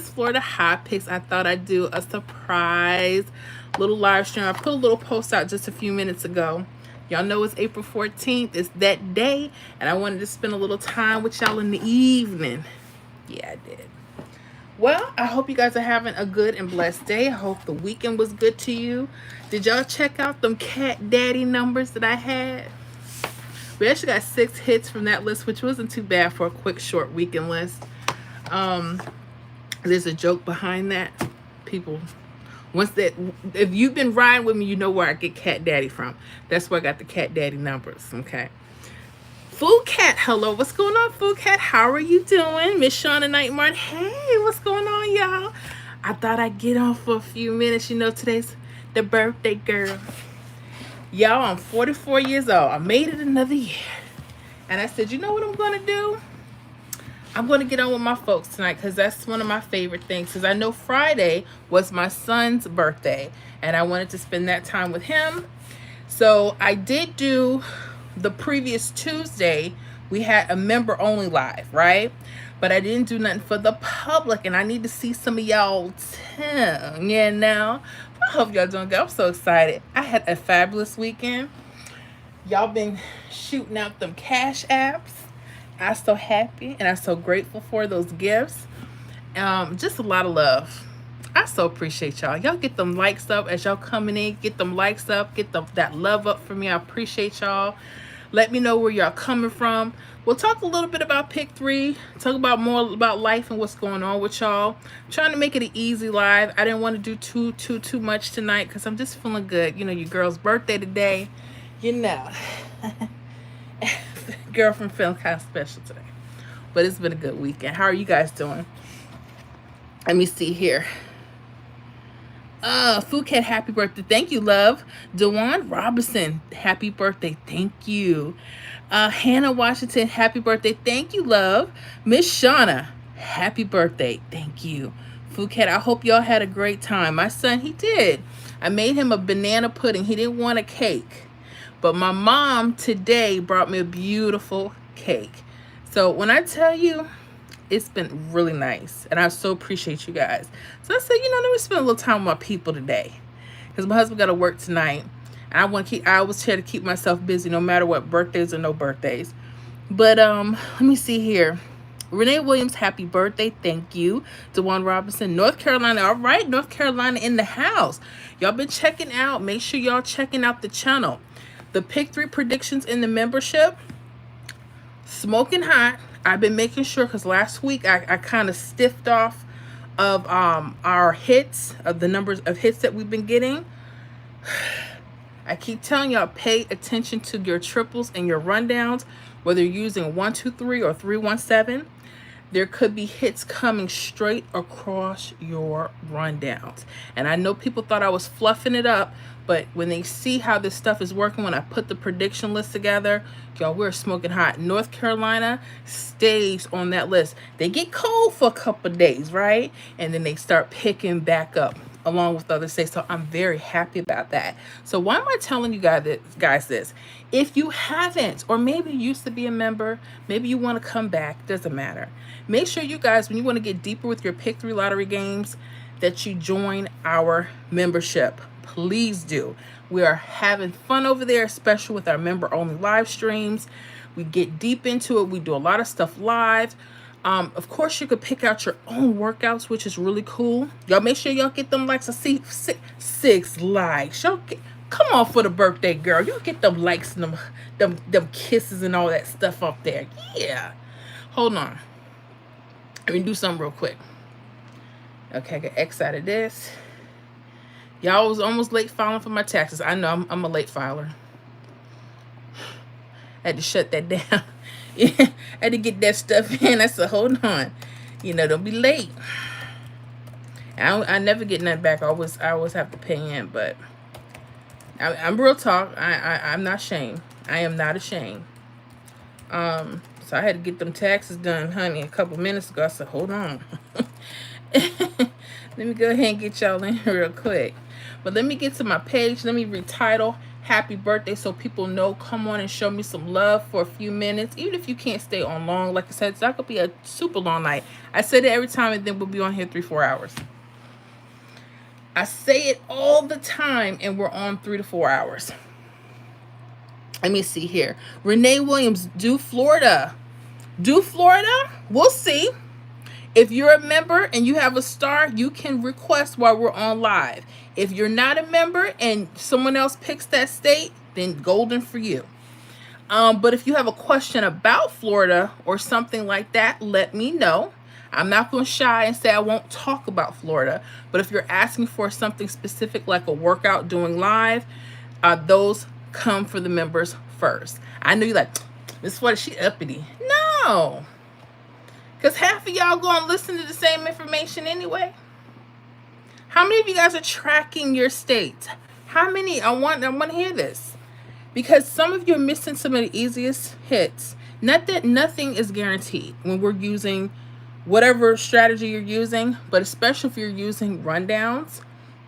Miss Florida Hot Picks. I thought I'd do a surprise little live stream. I put a little post out just a few minutes ago. Y'all know it's April 14th. It's that day. And I wanted to spend a little time with y'all in the evening. Yeah, I did. Well, I hope you guys are having a good and blessed day. I hope the weekend was good to you. Did y'all check out them cat daddy numbers that I had? We actually got 6 hits from that list, which wasn't too bad for a quick, short weekend list. Um, there's a joke behind that. People, once that, if you've been riding with me, you know where I get cat daddy from. That's where I got the cat daddy numbers. Okay. Food Cat, hello, what's going on, Food Cat? How are you doing? Miss Shauna Knight Martin, hey, what's going on, y'all? I thought I'd get on for a few minutes. You know, today's the birthday girl. Y'all, I'm 44 years old. I made it another year. And I said, you know what I'm going to do? I'm going to get on with my folks tonight because that's one of my favorite things. Because I know Friday was my son's birthday. And I wanted to spend that time with him. So I did do the previous Tuesday. We had a member only live, right? But I didn't do nothing for the public. And I need to see some of y'all too. Yeah, now. I hope y'all doing good. I'm so excited. I had a fabulous weekend. Y'all been shooting out them cash apps. I'm so happy and I'm so grateful for those gifts. Just a lot of love. I so appreciate y'all. Y'all get them likes up as y'all coming in. Get them likes up. Get that love up for me. I appreciate y'all. Let me know where y'all coming from. We'll talk a little bit about pick 3. Talk about more about life and what's going on with y'all. I'm trying to make it an easy live. I didn't want to do too much tonight because I'm just feeling good. You know, your girl's birthday today. You know, girlfriend feeling kind of special today. But it's been a good weekend. How are you guys doing? Let me see here. Food Cat, happy birthday. Thank you, love. Dewan Robinson, happy birthday. Thank you. Hannah Washington, happy birthday. Thank you, love. Miss Shauna, happy birthday. Thank you. Food Cat, I hope y'all had a great time. My son, he did. I made him a banana pudding. He didn't want a cake. But my mom today brought me a beautiful cake. So when I tell you, it's been really nice. And I so appreciate you guys. So I said, you know, let me spend a little time with my people today. Because my husband got to work tonight. And I always try to keep myself busy no matter what, birthdays or no birthdays. But let me see here. Renee Williams, happy birthday. Thank you. Dewan Robinson, North Carolina. All right, North Carolina in the house. Y'all been checking out. Make sure y'all checking out the channel. The pick 3 predictions in the membership. Smoking hot. I've been making sure because last week I kind of stiffed off of our hits, of the numbers of hits that we've been getting. I keep telling y'all, pay attention to your triples and your rundowns, whether you're using 123 or 317. There could be hits coming straight across your rundowns. And I know people thought I was fluffing it up, but when they see how this stuff is working, when I put the prediction list together, y'all, we're smoking hot. North Carolina stays on that list. They get cold for a couple of days, right? And then they start picking back up along with other states. So I'm very happy about that. So why am I telling you guys this? If you haven't, or maybe you used to be a member, maybe you want to come back, doesn't matter. Make sure you guys, when you want to get deeper with your pick 3 lottery games, that you join our membership. Please do. We are having fun over there, especially with our member only live streams. We get deep into it. We do a lot of stuff live. Of course, you could pick out your own workouts, which is really cool. Y'all make sure y'all get them likes. I see 6 likes. Y'all come on for the birthday girl. Y'all get them likes and them kisses and all that stuff up there. Yeah. Hold on. Let me do something real quick. Okay, I got X out of this. Y'all was almost late filing for my taxes. I know I'm a late filer. I had to shut that down. I had to get that stuff in. I said, hold on. You know, don't be late. I never get nothing back. I always have to pay in, but I'm real talk. I'm not ashamed. I am not ashamed. So I had to get them taxes done, honey, a couple minutes ago. I said, hold on. Let me go ahead and get y'all in real quick. But let me get to my page. Let me retitle happy birthday so people know, come on and show me some love for a few minutes. Even if you can't stay on long, like I said, it's not going to be a super long night. I say it every time, and then we'll be on here 3-4 hours. I say it all the time, and we're on 3 to 4 hours. Let me see here. Renee Williams, do Florida. Do Florida? We'll see. If you're a member and you have a star, you can request while we're on live. If you're not a member and someone else picks that state, then golden for you. But if you have a question about Florida or something like that, let me know. I'm not going to shy and say I won't talk about Florida. But if you're asking for something specific like a workout doing live, those come for the members first. I know you're like, Miss Florida, she uppity. No. Because half of y'all going to listen to the same information anyway. How many of you guys are tracking your states? How many? I want to hear this. Because some of you are missing some of the easiest hits. Not that nothing is guaranteed when we're using whatever strategy you're using, but especially if you're using rundowns.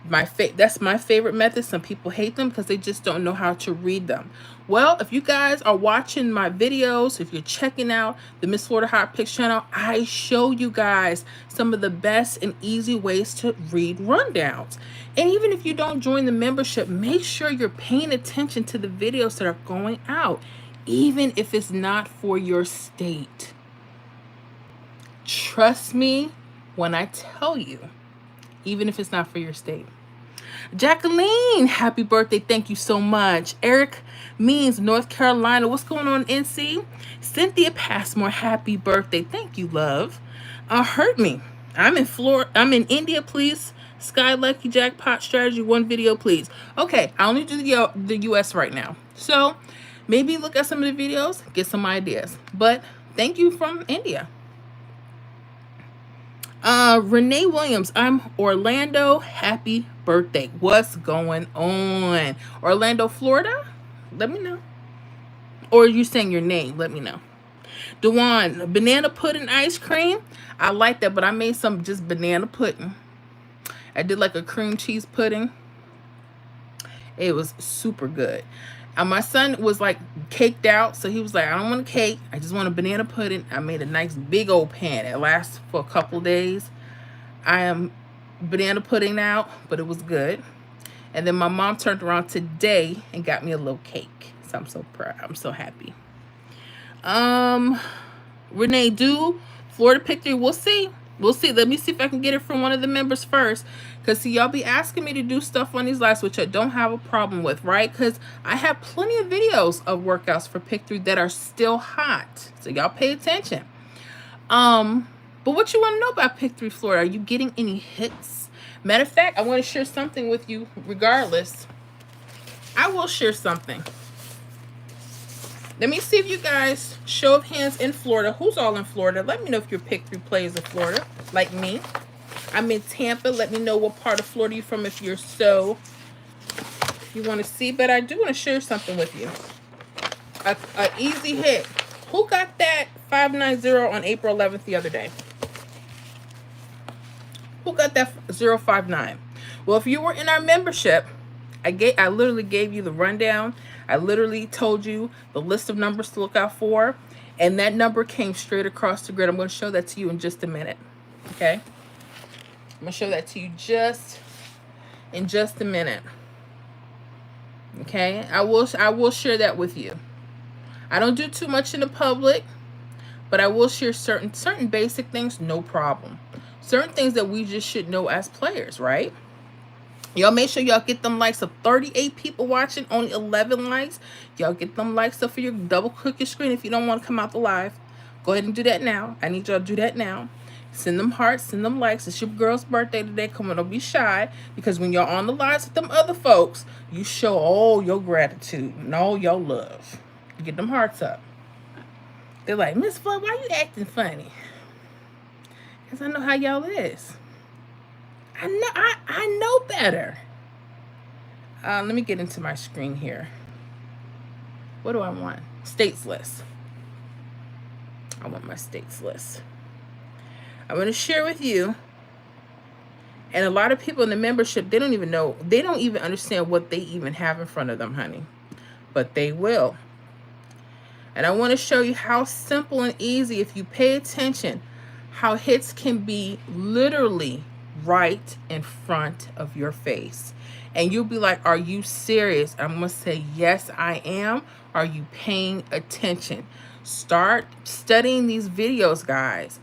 That's my favorite method. Some people hate them because they just don't know how to read them. Well, if you guys are watching my videos, if you're checking out the Miss Florida Hot Picks channel, I show you guys some of the best and easy ways to read rundowns. And even if you don't join the membership, make sure you're paying attention to the videos that are going out, even if it's not for your state. Trust me when I tell you, even if it's not for your state. Jacqueline, happy birthday. Thank you so much. Eric Means, North Carolina. What's going on, NC? Cynthia Passmore, happy birthday. Thank you, love. Hurt me. I'm in Florida. I'm in India, please. Sky Lucky Jackpot Strategy, one video, please. Okay, I only do the US right now. So maybe look at some of the videos, get some ideas. But thank you from India. Renee Williams, I'm Orlando, happy birthday. What's going on? Orlando, Florida? Let me know. Or are you saying your name? Let me know. Dewan, banana pudding ice cream. I like that, but I made some just banana pudding. I did like a cream cheese pudding. It was super good. My son was like caked out, so he was like, I don't want a cake. I just want a banana pudding. I made a nice big old pan. It lasts for a couple days. I am banana pudding now, but it was good. And then my mom turned around today and got me a little cake. So I'm so proud. I'm so happy. Renee, do Florida Pictory. We'll see. We'll see. Let me see if I can get it from one of the members first. Because, see, y'all be asking me to do stuff on these lives, which I don't have a problem with, right? Because I have plenty of videos of workouts for Pick3 that are still hot. So y'all pay attention. But what you want to know about Pick3 Florida? Are you getting any hits? Matter of fact, I want to share something with you regardless. I will share something. Let me see if you guys, show of hands in Florida. Who's all in Florida? Let me know if your Pick3 plays in Florida, like me. I'm in Tampa. Let me know what part of Florida you're from if you're so. You want to see, but I do want to share something with you. An easy hit. Who got that 590 on April 11th the other day? Who got that 059? Well, if you were in our membership, I literally gave you the rundown. I literally told you the list of numbers to look out for, and that number came straight across the grid. I'm going to show that to you in just a minute. Okay? I'm going to show that to you in just a minute. Okay? I will share that with you. I don't do too much in the public, but I will share certain basic things, no problem. Certain things that we just should know as players, right? Y'all make sure y'all get them likes of 38 people watching, only 11 likes. Y'all get them likes up for your double click your screen if you don't want to come out the live. Go ahead and do that now. I need y'all to do that now. Send them hearts, send them likes. It's your girl's birthday today. Come on, don't be shy. Because when y'all on the lives with them other folks, you show all your gratitude and all your love. You get them hearts up. They're like, Miss Flood, why you acting funny? Because I know how y'all is. I know better. Let me get into my screen here. What do I want? States list. I want my states list. I'm going to share with you. And a lot of people in the membership, they don't even know. They don't even understand what they even have in front of them, honey. but they will. And I want to show you how simple and easy, if you pay attention, how hits can be literally right in front of your face. And you'll be like, are you serious? I'm going to say, yes, I am. Are you paying attention? Start studying these videos, guys.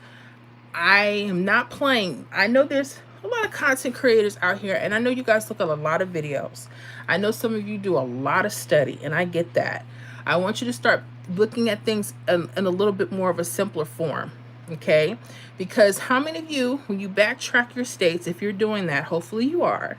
I am not playing. I know there's a lot of content creators out here, and I know you guys look at a lot of videos. I know some of you do a lot of study, and I get that. I want you to start looking at things in a little bit more of a simpler form, okay? Because how many of you, when you backtrack your states, if you're doing that, hopefully you are,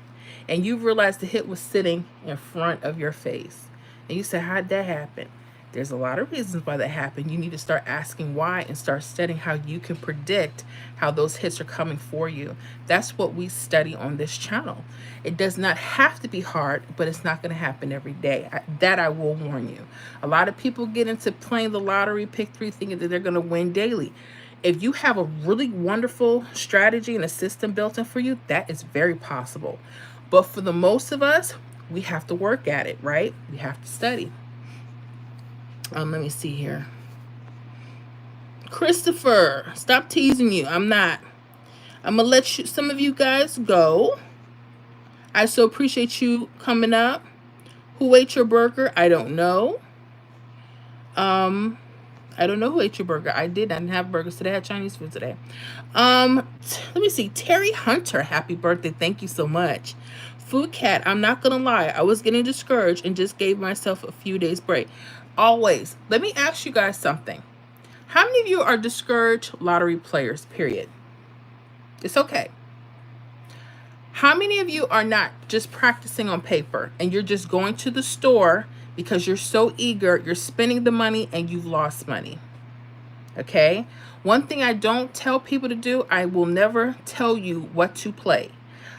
and you realize the hit was sitting in front of your face, and you say, how'd that happen? There's a lot of reasons why that happened. You need to start asking why and start studying how you can predict how those hits are coming for you. That's what we study on this channel. It does not have to be hard, but it's not going to happen every day. That I will warn you. A lot of people get into playing the lottery, pick three, thinking that they're going to win daily. If you have a really wonderful strategy and a system built in for you, that is very possible. But for the most of us, we have to work at it, right? We have to study. Let me see here. Christopher, stop teasing you. I'm not. I'm going to let some of you guys go. I so appreciate you coming up. Who ate your burger? I don't know. I don't know who ate your burger. I didn't have burgers today. I had Chinese food today. Let me see. Terry Hunter, happy birthday. Thank you so much. Food Cat, I'm not going to lie. I was getting discouraged and just gave myself a few days break. Always. Let me ask you guys something. How many of you are discouraged lottery players, period? It's okay. How many of you are not just practicing on paper and you're just going to the store because you're so eager, you're spending the money and you've lost money? Okay? One thing I don't tell people to do, I will never tell you what to play.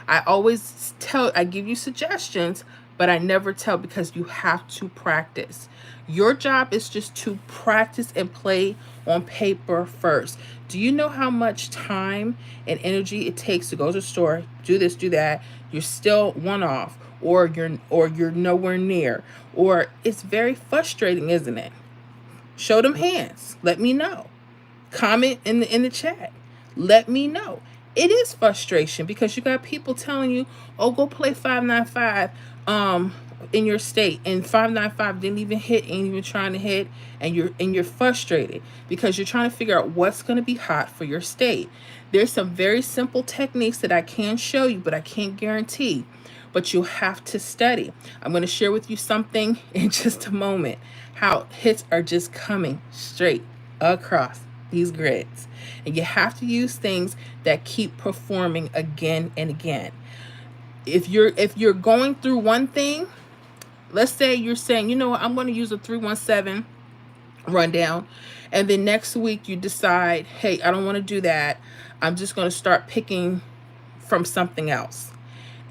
I always I give you suggestions, but I never tell, because you have to practice. Your job is just to practice and play on paper first. Do you know how much time and energy it takes to go to the store, do this, do that? You're still one off, or you're nowhere near, or it's very frustrating, isn't it? Show them hands. Let me know. Comment in the chat. Let me know. It is frustration because you got people telling you, oh, go play 595 in your state, and 595 didn't even hit, ain't even trying to hit, and you're frustrated because you're trying to figure out what's going to be hot for your state. There's some very simple techniques that I can show you, but I can't guarantee. But you'll have to study. I'm going to share with you something in just a moment, how hits are just coming straight across these grids. And you have to use things that keep performing again and again. If you're going through one thing, let's say you're saying, you know what, I'm going to use a 317 rundown, and then next week you decide, hey, I don't want to do that. I'm just going to start picking from something else.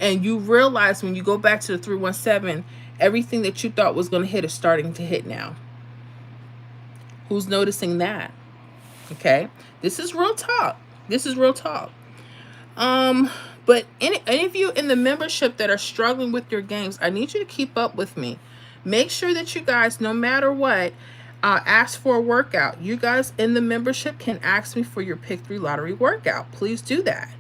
And you realize when you go back to the 317, everything that you thought was going to hit is starting to hit now. Who's noticing that? Okay, this is real talk. This is real talk. But any of you in the membership that are struggling with your games, I need you to keep up with me. Make sure that you guys, no matter what, ask for a workout. You guys in the membership can ask me for your Pick 3 lottery workout. Please do that.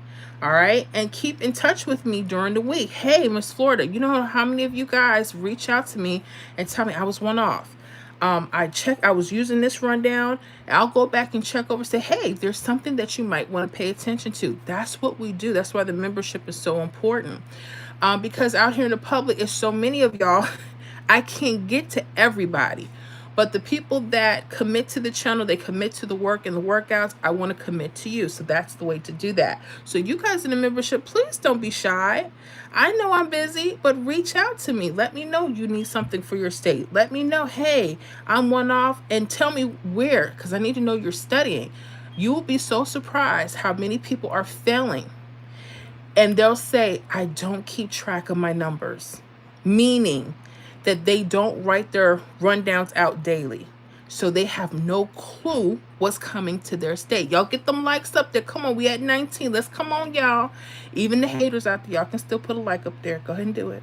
All right. And keep in touch with me during the week. Hey, Miss Florida, you know how many of you guys reach out to me and tell me I was one off? I was using this rundown. I'll go back and check over and say, hey, there's something that you might want to pay attention to. That's what we do. That's why the membership is so important. Because out here in the public, there's so many of y'all, I can't get to everybody. But the people that commit to the channel, they commit to the work and the workouts, I want to commit to you. So that's the way to do that. So you guys in the membership, please don't be shy. I know I'm busy, but reach out to me. Let me know you need something for your state. Let me know, hey, I'm one off, and tell me where, because I need to know you're studying. You will be so surprised how many people are failing. And they'll say, I don't keep track of my numbers, meaning that they don't write their rundowns out daily. So they have no clue what's coming to their state. Y'all get them likes up there. Come on, we at 19. Let's come on, y'all. Even the haters out there, y'all can still put a like up there. Go ahead and do it.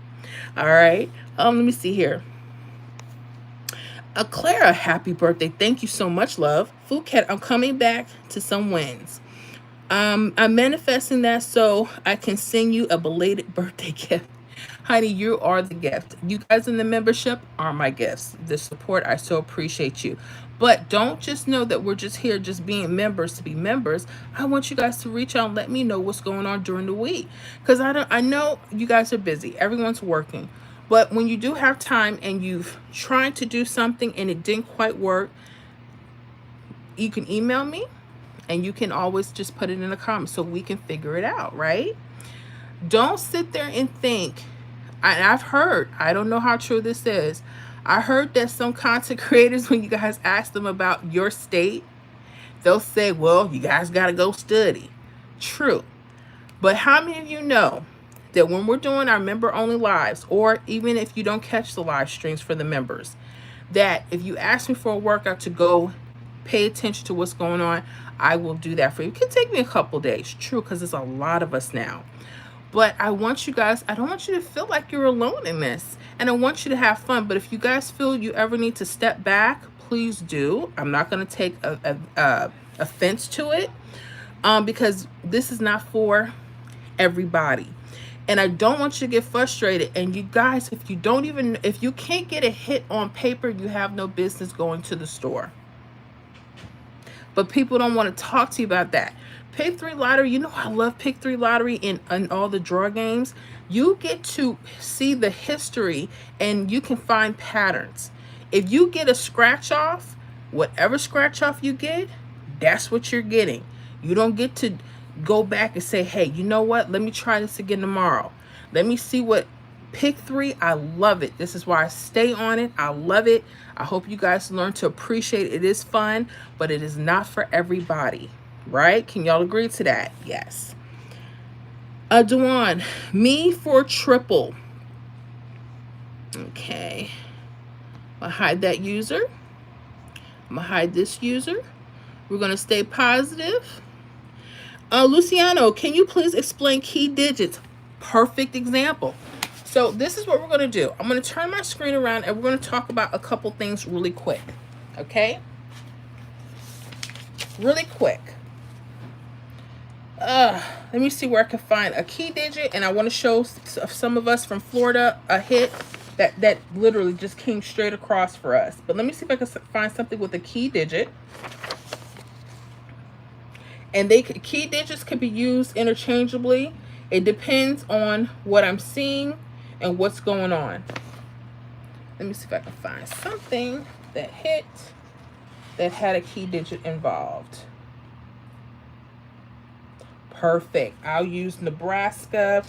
All right. Let me see here. Clara, happy birthday. Thank you so much, love. Phuket, I'm coming back to some wins. I'm manifesting that so I can send you a belated birthday gift. Honey, you are the gift. You guys in the membership are my gifts. The support, I so appreciate you. But don't just know that we're just here just being members to be members. I want you guys to reach out and let me know what's going on during the week. Because I know you guys are busy. Everyone's working. But when you do have time and you've tried to do something and it didn't quite work, you can email me and you can always just put it in the comments so we can figure it out, right? Don't sit there and think. I've heard, I don't know how true this is. I heard that some content creators, when you guys ask them about your state, they'll say, well, you guys got to go study. True. But how many of you know that when we're doing our member only lives, or even if you don't catch the live streams for the members, that if you ask me for a workout to go pay attention to what's going on, I will do that for you. It can take me a couple days. True, because there's a lot of us now. But I want you guys, I don't want you to feel like you're alone in this. And I want you to have fun. But if you guys feel you ever need to step back, please do. I'm not going to take offense to it, because this is not for everybody. And I don't want you to get frustrated. And you guys, if you can't get a hit on paper, you have no business going to the store. But people don't want to talk to you about that. Pick 3 lottery, you know I love Pick 3 lottery in all the draw games. You get to see the history and you can find patterns. If you get a scratch off, whatever scratch off you get, that's what you're getting. You don't get to go back and say, hey, you know what? Let me try this again tomorrow. Let me see what Pick 3. I love it. This is why I stay on it. I love it. I hope you guys learn to appreciate it. It is fun, but it is not for everybody. Right? Can y'all agree to that? Yes. Dewan, me for triple. Okay. I'm going to hide that user. I'm going to hide this user. We're going to stay positive. Luciano, can you please explain key digits? Perfect example. So this is what we're going to do. I'm going to turn my screen around and we're going to talk about a couple things really quick. Okay? Really quick. Let me see where I can find a key digit, and I want to show some of us from Florida a hit that literally just came straight across for us. But let me see if I can find something with a key digit. And key digits can be used interchangeably. It depends on what I'm seeing and what's going on. Let me see if I can find something that hit that had a key digit involved. Perfect. I'll use Nebraska.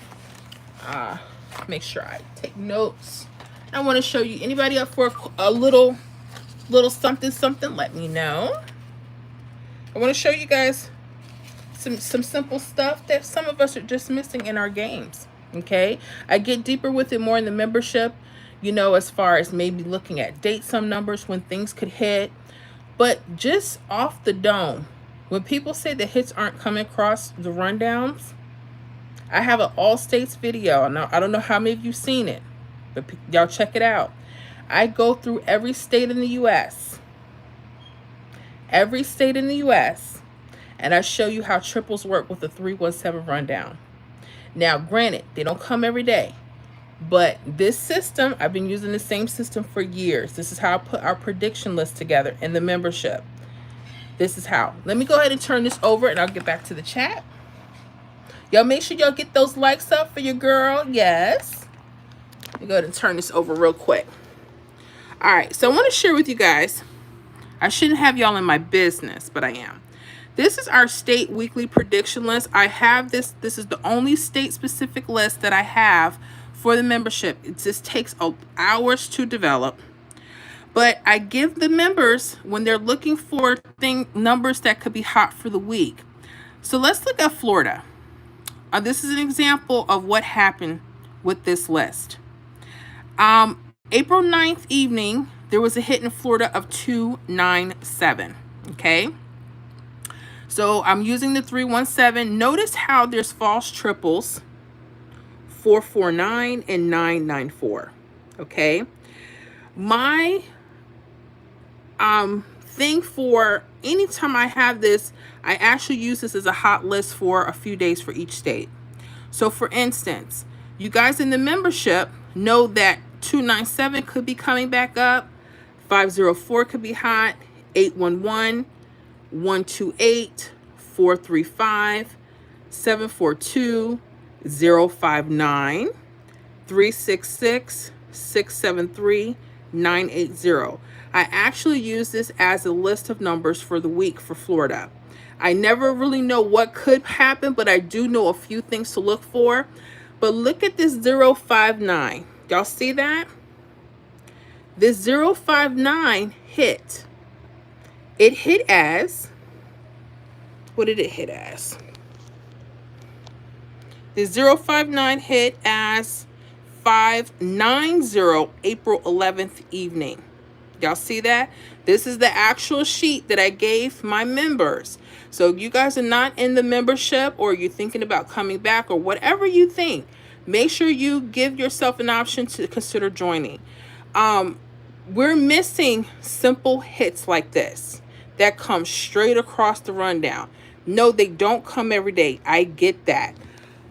Make sure I take notes. I want to show you. Anybody up for a little something? Let me know. I want to show you guys some simple stuff that some of us are just missing in our games. Okay, I get deeper with it more in the membership. You know, as far as maybe looking at date some numbers when things could hit, but just off the dome. When people say the hits aren't coming across the rundowns, I have an all states video. Now, I don't know how many of you seen it, but y'all check it out. I go through every state in the U.S. Every state in the U.S. And I show you how triples work with the 317 rundown. Now, granted, they don't come every day. But this system, I've been using the same system for years. This is how I put our prediction list together in the membership. This is how. Let me go ahead and turn this over and I'll get back to the chat. Y'all make sure y'all get those likes up for your girl. Yes. Let me go ahead and turn this over real quick. All right. So I want to share with you guys. I shouldn't have y'all in my business, but I am. This is our state weekly prediction list. I have this. This is the only state specific list that I have for the membership. It just takes hours to develop. But I give the members, when they're looking for numbers that could be hot for the week. So let's look at Florida. This is an example of what happened with this list. April 9th evening, there was a hit in Florida of 297. Okay. So I'm using the 317. Notice how there's false triples, 449 and 994. Okay. My thing for anytime I have this, I actually use this as a hot list for a few days for each state. So for instance, you guys in the membership know that 297 could be coming back up, 504 could be hot, 811, 128, 435, 742, 059, 366, 673, 980. I actually use this as a list of numbers for the week for Florida. I never really know what could happen, but I do know a few things to look for. But look at this 059. Y'all see that? This 059 hit. It hit as, what did it hit as? The 059 hit as 590 April 11th evening. Y'all see that? This is the actual sheet that I gave my members. So you guys are not in the membership, or you're thinking about coming back, or whatever you think, make sure you give yourself an option to consider joining. We're missing simple hits like this that come straight across the rundown. No, they don't come every day. I get that.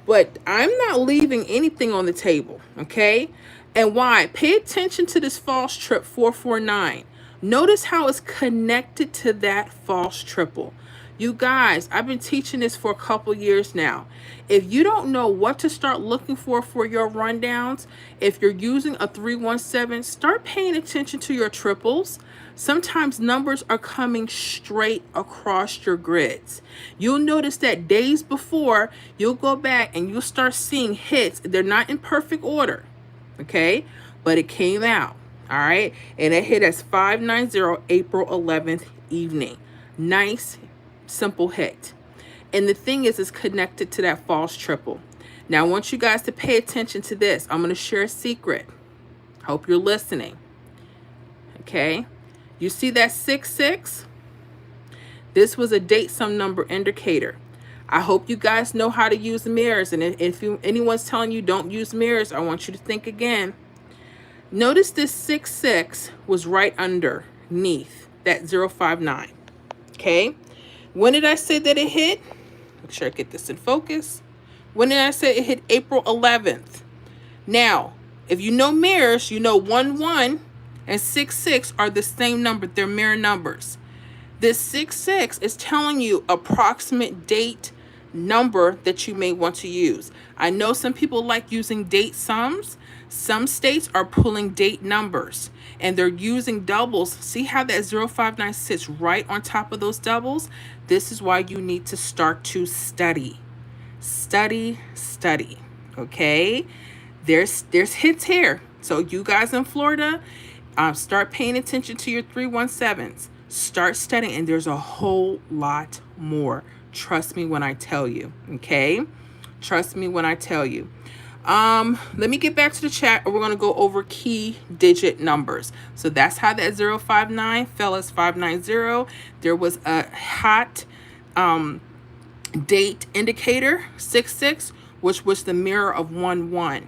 But I'm not leaving anything on the table, okay? And why? Pay attention to this false trip 449. Notice how it's connected to that false triple. You guys, I've been teaching this for a couple years now. If you don't know what to start looking for your rundowns, if you're using a 317, start paying attention to your triples. Sometimes numbers are coming straight across your grids. You'll notice that days before, you'll go back and you'll start seeing hits. They're not in perfect order, okay? But it came out, all right? And it hit as 590 April 11th evening. Nice, simple hit. And the thing is, it's connected to that false triple. Now, I want you guys to pay attention to this. I'm going to share a secret. Hope you're listening. Okay? You see that 66? This was a date some number indicator. I hope you guys know how to use mirrors. And if anyone's telling you don't use mirrors, I want you to think again. Notice this 66 was right underneath that 059. Okay? When did I say that it hit? Make sure I get this in focus. When did I say it hit? April 11th. Now, if you know mirrors, you know 11 and 66 are the same number. They're mirror numbers. This 66 is telling you approximate date number that you may want to use. I know some people like using date sums. Some states are pulling date numbers and they're using doubles. See how that 059 sits right on top of those doubles? This is why you need to start to study. Study. Okay? There's hits here. So you guys in Florida, start paying attention to your 317s. Start studying, and there's a whole lot more. Trust me when I tell you, okay? Trust me when I tell you. Let me get back to the chat. We're going to go over key digit numbers. So that's how that 059 fell as 590. There was a hot date indicator, 66, which was the mirror of 11.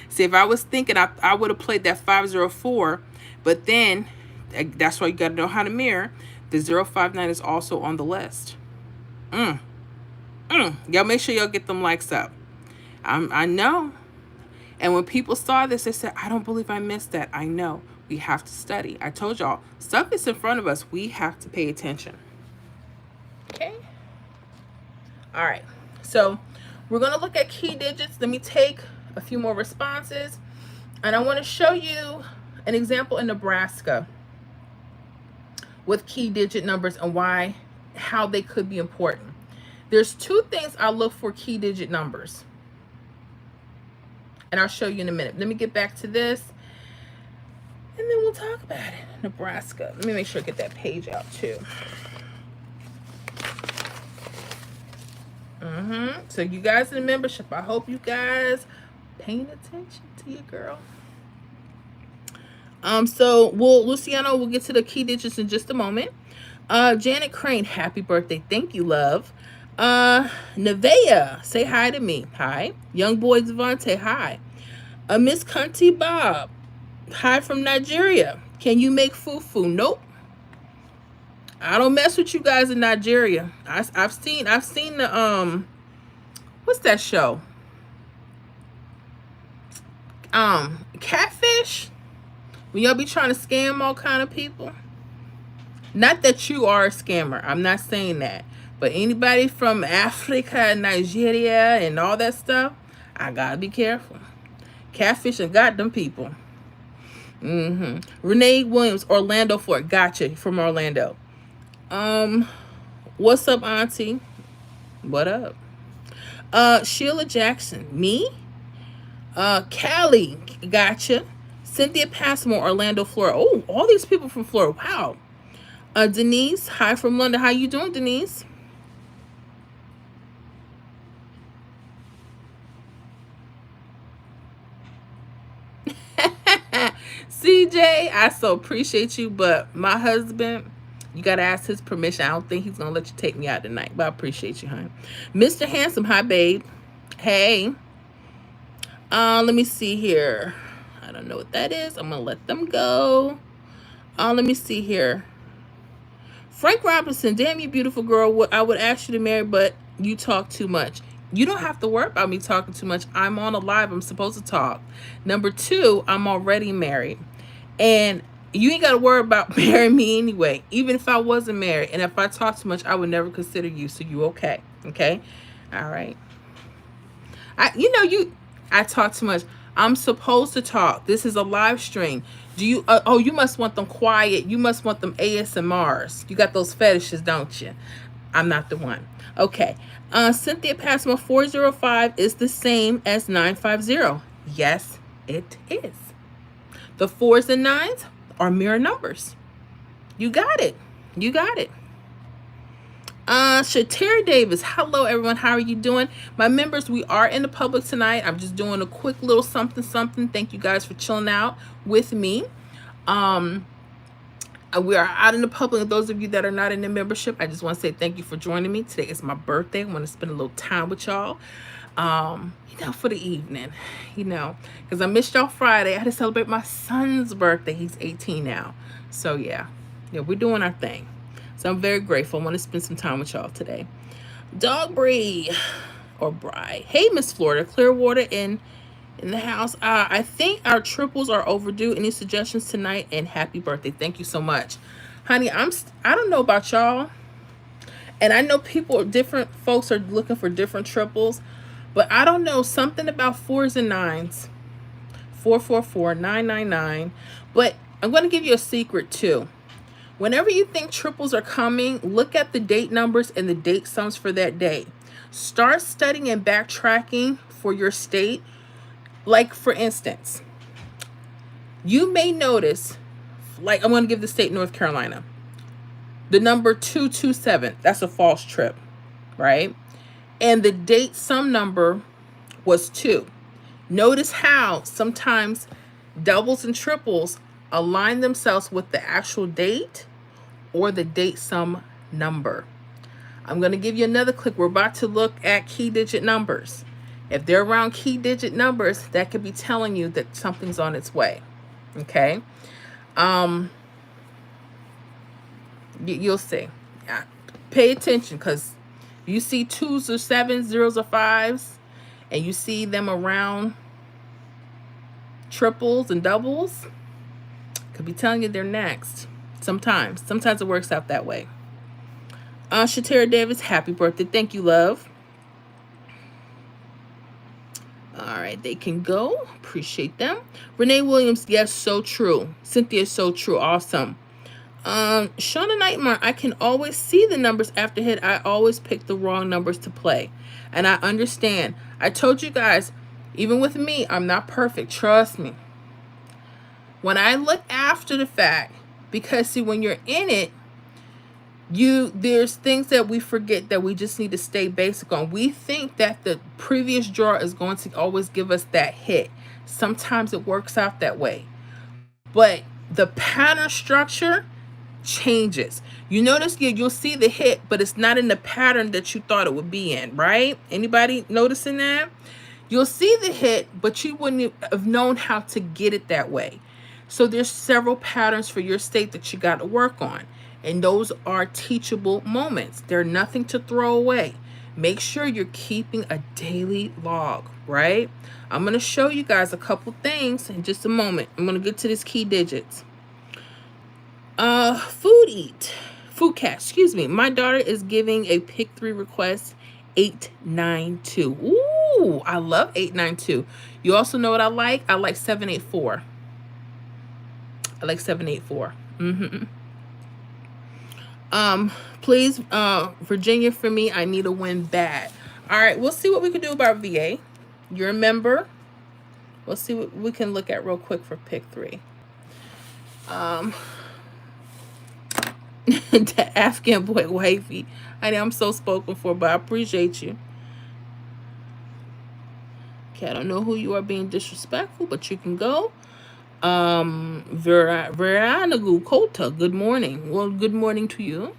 See, if I was thinking, I would have played that 504, but then that's why you got to know how to mirror. The 059 is also on the list. Y'all make sure y'all get them likes up. I know. And when people saw this, they said, I don't believe I missed that. I know. We have to study. I told y'all, stuff is in front of us. We have to pay attention. Okay? All right. So we're going to look at key digits. Let me take a few more responses. And I want to show you an example in Nebraska with key digit numbers and how they could be important. There's two things I look for key digit numbers. And I'll show you in a minute. Let me get back to this. And then we'll talk about it. Nebraska. Let me make sure I get that page out too. So you guys in the membership, I hope you guys paying attention to your girl. So Luciano, we'll get to the key digits in just a moment. Janet Crane, happy birthday. Thank you, love. Nevaeh, say hi to me. Hi. Young boy Devontae, hi. Miss Cunty Bob, hi from Nigeria. Can you make fufu? Nope. I don't mess with you guys in Nigeria. I've seen the what's that show? Catfish. When y'all be trying to scam all kind of people. Not that you are a scammer. I'm not saying that. But anybody from Africa, Nigeria, and all that stuff, I gotta be careful. Catfish and got them people. Renee Williams, Orlando Fort. Gotcha. From Orlando. What's up, Auntie? What up? Sheila Jackson. Me? Callie. Gotcha. Cynthia Passmore, Orlando, Florida. Oh, all these people from Florida. Wow. Denise, hi from London. How you doing, Denise? CJ, I so appreciate you, but my husband, you gotta ask his permission. I don't think he's gonna let you take me out tonight, but I appreciate you, hon. Mr. Handsome, hi, babe. Hey. Let me see here. I don't know what that is. I'm gonna let them go. Let me see here. Frank Robinson, damn you beautiful girl. I would ask you to marry, but you talk too much. You don't have to worry about me talking too much. I'm on a live. I'm supposed to talk. Number two, I'm already married. And you ain't got to worry about marrying me anyway. Even if I wasn't married. And if I talk too much, I would never consider you. So you okay. Okay? All right. I talk too much. I'm supposed to talk. This is a live stream. Do you? You must want them quiet. You must want them ASMRs. You got those fetishes, don't you? I'm not the one. Okay. Cynthia Passmore 405 is the same as 950. Yes, it is. The 4s and 9s are mirror numbers. You got it. You got it. Shatera Davis, hello everyone, how are you doing? My members, we are in the public tonight. I'm just doing a quick little something. Thank you guys for chilling out with me. We are out in the public. And those of you that are not in the membership, I just want to say thank you for joining me. Today is my birthday. I want to spend a little time with y'all. For the evening, because I missed y'all Friday. I had to celebrate my son's birthday. He's 18 now. So yeah, we're doing our thing. So I'm very grateful. I want to spend some time with y'all today. Dog Bree or Bry. Hey, Miss Florida. Clearwater in the house. I think our triples are overdue. Any suggestions tonight? And happy birthday. Thank you so much. Honey, I don't know about y'all. And I know different folks are looking for different triples. But I don't know. Something about 4s and 9s. 444, 999. But I'm going to give you a secret too. Whenever you think triples are coming, look at the date numbers and the date sums for that day. Start studying and backtracking for your state. Like, for instance, you may notice, like, I'm going to give the state North Carolina. The number 227, that's a false trip, right? And the date sum number was 2. Notice how sometimes doubles and triples align themselves with the actual date or the date sum number. I'm going to give you another click. We're about to look at key digit numbers. If they're around key digit numbers, that could be telling you that something's on its way. Okay? You'll see. Pay attention, because you see 2s or 7s, 0s or 5s, and you see them around triples and doubles, could be telling you they're next. Sometimes it works out that way. Shatera Davis, happy birthday. Thank you, love. All right, they can go. Appreciate them. Renee Williams, yes, so true. Cynthia, so true. Awesome. Shauna Nightmare, I can always see the numbers after hit. I always pick the wrong numbers to play. And I understand. I told you guys, even with me, I'm not perfect. Trust me. When I look after the fact, because see, when you're in it, there's things that we forget that we just need to stay basic on. We think that the previous drawer is going to always give us that hit. Sometimes it works out that way. But the pattern structure changes. You notice you'll see the hit, but it's not in the pattern that you thought it would be in, right? Anybody noticing that? You'll see the hit, but you wouldn't have known how to get it that way. So there's several patterns for your state that you got to work on. And those are teachable moments. They're nothing to throw away. Make sure you're keeping a daily log, right? I'm going to show you guys a couple things in just a moment. I'm going to get to these key digits. Foodcast, excuse me. My daughter is giving a pick 3 request 892. Ooh, I love 892. You also know what I like? I like 784. I like 784. Please, Virginia, for me, I need a win bad. All right, we'll see what we can do about VA. You're a member. We'll see what we can look at real quick for pick 3. The Afghan boy wifey. I know I'm so spoken for, but I appreciate you. Okay, I don't know who you are being disrespectful, but you can go. Veranagu Kota, good morning. Well, good morning to you.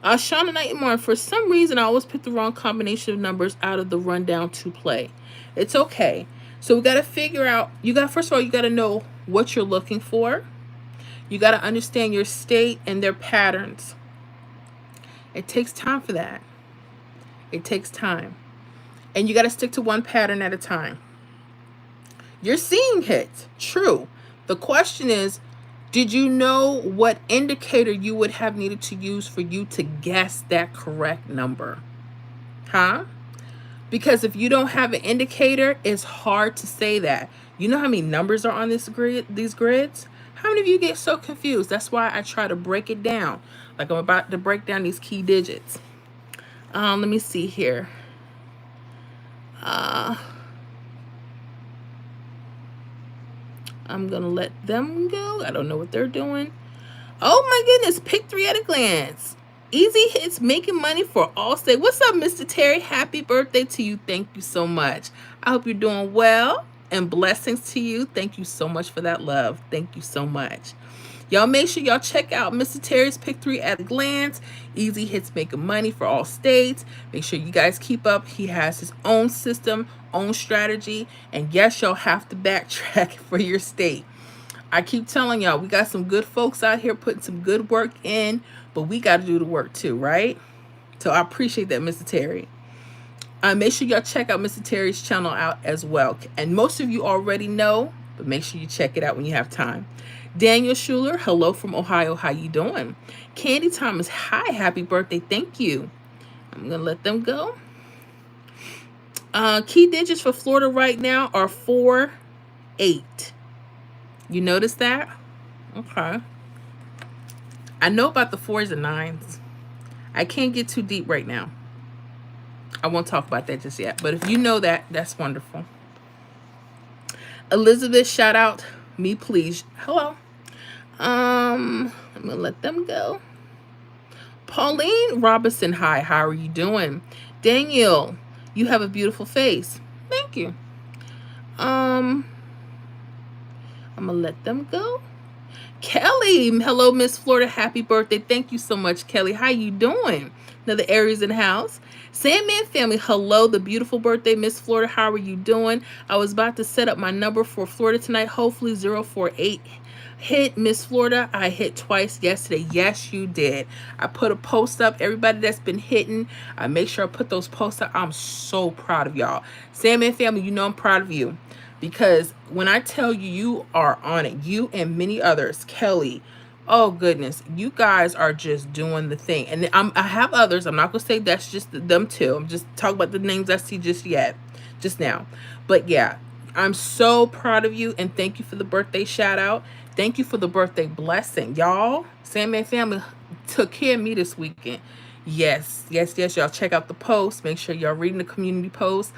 Shauna Nightmare, for some reason, I always pick the wrong combination of numbers out of the rundown to play. It's okay. So we got to figure out, first of all, you got to know what you're looking for. You got to understand your state and their patterns. It takes time for that. It takes time. And you got to stick to one pattern at a time. You're seeing hits. True. The question is, did you know what indicator you would have needed to use for you to guess that correct number? Huh? Because if you don't have an indicator, it's hard to say that. You know how many numbers are on these grids? How many of you get so confused? That's why I try to break it down. Like I'm about to break down these key digits. Let me see here. I'm going to let them go. I don't know what they're doing. Oh my goodness. Pick 3 at a glance. Easy hits, making money for Allstate. What's up, Mr. Terry? Happy birthday to you. Thank you so much. I hope you're doing well, and blessings to you. Thank you so much for that love. Thank you so much. Y'all make sure y'all check out Mr. Terry's Pick 3 at a glance. Easy hits, making money for all states. Make sure you guys keep up. He has his own system, own strategy. And yes, y'all have to backtrack for your state. I keep telling y'all, we got some good folks out here putting some good work in, but we got to do the work too, right? So I appreciate that, Mr. Terry. Make sure y'all check out Mr. Terry's channel out as well. And most of you already know, but make sure you check it out when you have time. Daniel Schuler, hello from Ohio. How you doing? Candy Thomas, hi, happy birthday. Thank you. I'm going to let them go. Key digits for Florida right now are 4, 8. You notice that? Okay. I know about the 4s and 9s. I can't get too deep right now. I won't talk about that just yet. But if you know that, that's wonderful. Elizabeth, shout out me, please. Hello. I'm going to let them go. Pauline Robinson, hi. How are you doing? Daniel, you have a beautiful face. Thank you. I'm going to let them go. Kelly, hello, Miss Florida. Happy birthday. Thank you so much, Kelly. How you doing? Another Aries in the house. Sandman family, hello, the beautiful birthday, Miss Florida. How are you doing? I was about to set up my number for Florida tonight. Hopefully 048 hit. Miss Florida, I hit twice yesterday. Yes, you did. I put a post up. Everybody that's been hitting, I make sure I put those posts up. I'm so proud of y'all. Sandman family, you know I'm proud of you. Because when I tell you, you are on it. You and many others, Kelly, oh goodness, you guys are just doing the thing. And I have others. I'm not going to say that's just them two. I'm just talking about the names I see just now. But yeah, I'm so proud of you. And thank you for the birthday shout out. Thank you for the birthday blessing. Y'all, Sandman family took care of me this weekend. Yes. Y'all check out the post. Make sure y'all reading the community post.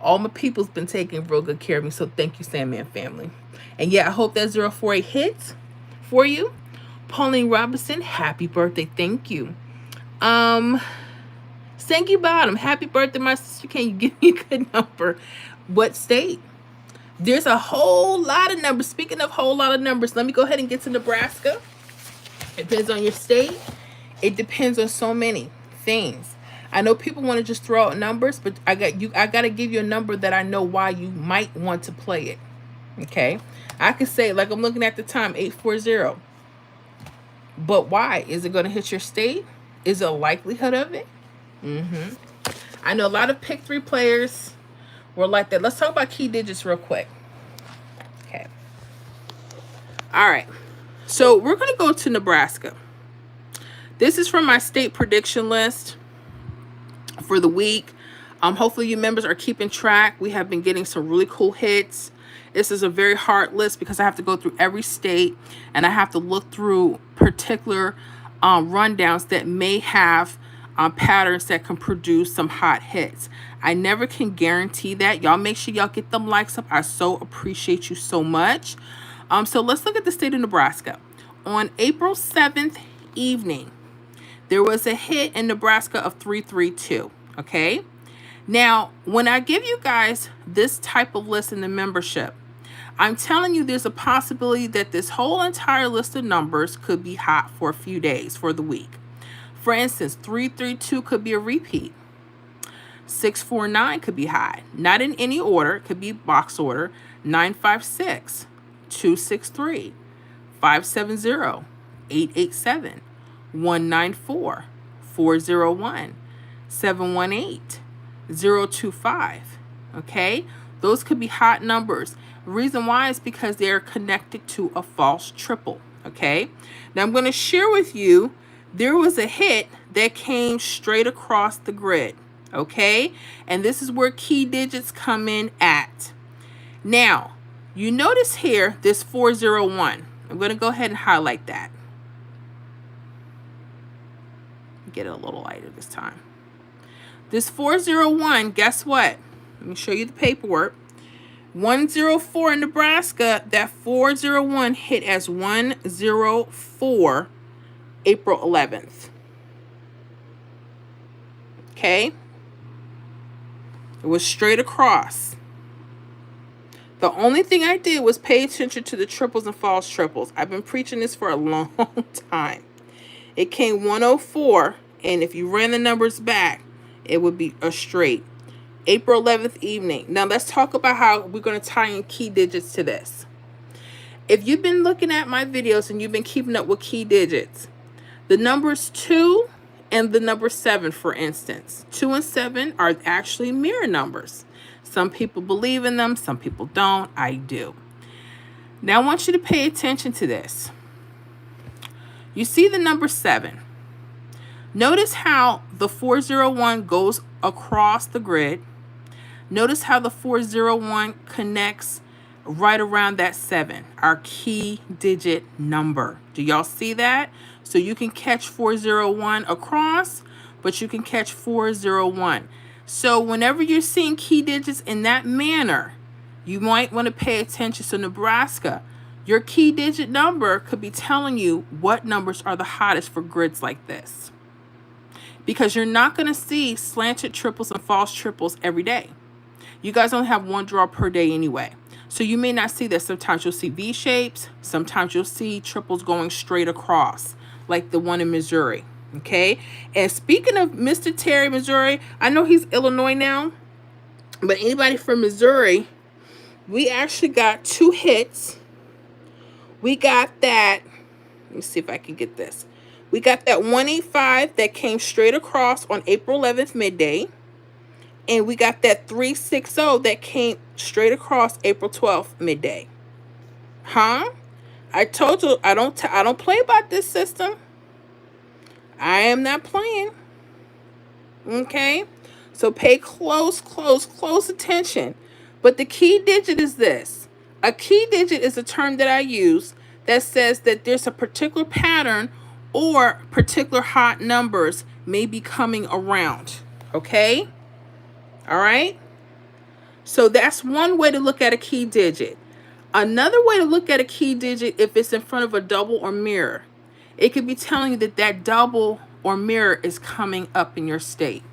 All my people's been taking real good care of me. So thank you, Sandman family. And yeah, I hope that 048 hits for you. Pauline Robinson, happy birthday. Thank you. Stanky Bottom, happy birthday, my sister. Can you give me a good number? What state? There's a whole lot of numbers. Speaking of whole lot of numbers, let me go ahead and get to Nebraska. It depends on your state. It depends on so many things. I know people want to just throw out numbers, but I got to give you a number that I know why you might want to play it. Okay. I could say, like I'm looking at the time, 840. But why? Is it going to hit your state? Is there a likelihood of it? Mm-hmm. I know a lot of pick three players were like that. Let's talk about key digits real quick. Okay. All right. So we're going to go to Nebraska. This is from my state prediction list for the week. Hopefully you members are keeping track. We have been getting some really cool hits. This is a very hard list because I have to go through every state and I have to look through particular rundowns that may have patterns that can produce some hot hits. I never can guarantee that. Y'all make sure y'all get them likes up. I so appreciate you so much. So let's look at the state of Nebraska. On April 7th evening, there was a hit in Nebraska of 332. Okay. Now, when I give you guys this type of list in the membership, I'm telling you there's a possibility that this whole entire list of numbers could be hot for a few days for the week. For instance, 332 could be a repeat. 649 could be high. Not in any order. It could be box order. 956, 263, 570, 887, 194, 401, 718, 025. Okay? Those could be hot numbers. The reason why is because they're connected to a false triple. Okay? Now I'm going to share with you, there was a hit that came straight across the grid. Okay? And this is where key digits come in at. Now, you notice here, this 401. I'm going to go ahead and highlight that. Get it a little lighter this time. This 401, guess what? Let me show you the paperwork. 104 in Nebraska, that 401 hit as 104 April 11th. Okay? It was straight across. The only thing I did was pay attention to the triples and false triples. I've been preaching this for a long time. It came 104, and if you ran the numbers back, it would be a straight. April 11th evening. Now let's talk about how we're going to tie in key digits to this. If you've been looking at my videos and you've been keeping up with key digits, the numbers 2 and the number 7, for instance. 2 and 7 are actually mirror numbers. Some people believe in them, some people don't. I do. Now I want you to pay attention to this. You see the number 7. Notice how the 401 goes across the grid. Notice how the 401 connects right around that 7, our key digit number. Do y'all see that? So you can catch 401 across, but you can catch 401. So whenever you're seeing key digits in that manner, you might want to pay attention. So Nebraska, your key digit number could be telling you what numbers are the hottest for grids like this. Because you're not going to see slanted triples and false triples every day. You guys only have one draw per day anyway. So you may not see that. Sometimes you'll see V shapes. Sometimes you'll see triples going straight across, like the one in Missouri. Okay? And speaking of Mr. Terry, Missouri, I know he's Illinois now, but anybody from Missouri, we actually got 2 hits. We got that. Let me see if I can get this. We got that 185 that came straight across on April 11th midday. And we got that 360 that came straight across April 12th midday. Huh? I told you I don't play about this system. I am not playing. Okay? So pay close attention. But the key digit is this. A key digit is a term that I use that says that there's a particular pattern or particular hot numbers may be coming around. Okay? All right? So that's one way to look at a key digit. Another way to look at a key digit, if it's in front of a double or mirror, it could be telling you that that double or mirror is coming up in your state.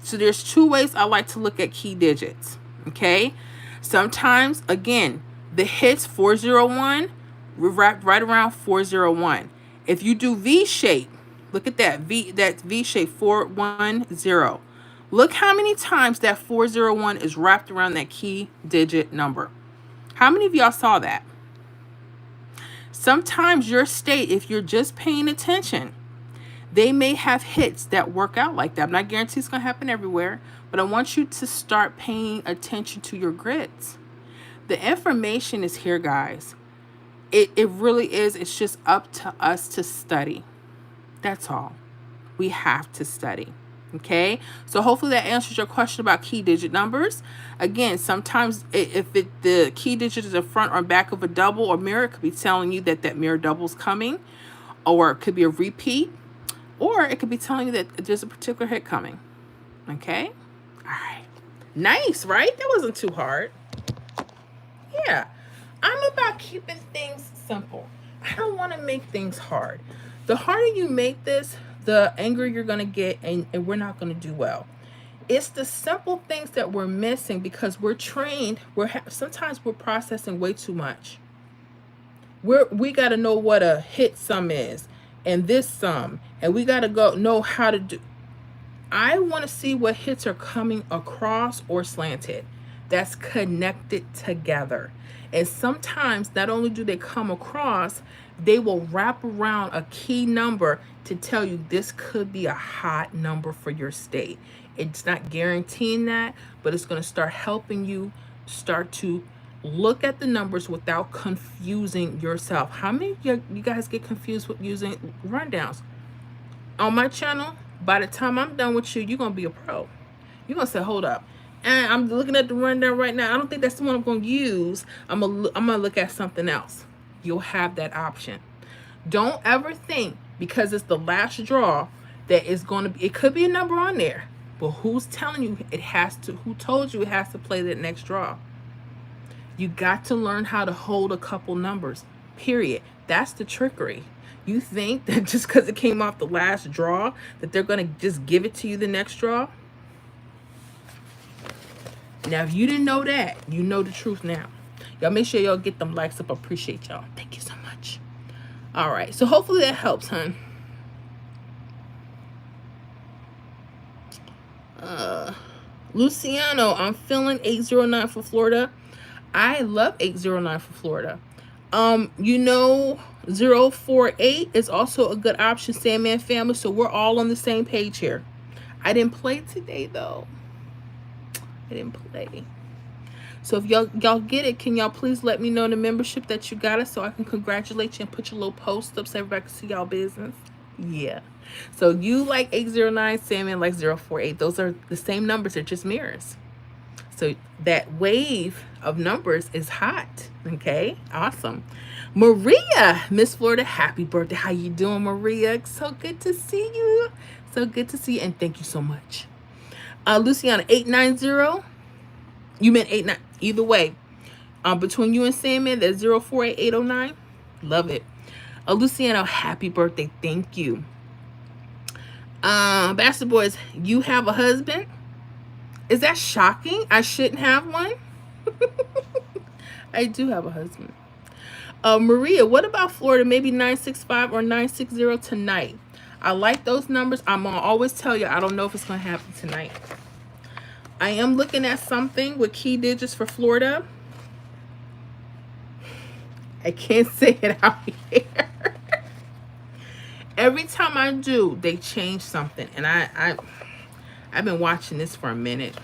So there's 2 ways I like to look at key digits. Okay? Sometimes, again, the hits 401, we're wrapped right around 401. If you do V shape, look at that V shape 410. Look how many times that 401 is wrapped around that key digit number. How many of y'all saw that? Sometimes your state, if you're just paying attention, they may have hits that work out like that. I'm not guaranteeing it's going to happen everywhere, but I want you to start paying attention to your grids. The information is here, guys. It really is. It's just up to us to study. That's all. We have to study. Okay, so hopefully that answers your question about key digit numbers. Again, sometimes if the key digit is in front or back of a double or mirror, it could be telling you that mirror double is coming, or it could be a repeat, or it could be telling you that there's a particular hit coming. Okay, all right, nice, right? That wasn't too hard. Yeah, I'm about keeping things simple. I don't want to make things hard. The harder you make this, the angrier you're going to get, and we're not going to do well. It's the simple things that we're missing because we're trained. Sometimes we're processing way too much. We got to know what a hit sum is and this sum, and we got to know how to do. I want to see what hits are coming across or slanted that's connected together. And sometimes not only do they come across, they will wrap around a key number to tell you this could be a hot number for your state. It's not guaranteeing that, but it's going to start helping you start to look at the numbers without confusing yourself. How many of you guys get confused with using rundowns? On my channel, by the time I'm done with you, you're going to be a pro. You're going to say, hold up. And I'm looking at the rundown right now. I don't think that's the one I'm going to use. I'm going to look at something else. You'll have that option. Don't ever think because it's the last draw that it's going to be, it could be a number on there, but who's telling you it has to, who told you it has to play that next draw? You got to learn how to hold a couple numbers, period. That's the trickery. You think that just because it came off the last draw that they're going to just give it to you the next draw? Now, if you didn't know that, you know the truth now. Y'all make sure y'all get them likes up. I appreciate y'all. Thank you so much. All right. So hopefully that helps, hun. Luciano, I'm feeling 809 for Florida. I love 809 for Florida. 048 is also a good option, Sandman family. So we're all on the same page here. I didn't play today, though. I didn't play. So if y'all get it, can y'all please let me know in the membership that you got it so I can congratulate you and put your little post up so everybody can see y'all business? Yeah. So you like 809, Sandman like 048. Those are the same numbers. They're just mirrors. So that wave of numbers is hot. Okay. Awesome. Maria, Miss Florida, happy birthday. How you doing, Maria? So good to see you. So good to see you. And thank you so much. Luciana, 890. You meant 89. Either way, between you and Sandman, that's 048809. Love it. Luciano, happy birthday. Thank you. Bastard Boys, you have a husband? Is that shocking? I shouldn't have one? I do have a husband. Maria, what about Florida? Maybe 965 or 960 tonight. I like those numbers. I'm going to always tell you, I don't know if it's going to happen tonight. I am looking at something with key digits for Florida. I can't say it out here. Every time I do, they change something. And I've been watching this for a minute.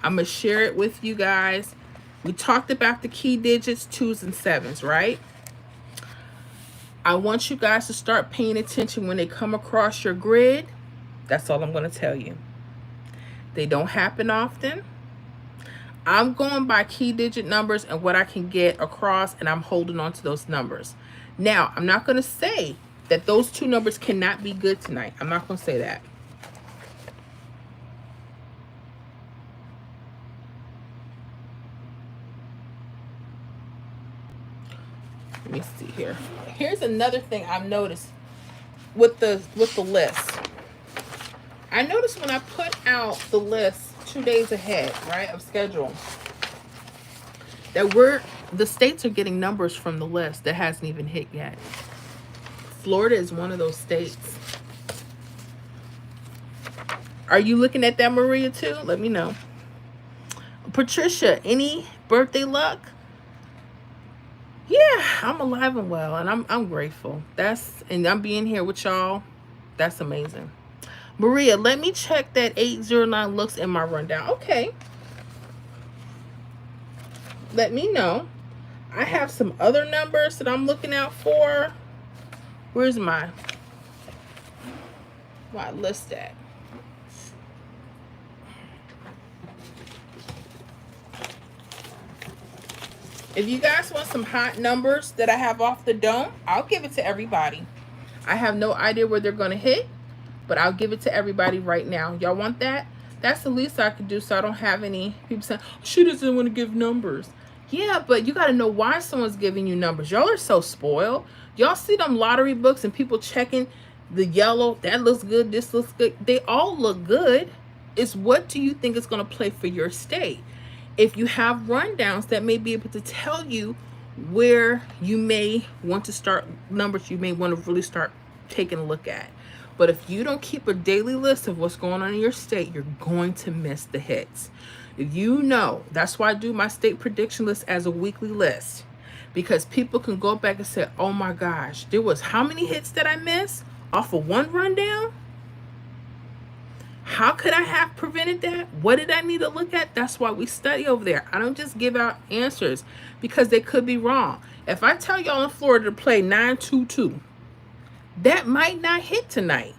I'm going to share it with you guys. We talked about the key digits, 2s and 7s, right? I want you guys to start paying attention when they come across your grid. That's all I'm going to tell you. They don't happen often. I'm going by key digit numbers and what I can get across, and I'm holding on to those numbers. Now, I'm not going to say that those two numbers cannot be good tonight. I'm not going to say that. Let me see here. Here's another thing I've noticed with the list. I noticed when I put out the list 2 days ahead, right, of schedule, that the states are getting numbers from the list that hasn't even hit yet. Florida is one of those states. Are you looking at that, Maria, too? Let me know. Patricia, any birthday luck? I'm alive and well, and I'm grateful. And I'm being here with y'all. That's amazing. Maria, let me check that 809 looks in my rundown. Okay. Let me know. I have some other numbers that I'm looking out for. Where's my list at? If you guys want some hot numbers that I have off the dome, I'll give it to everybody. I have no idea where they're going to hit, but I'll give it to everybody right now. Y'all want that? That's the least I could do, so I don't have any people saying, she doesn't want to give numbers. Yeah, but you got to know why someone's giving you numbers. Y'all are so spoiled. Y'all see them lottery books and people checking the yellow. That looks good. This looks good. They all look good. It's what do you think is going to play for your state? If you have rundowns that may be able to tell you where you may want to start, numbers you may want to really start taking a look at. But if you don't keep a daily list of what's going on in your state, you're going to miss the hits. You know, that's why I do my state prediction list as a weekly list, because people can go back and say, oh my gosh, there was how many hits that I missed off of one rundown? How could I have prevented that? What did I need to look at? That's why we study over there. I don't just give out answers because they could be wrong. If I tell y'all in Florida to play 922, that might not hit tonight.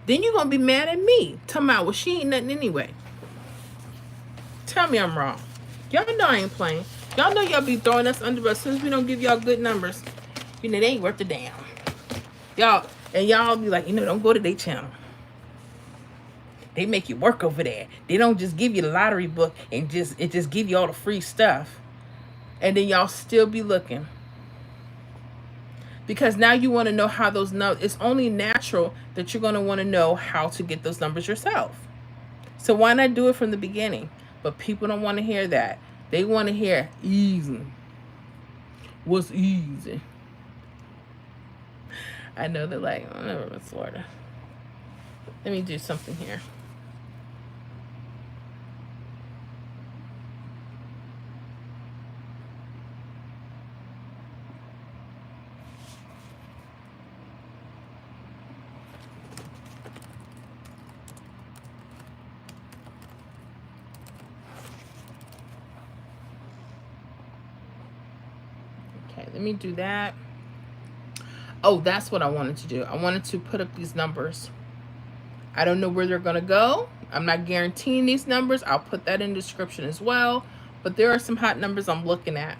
Then you're going to be mad at me. Talking about, well, she ain't nothing anyway. Tell me I'm wrong. Y'all know I ain't playing. Y'all know y'all be throwing us under the bus as soon as we don't give y'all good numbers. You know, they ain't worth a damn. Y'all be like, don't go to their channel. They make you work over there. They don't just give you the lottery book and just give you all the free stuff. And then y'all still be looking. Because now you want to know how those numbers, it's only natural that you're going to want to know how to get those numbers yourself. So why not do it from the beginning? But people don't want to hear that. They want to hear easy. What's easy? I know they're like, oh, never been Florida. Let me do something here. Okay, let me do that. Oh, that's what I wanted to do. I wanted to put up these numbers. I don't know where they're going to go. I'm not guaranteeing these numbers. I'll put that in the description as well. But there are some hot numbers I'm looking at.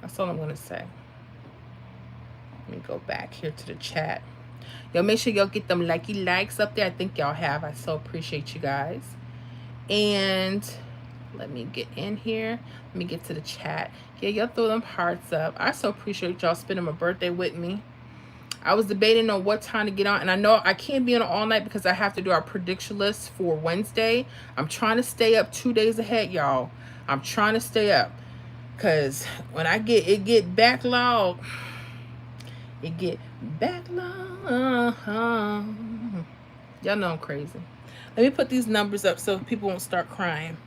That's all I'm going to say. Let me go back here to the chat. Y'all make sure y'all get them likey likes up there. I think y'all have. I so appreciate you guys. And let me get in here. Let me get to the chat. Yeah, y'all throw them hearts up. I so appreciate y'all spending my birthday with me. I was debating on what time to get on, and I know I can't be on all night because I have to do our prediction list for Wednesday. I'm trying to stay up 2 days ahead, y'all. I'm trying to stay up because when I get backlogged, y'all know I'm crazy. Let me put these numbers up so people won't start crying.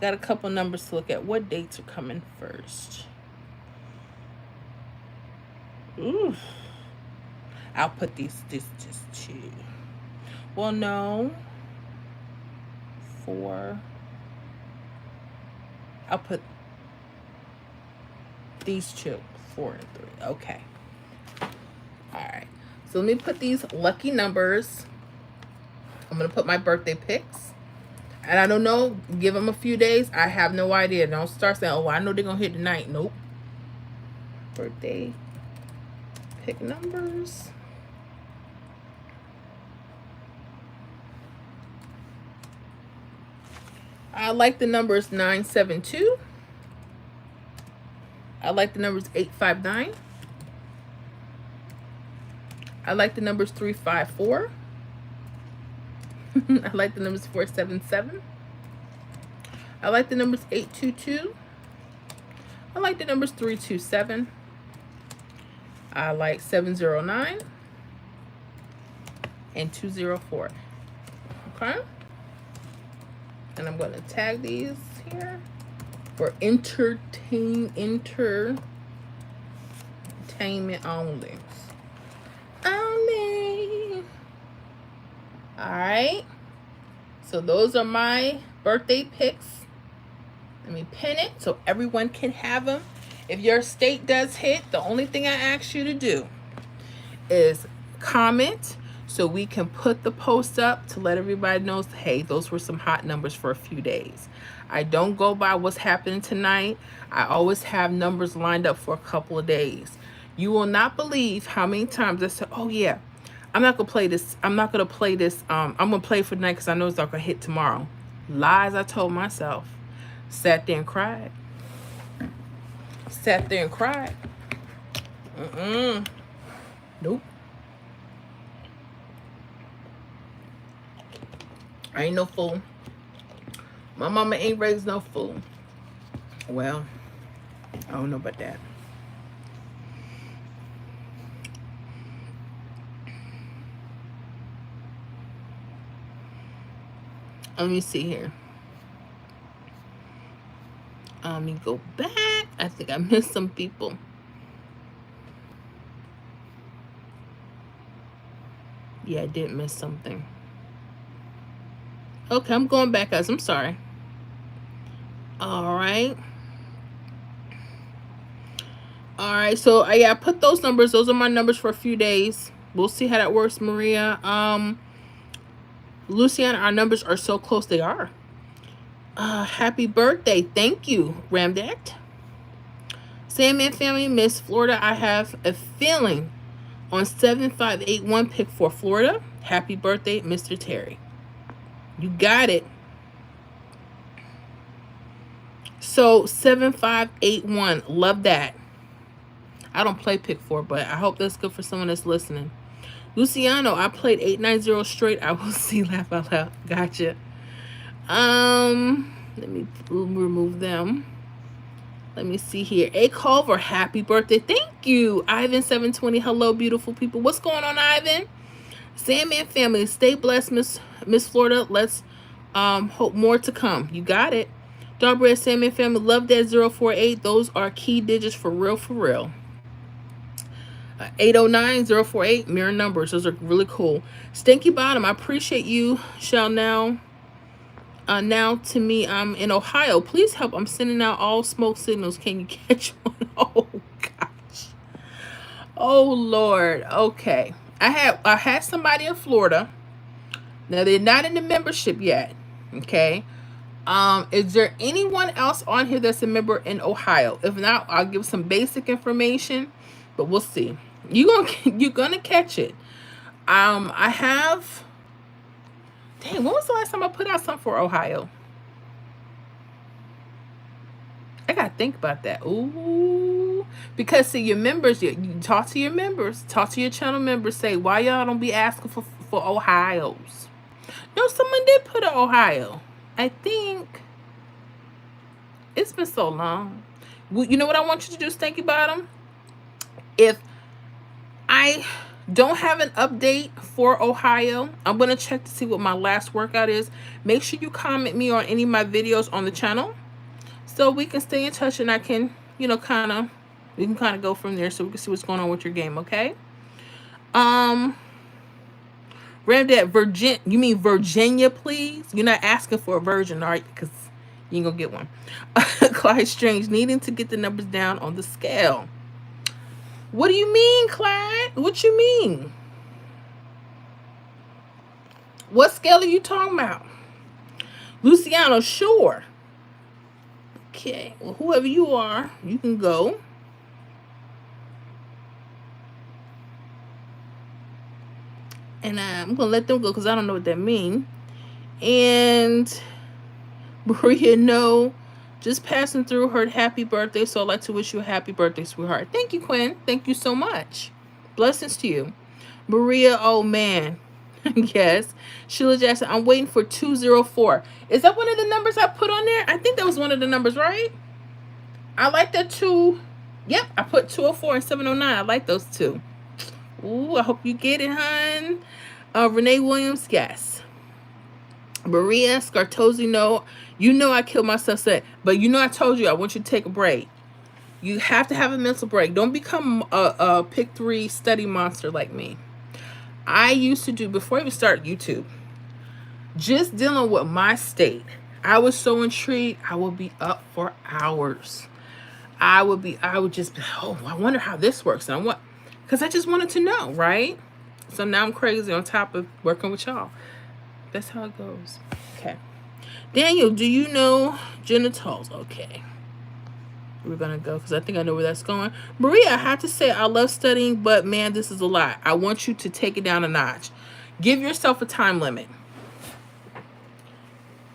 Got a couple numbers to look at. What dates are coming first? Ooh. I'll put this just two. Well, no. 4. I'll put these 2. 4 and 3. Okay. All right. So let me put these lucky numbers. I'm going to put my birthday picks. And I don't know. Give them a few days. I have no idea. Don't start saying, oh, I know they're going to hit tonight. Nope. Birthday pick numbers. I like the numbers 972. I like the numbers 859. I like the numbers 354. I like the numbers 477. I like the numbers 822. I like the numbers 327. I like 709 and 204. Okay. And I'm going to tag these here. For entertainment only. Only. Alright. So those are my birthday pics. Let me pin it so everyone can have them. If your state does hit, the only thing I ask you to do is comment so we can put the post up to let everybody know, hey, those were some hot numbers for a few days. I don't go by what's happening tonight. I always have numbers lined up for a couple of days. You will not believe how many times I said, oh yeah, I'm not gonna play this. I'm not gonna play this. I'm gonna play for tonight because I know it's not gonna hit tomorrow. Lies I told myself. Sat there and cried. Sat there and cried. Nope. I ain't no fool. My mama ain't raised no fool. Well, I don't know about that. Let me see here. Let me go back. I think I missed some people. Yeah, I did miss something. Okay, I'm going back, guys. I'm sorry. All right. All right. So yeah, I put those numbers. Those are my numbers for a few days. We'll see how that works, Maria. Luciana, our numbers are so close. They are. Happy birthday. Thank you, Ramdat. Sandman family, Miss Florida. I have a feeling on 7581 pick for Florida. Happy birthday, Mr. Terry. You got it. So 7581. Love that. I don't play pick 4, but I hope that's good for someone that's listening. Luciano, I played 890 straight. I will see. Laugh out loud. Gotcha. Let me remove them. Let me see here. A Culver, happy birthday. Thank you. Ivan 720. Hello, beautiful people. What's going on, Ivan? Sandman family, stay blessed, Miss Florida. Let's hope more to come. You got it. Darbread Sandman family, love that 048. Those are key digits for real, for real. 809 048 mirror numbers. Those are really cool. Stinky Bottom, I appreciate you. Shall now to me, I'm in Ohio. Please help. I'm sending out all smoke signals. Can you catch one? Oh gosh. Oh Lord. Okay. I had somebody in Florida. Now they're not in the membership yet. Okay. Is there anyone else on here that's a member in Ohio? If not, I'll give some basic information, but we'll see. You're gonna catch it. I have. Dang, when was the last time I put out something for Ohio? I gotta think about that. Ooh, because see, your members, you talk to your members, talk to your channel members. Say, why y'all don't be asking for Ohio's? No, someone did put an Ohio. I think it's been so long. You know what I want you to do, Stinky Bottom? If I don't have an update for Ohio, I'm going to check to see what my last workout is. Make sure you comment me on any of my videos on the channel so we can stay in touch and I can, we can kind of go from there so we can see what's going on with your game, okay? Ramdad, Virginia, you mean Virginia, please? You're not asking for a virgin, all right? Because you ain't going to get one. Clyde Strange, needing to get the numbers down on the scale. What do you mean, Clyde? What you mean? What scale are you talking about? Luciano, sure. Okay, well, whoever you are, you can go. And I'm going to let them go because I don't know what that means. And Maria, no, just passing through, heard happy birthday. So I'd like to wish you a happy birthday, sweetheart. Thank you, Quinn. Thank you so much. Blessings to you. Maria, oh man. Yes. Sheila Jackson, I'm waiting for 204. Is that one of the numbers I put on there? I think that was one of the numbers, right? I like that 2. Yep, I put 204 and 709. I like those two. Ooh, I hope you get it, hon. Renee Williams, yes. Maria Scartozzi, no, you know I killed myself. Said, but you know I told you I want you to take a break. You have to have a mental break. Don't become a pick 3 study monster like me. I used to do, before I even start YouTube, just dealing with my state. I was so intrigued. I would be up for hours. I would just be, oh, I wonder how this works. And because I just wanted to know, right? So now I'm crazy on top of working with y'all. That's how it goes. Okay. Daniel, do you know genitals? Okay. We're going to go because I think I know where that's going. Maria, I have to say I love studying, but man, this is a lot. I want you to take it down a notch. Give yourself a time limit.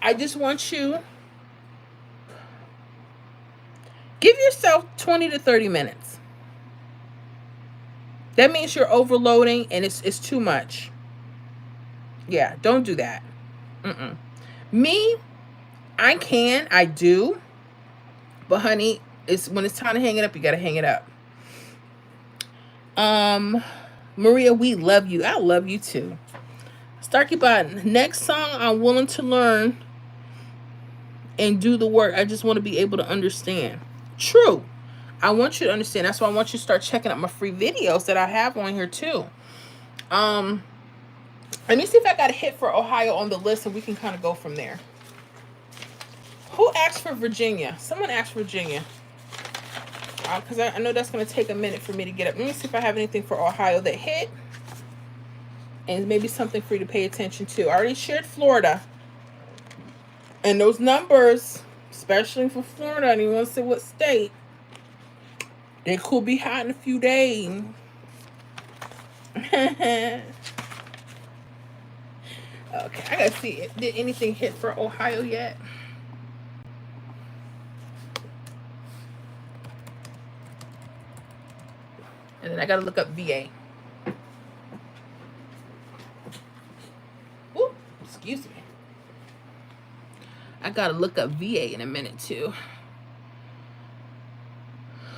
I just want you, give yourself 20 to 30 minutes. That means you're overloading and it's too much. Yeah, don't do that. Me, I do. But honey, it's when it's time to hang it up, you gotta hang it up. Maria, we love you. I love you too. Starkey Bot, next song, I'm willing to learn and do the work. I just want to be able to understand. True. I want you to understand. That's why I want you to start checking out my free videos that I have on here too. Let me see if I got a hit for Ohio on the list and we can kind of go from there. Who asked for Virginia? Someone asked Virginia. Because I know that's going to take a minute for me to get up. Let me see if I have anything for Ohio that hit. And maybe something for you to pay attention to. I already shared Florida. And those numbers, especially for Florida, and you want to say what state, they could be hot in a few days. Okay, I gotta see. Did anything hit for Ohio yet? And then I gotta look up VA. Ooh, excuse me. I gotta look up VA in a minute too.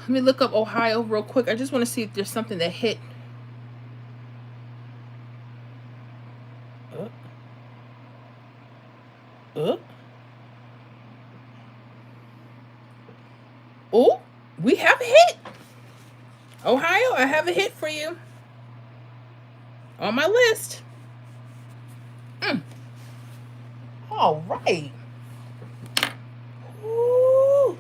Let me look up Ohio real quick. I just want to see if there's something that hit. Oh, we have a hit. Ohio, I have a hit for you. On my list. All right. Ooh.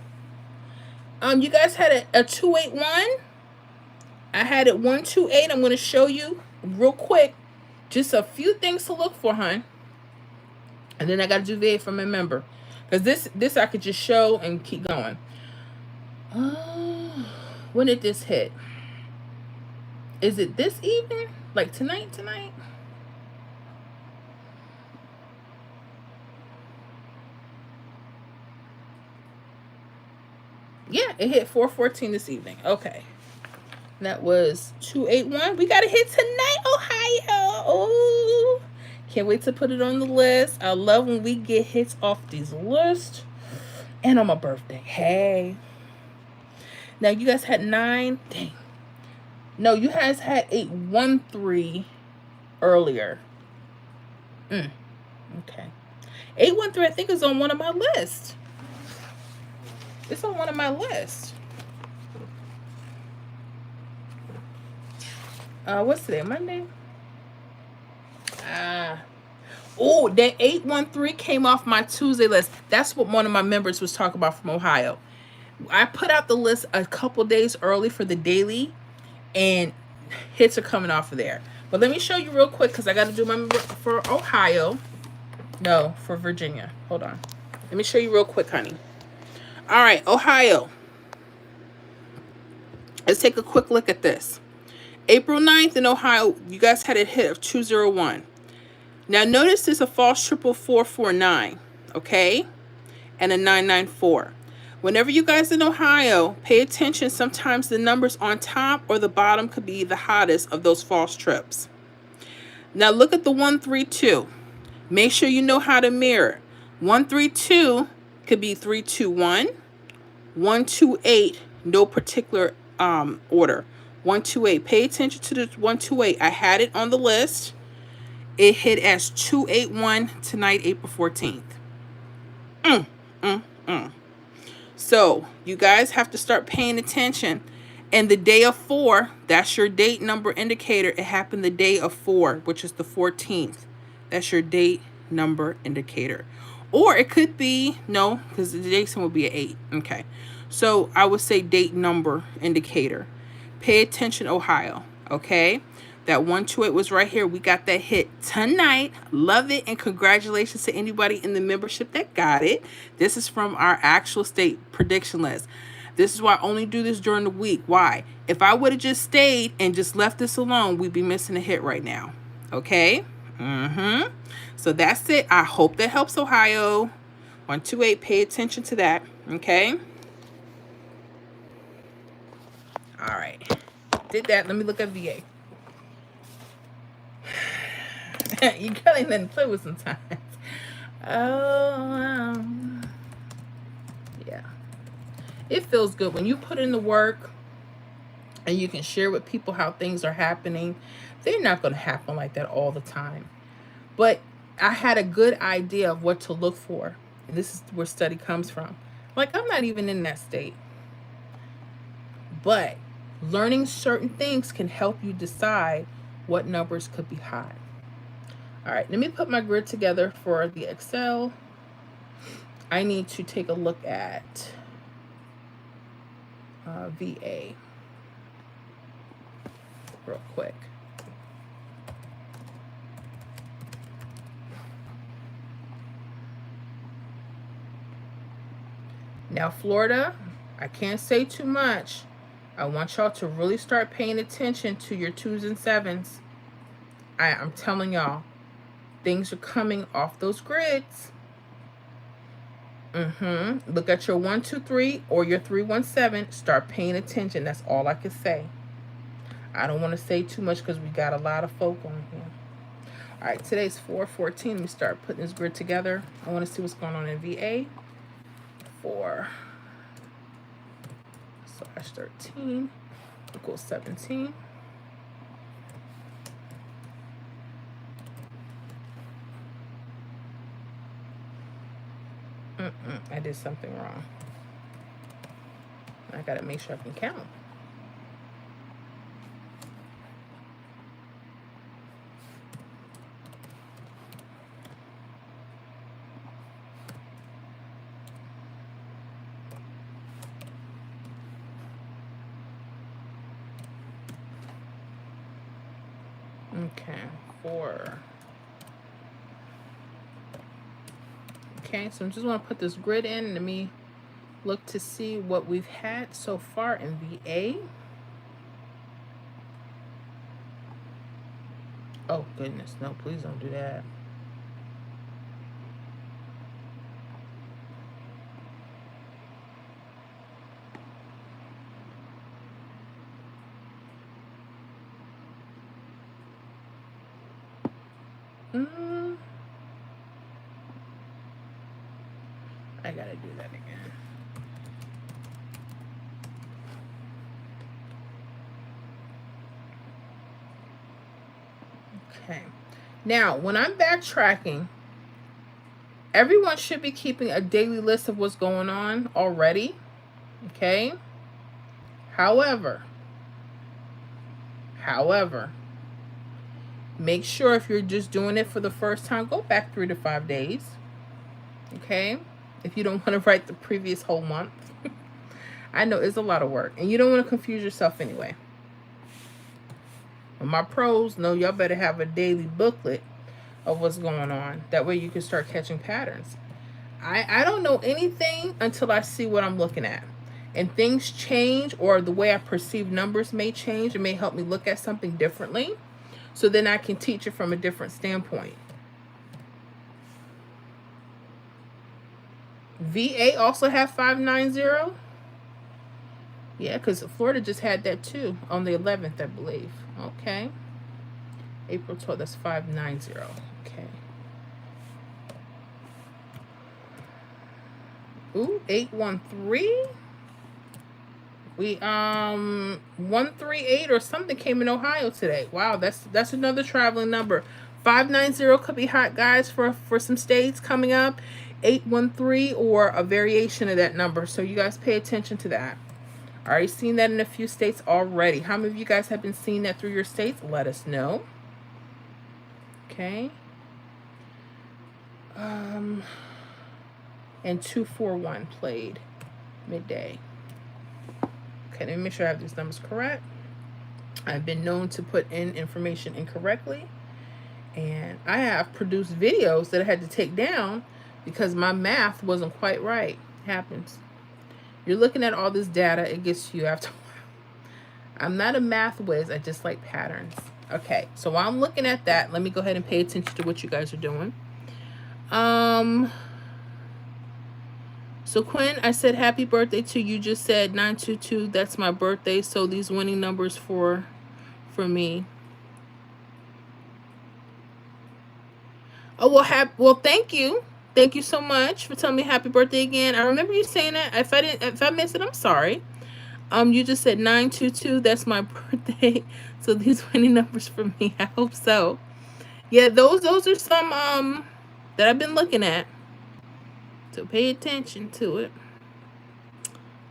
You guys had a 281. I had it 128. I'm going to show you real quick. Just a few things to look for, hon. And then I got to do VA for my member. Because this I could just show and keep going. When did this hit? Is it this evening? Like tonight? Yeah, it hit 4:14 this evening. Okay. That was 281. We got a hit tonight, Ohio. Oh, can't wait to put it on the list. I love when we get hits off these lists. And on my birthday. Hey. Now, you guys had 9. Dang. No, you guys had 813 earlier. Okay. 813, I think, is on one of my lists. It's on one of my lists. What's today? Monday? Oh, that 813 came off my Tuesday list. That's what one of my members was talking about from Ohio. I put out the list a couple days early for the daily, and hits are coming off of there. But let me show you real quick because I got to do my for Ohio. No, for Virginia. Hold on. Let me show you real quick, honey. All right, Ohio. Let's take a quick look at this. April 9th in Ohio, you guys had a hit of 201. Now notice there's a false triple 449, okay? And a 994. Whenever you guys in Ohio, pay attention. Sometimes the numbers on top or the bottom could be the hottest of those false trips. Now look at the 132. Make sure you know how to mirror. 132 could be 321, 128, no particular order. 128. Pay attention to the 128. I had it on the list. It hit as 281 tonight, April 14th. Mm, mm, mm. So you guys have to start paying attention. And the day of 4, that's your date number indicator. It happened the day of 4, which is the 14th. That's your date number indicator. Or it could be, no, because the Jason would be an 8. Okay. So I would say date number indicator. Pay attention, Ohio. Okay. That 128 was right here. We got that hit tonight. Love it. And congratulations to anybody in the membership that got it. This is from our actual state prediction list. This is why I only do this during the week. Why? If I would have just stayed and just left this alone, we'd be missing a hit right now. Okay? So that's it. I hope that helps, Ohio. 128, pay attention to that. Okay? All right. Did that. Let me look at VA. You gotta let them play with sometimes. Oh, yeah. It feels good when you put in the work and you can share with people how things are happening. They're not going to happen like that all the time. But I had a good idea of what to look for. And this is where study comes from. Like, I'm not even in that state. But learning certain things can help you decide what numbers could be high. All right, let me put my grid together for the Excel. I need to take a look at VA real quick. Now, Florida, I can't say too much. I want y'all to really start paying attention to your 2s and 7s. I'm telling y'all, things are coming off those grids. Look at your 1, 2, 3 or your 3, 1, 7. Start paying attention. That's all I can say. I don't want to say too much because we got a lot of folk on here. All right, today's 4/14. Let me start putting this grid together. I want to see what's going on in VA. 4/13 equals 17. I did something wrong. I gotta make sure I can count. Okay, 4. Okay, so I just want to put this grid in. Let me look to see what we've had so far in VA. Oh, goodness. No, please don't do that. I gotta do that again. Okay. Now, when I'm backtracking, everyone should be keeping a daily list of what's going on already. Okay? However, make sure if you're just doing it for the first time, go back 3 to 5 days. Okay? If you don't want to write the previous whole month. I know it's a lot of work, and you don't want to confuse yourself anyway. And my pros know y'all better have a daily booklet of what's going on. That way you can start catching patterns. I don't know anything until I see what I'm looking at. And things change, or the way I perceive numbers may change. It may help me look at something differently. So then I can teach it from a different standpoint. VA also have 590. Yeah, because Florida just had that too on the 11th, I believe. Okay. April 12th, that's 590. Okay. Ooh, 813. We 138 or something came in Ohio today. Wow, that's another traveling number. 590 could be hot, guys, for some states coming up. 813 or a variation of that number. So you guys pay attention to that. Already seen that in a few states already. How many of you guys have been seeing that through your states? Let us know. Okay. And 241 played midday. Okay, let me make sure I have these numbers correct. I've been known to put in information incorrectly. And I have produced videos that I had to take down because my math wasn't quite right. It happens. You're looking at all this data, it gets to you after a while. I'm not a math whiz, I just like patterns. Okay, so while I'm looking at that, let me go ahead and pay attention to what you guys are doing. So Quinn, I said happy birthday to you. Just said 922. That's my birthday. So these winning numbers for me. Oh well, thank you. Thank you so much for telling me happy birthday again. I remember you saying that. If I missed it, I'm sorry. You just said 922. That's my birthday. So these winning numbers for me. I hope so. Yeah, those are some that I've been looking at. So pay attention to it.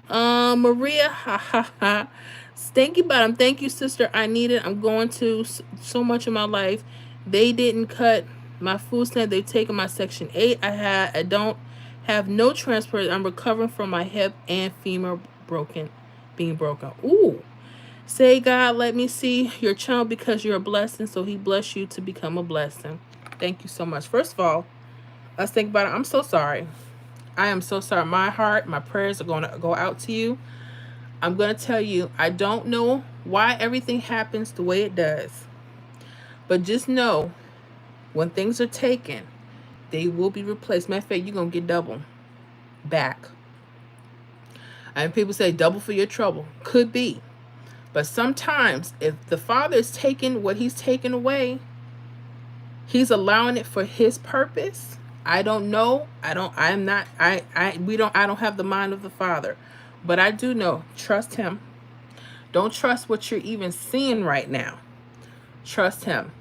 Maria, ha ha ha. Stanky bottom. Thank you, sister. I need it. I'm going to so much of my life. They didn't cut my food stamp. They've taken my Section 8. I don't have no transport. I'm recovering from my hip and femur being broken. Ooh. Say, God, let me see your channel because you're a blessing. So he bless you to become a blessing. Thank you so much. First of all, let's think about it. I'm so sorry. I am so sorry. My heart, my prayers are going to go out to you. I'm going to tell you, I don't know why everything happens the way it does. But just know, when things are taken, they will be replaced. Matter of fact, you're going to get double back. And people say double for your trouble. Could be. But sometimes if the Father is taking what he's taken away, he's allowing it for his purpose. I don't know. I don't have the mind of the Father. But I do know, trust him. Don't trust what you're even seeing right now. Trust him.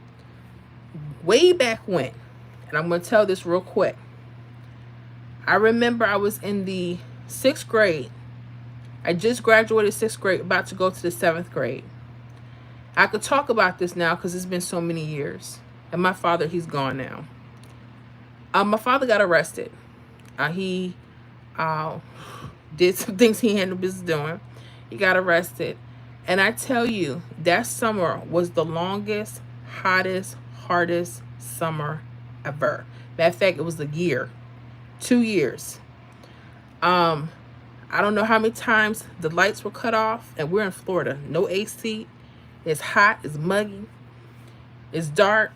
Way back when, and I'm going to tell this real quick. I remember I was in the 6th grade. I just graduated 6th grade, about to go to the 7th grade. I could talk about this now because it's been so many years. And my father, he's gone now. My father got arrested. He did some things he had no business doing. He got arrested. And I tell you, that summer was the longest, hottest, hardest summer ever. Matter of fact, it was a year. 2 years. I don't know how many times the lights were cut off. And we're in Florida. No AC. It's hot. It's muggy. It's dark.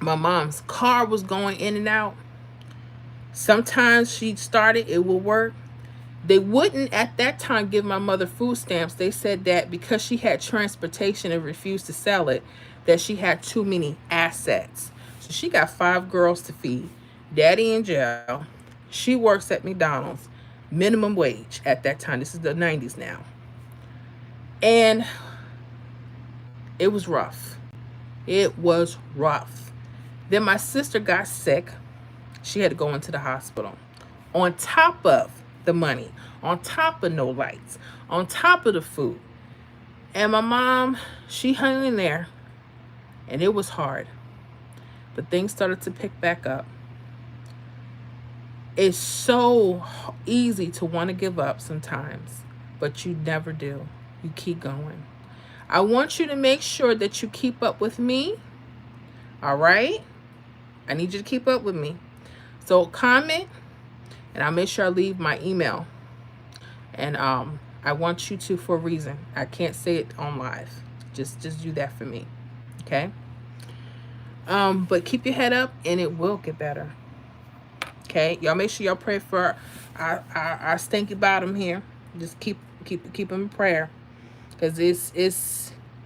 My mom's car was going in and out. Sometimes she started, it would work. They wouldn't at that time give my mother food stamps. They said that because she had transportation and refused to sell it, that she had too many assets. So she got 5 girls to feed. Daddy in jail. She works at McDonald's. Minimum wage at that time. This is the 90s now. And it was rough. It was rough. Then my sister got sick. She had to go into the hospital. On top of the money, on top of no lights, on top of the food. And my mom, she hung in there. And it was hard. But things started to pick back up. It's so easy to want to give up sometimes, but you never do. You keep going. I want you to make sure that you keep up with me. All right? I need you to keep up with me. So comment, and I'll make sure I leave my email. And I want you to, for a reason. I can't say it on live. Just do that for me. Okay? But keep your head up, and it will get better. Okay? Y'all make sure y'all pray for our stinky bottom here. Just keep him in prayer. Because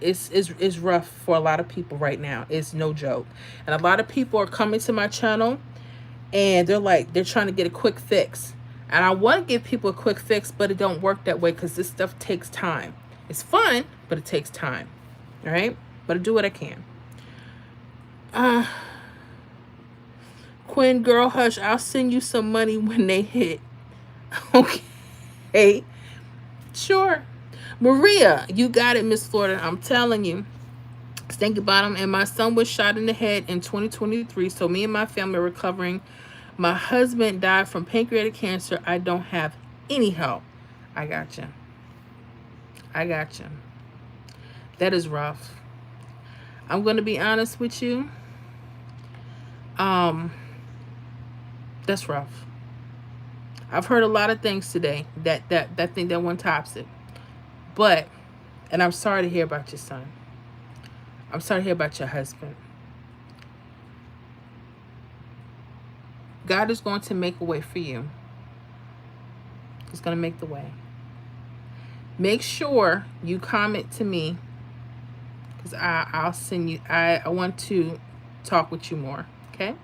it's rough for a lot of people right now. It's no joke. And a lot of people are coming to my channel, and they're trying to get a quick fix. And I want to give people a quick fix, but it don't work that way because this stuff takes time. It's fun, but it takes time. All right? But I do what I can. Uh, Quinn, girl, hush. I'll send you some money when they hit. Okay. Sure. Maria, you got it, Miss Florida. I'm telling you. Stinky bottom. And my son was shot in the head in 2023. So me and my family are recovering. My husband died from pancreatic cancer. I don't have any help. I got you. I got you. That is rough. I'm going to be honest with you. That's rough. I've heard a lot of things today that think that one tops it. But, and I'm sorry to hear about your son. I'm sorry to hear about your husband. God is going to make a way for you. He's going to make the way. Make sure you comment to me, because I'll send you. I want to talk with you more. Okay.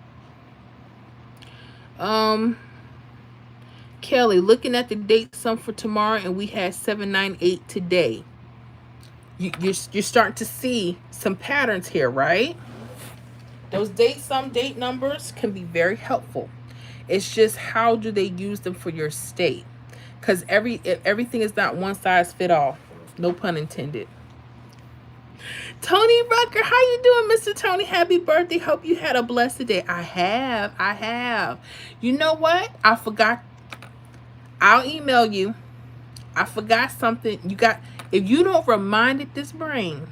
Kelly, looking at the date some for tomorrow, and we had 798 today. You're starting to see some patterns here, right? Those date numbers can be very helpful. It's just how do they use them for your state? Because everything is not one size fit all. No pun intended. Tony Rucker, how you doing, Mr. Tony? Happy birthday. Hope you had a blessed day. I have. You know what? I forgot. I'll email you. I forgot something. If you don't remind it this brain,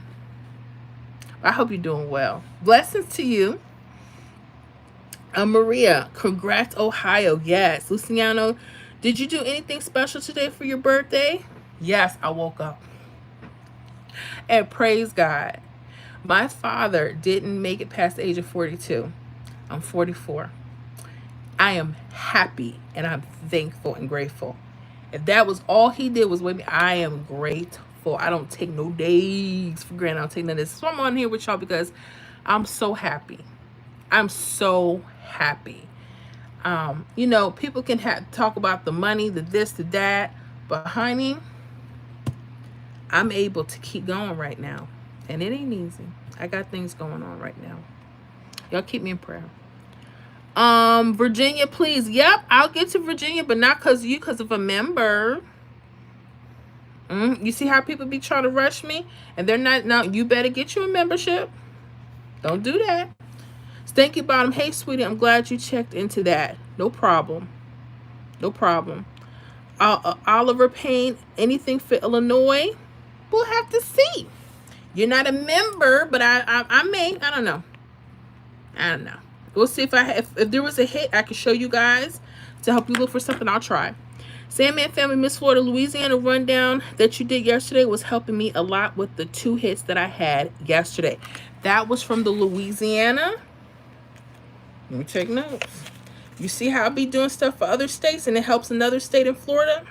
I hope you're doing well. Blessings to you. Maria, congrats, Ohio. Yes. Luciano, did you do anything special today for your birthday? Yes, I woke up. And praise God. My father didn't make it past the age of 42. I'm 44. I am happy and I'm thankful and grateful. If that was all he did was wake me, I am grateful. I don't take no days for granted. I don't take none of this. So I'm on here with y'all because I'm so happy. I'm so happy. People can talk about the money, the this, the that, but honey, I'm able to keep going right now. And it ain't easy. I got things going on right now. Y'all keep me in prayer. Virginia, please. Yep, I'll get to Virginia, but not because of a member. You see how people be trying to rush me? And they're not. Now, you better get you a membership. Don't do that. Stanky Bottom, hey, sweetie, I'm glad you checked into that. No problem. No problem. Oliver Payne, anything for Illinois? We'll have to see. You're not a member, but I may. I don't know. We'll see if there was a hit I could show you guys to help you look for something. I'll try. Sandman Family, Miss Florida, Louisiana rundown that you did yesterday was helping me a lot with the 2 hits that I had yesterday. That was from the Louisiana. Let me take notes. You see how I be doing stuff for other states and it helps another state in Florida?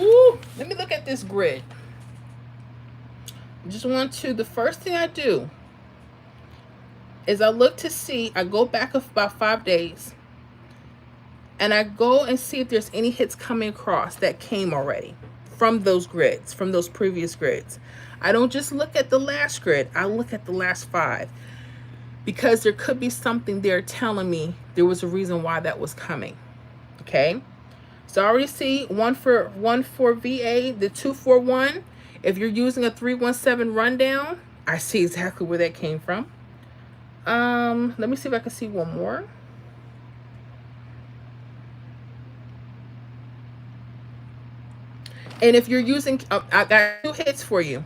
Ooh, let me look at this grid. The first thing I do is I look to see, I go back about 5 days and I go and see if there's any hits coming across that came already from those grids, from those previous grids. I don't just look at the last grid, I look at the last 5 because there could be something there telling me there was a reason why that was coming. Okay. So I already see one for VA, the 241. If you're using a 317 rundown, I see exactly where that came from. Let me see if I can see one more. And if you're using, I got 2 hits for you.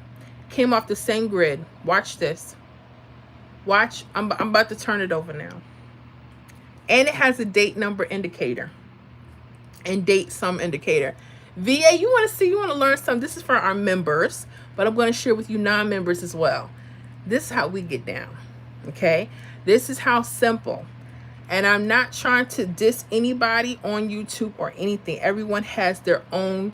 Came off the same grid. Watch this. Watch. I'm about to turn it over now. And it has a date number indicator. And date sum indicator. VA, you want to learn something. This is for our members, but I'm going to share with you non-members as well. This is how we get down. Okay. This is how simple. And I'm not trying to diss anybody on YouTube or anything. Everyone has their own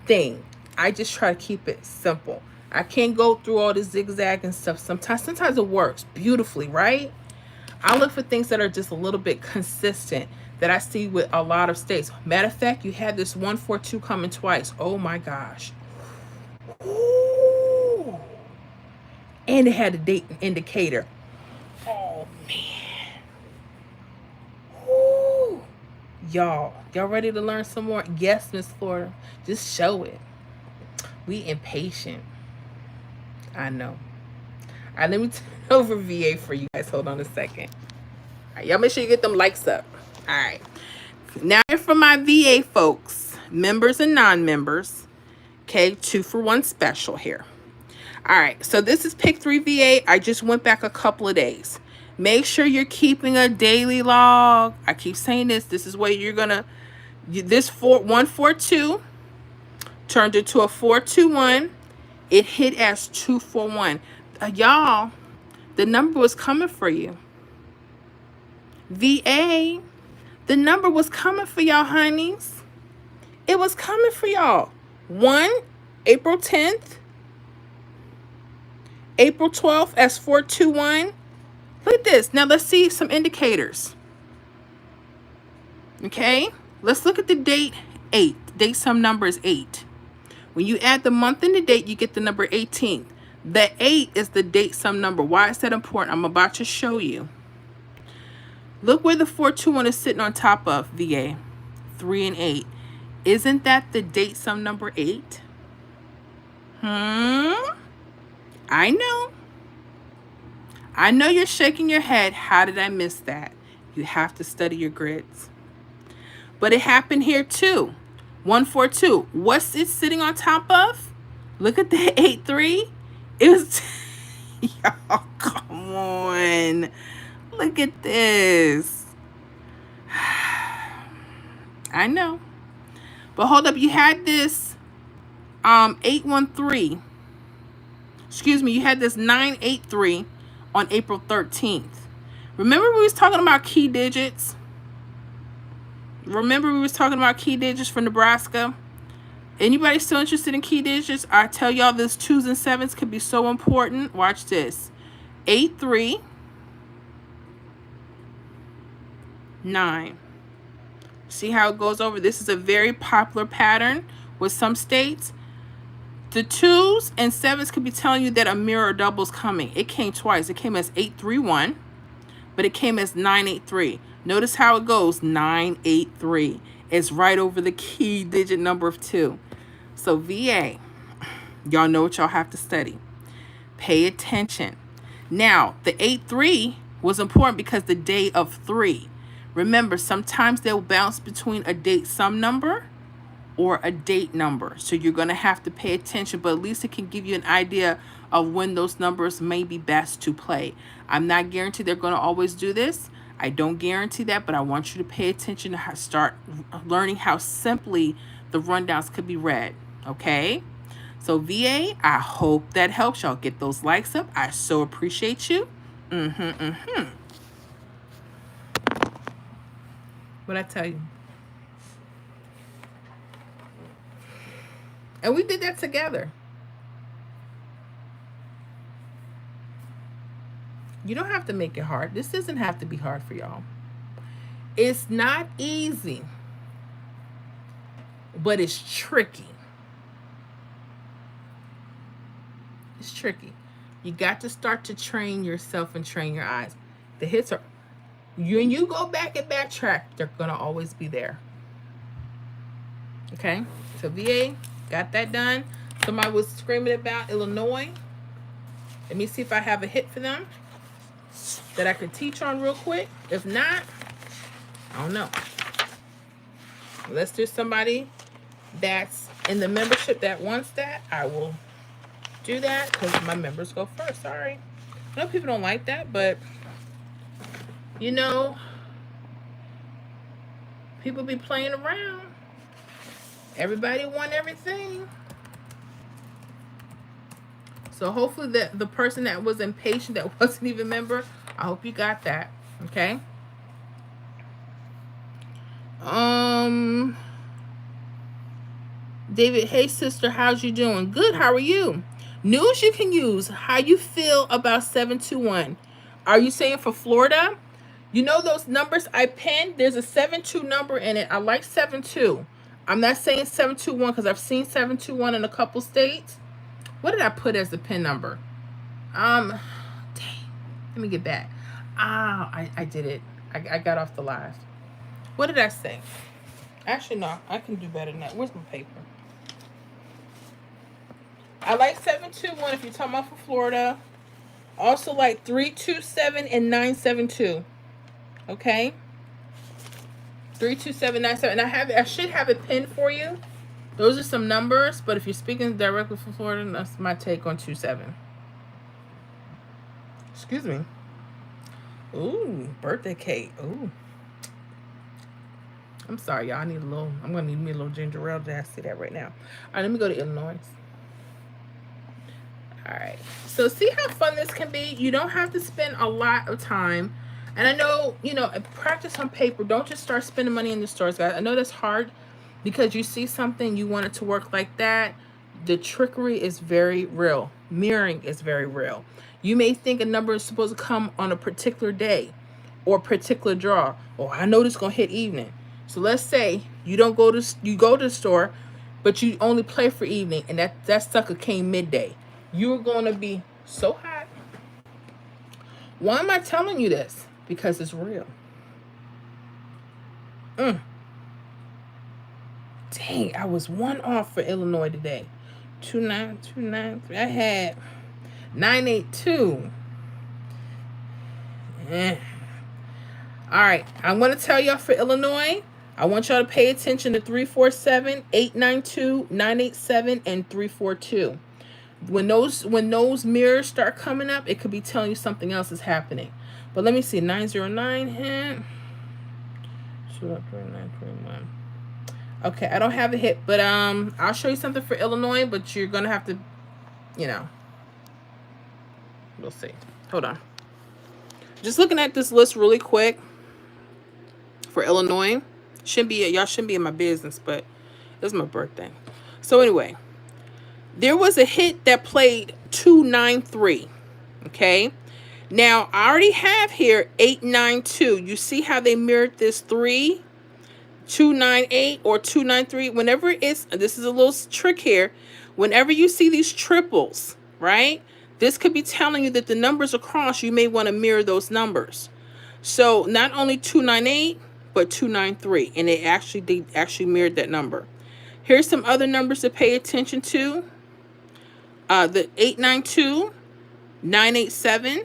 thing. I just try to keep it simple. I can't go through all this zigzag and stuff. Sometimes it works beautifully, right? I look for things that are just a little bit consistent, that I see with a lot of states. Matter of fact, you had this 142 coming twice. Oh my gosh. Ooh. And it had a date indicator. Oh man. Ooh. Y'all ready to learn some more? Yes, Miss Florida. Just show it. We impatient. I know. All right, let me turn over VA for you guys. Hold on a second. All right, y'all make sure you get them likes up. All right. Now for my VA folks, members and non-members. Okay, 2-for-1 special here. All right, so this is Pick 3 VA. I just went back a couple of days. Make sure you're keeping a daily log. I keep saying this. This is what you're gonna. This 142 turned into a 421. It hit as 241. Y'all, the number was coming for you. VA, the number was coming for y'all, honeys. It was coming for y'all. 1, April 10th. April 12th as 421. Look at this. Now let's see some indicators. Okay, let's look at the date 8. Date sum number is 8. When you add the month and the date, you get the number 18th. The 8 is the date sum number. Why is that important? I'm about to show you. Look where the 421 is sitting on top of VA. 3 and 8. Isn't that the date sum number 8? I know. I know you're shaking your head. How did I miss that? You have to study your grids. But it happened here too. 142. What's it sitting on top of? Look at the 83. It was y'all, come on. Look at this. I know. But hold up, you had this 813. Excuse me, you had this 983 on April 13th. Remember we was talking about key digits? Remember we was talking about key digits for Nebraska? Anybody still interested in key digits? I tell y'all this 2s and 7s could be so important. Watch this. 83, 9. See how it goes over? This is a very popular pattern with some states. The 2s and 7s could be telling you that a mirror double is coming. It came twice. It came as 831, but it came as 983. Notice how it goes. 983. It's right over the key digit number of 2. So VA, y'all know what y'all have to study. Pay attention. Now, the 83 was important because the day of 3. Remember, sometimes they'll bounce between a date sum number or a date number. So you're going to have to pay attention, but at least it can give you an idea of when those numbers may be best to play. I'm not guaranteed they're going to always do this. I don't guarantee that, but I want you to pay attention to start learning how simply the rundowns could be read. Okay? So VA, I hope that helps y'all. Get those likes up. I so appreciate you. What'd I tell you? And we did that together. You don't have to make it hard. This doesn't have to be hard for y'all. It's not easy, but it's tricky. It's tricky. You got to start to train yourself and train your eyes. The hits are, when you go back and backtrack, they're going to always be there. Okay? So VA, got that done. Somebody was screaming about Illinois. Let me see if I have a hit for them that I could teach on real quick. If not, I don't know. Unless there's somebody that's in the membership that wants that, I will do that because my members go first. Sorry. I know people don't like that, but you know, people be playing around. Everybody want everything. So hopefully the person that was impatient, that wasn't even a member, I hope you got that. Okay. David, hey sister, how's you doing? Good, how are you? News you can use. How you feel about 721? Are you saying for Florida? You know those numbers I pinned? There's a 7-2 number in it. I like 7-2. I'm not saying 721 because I've seen 721 in a couple states. What did I put as the pin number? Dang. Let me get back. I did it. I got off the live. What did I say? Actually, no. I can do better than that. Where's my paper? I like 721 if you're talking about for Florida. Also like 327 and 972. Okay? 32797. And I should have it pinned for you. Those are some numbers, but if you're speaking directly from Florida, that's my take on 27. Excuse me. Ooh, birthday cake. Ooh. I'm sorry, y'all. I'm gonna need me a little ginger ale. I see that right now. All right, let me go to Illinois. All right. So see how fun this can be? You don't have to spend a lot of time. And I know, practice on paper. Don't just start spending money in the stores, guys. I know that's hard because you see something, you want it to work like that. The trickery is very real. Mirroring is very real. You may think a number is supposed to come on a particular day or particular draw. Oh, I know this is going to hit evening. So let's say you go to the store, but you only play for evening, and that sucker came midday. You're going to be so hot. Why am I telling you this? Because it's real. Dang, I was one off for Illinois today. 29293. I had 982. All right, I'm going to tell y'all for Illinois. I want y'all to pay attention to 347, 892, 987, and 342. When those mirrors start coming up, it could be telling you something else is happening. But let me see. 909 hit. 23921. Okay, I don't have a hit, but I'll show you something for Illinois, but you're gonna have to, we'll see. Hold on. Just looking at this list really quick for Illinois. Y'all shouldn't be in my business, but it's my birthday. So anyway, there was a hit that played 293. Okay. Now I already have here 892. You see how they mirrored this 3, 298 or 293. Whenever this is a little trick here. Whenever you see these triples, right? This could be telling you that the numbers across, you may want to mirror those numbers. So not only 298, but 293, and they actually mirrored that number. Here's some other numbers to pay attention to. The 892, 987,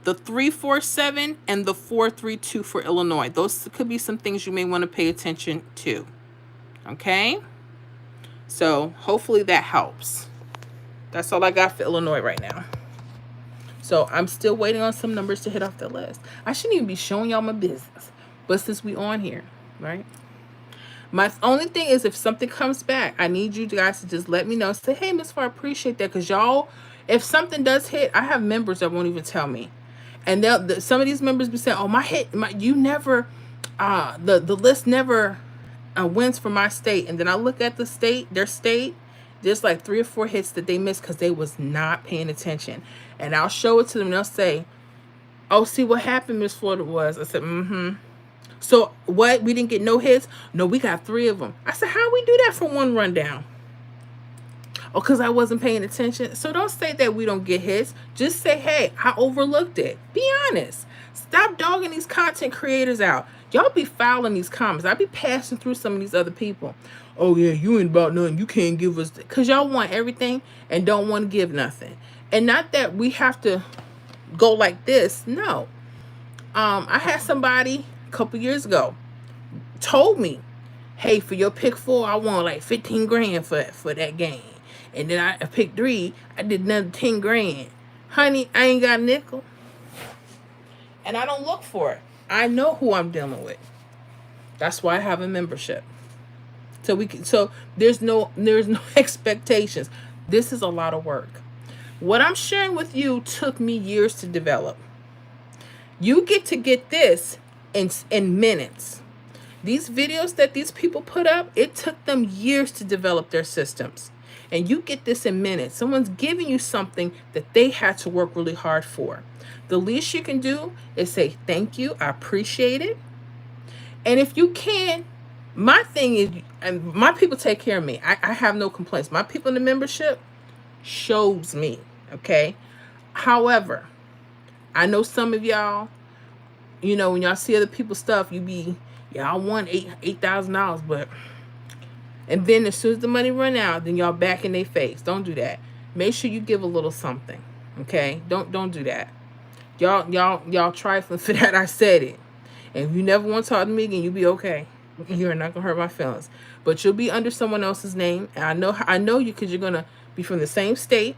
the 347, and the 432 for Illinois. Those could be some things you may want to pay attention to. Okay? So hopefully that helps. That's all I got for Illinois right now. So I'm still waiting on some numbers to hit off the list. I shouldn't even be showing y'all my business. But since we on here, right? My only thing is if something comes back, I need you guys to just let me know. Say, hey, Miss Far, I appreciate that. Because y'all, if something does hit, I have members that won't even tell me. And some of these members be saying, oh, you never, the list never wins for my state. And then I look at their state, there's like 3 or 4 hits that they missed because they was not paying attention. And I'll show it to them and they'll say, oh, see what happened, Miss Florida was. I said, So what? We didn't get no hits? No, we got 3 of them. I said, how we do that for one rundown? Oh, because I wasn't paying attention. So don't say that we don't get hits. Just say, hey, I overlooked it. Be honest. Stop dogging these content creators out. Y'all be fouling these comments. I be passing through some of these other people. Oh, yeah, you ain't about nothing. You can't give us... Because y'all want everything and don't want to give nothing. And not that we have to go like this. No. I had somebody a couple years ago told me, hey, for your pick 4, I want like 15 grand for that game. And then I picked 3, I did another 10 grand. Honey, I ain't got a nickel. And I don't look for it. I know who I'm dealing with. That's why I have a membership. So there's no expectations. This is a lot of work. What I'm sharing with you took me years to develop. You get this in minutes. These videos that these people put up, it took them years to develop their systems. And you get this in minutes. Someone's giving you something that they had to work really hard for. The least you can do is say, thank you, I appreciate it. And if you can, my thing is, and my people take care of me. I have no complaints. My people in the membership shows me, okay? However, I know some of y'all, you know, when y'all see other people's stuff, you be, y'all want $8,000, but, and then as soon as the money run out, then y'all back in their face. Don't do that. Make sure you give a little something, okay? Don't do that. Y'all trifling for that. I said it. And if you never want to talk to me again, you'll be okay. You're not gonna hurt my feelings. But you'll be under someone else's name. And I know you because you're gonna be from the same state.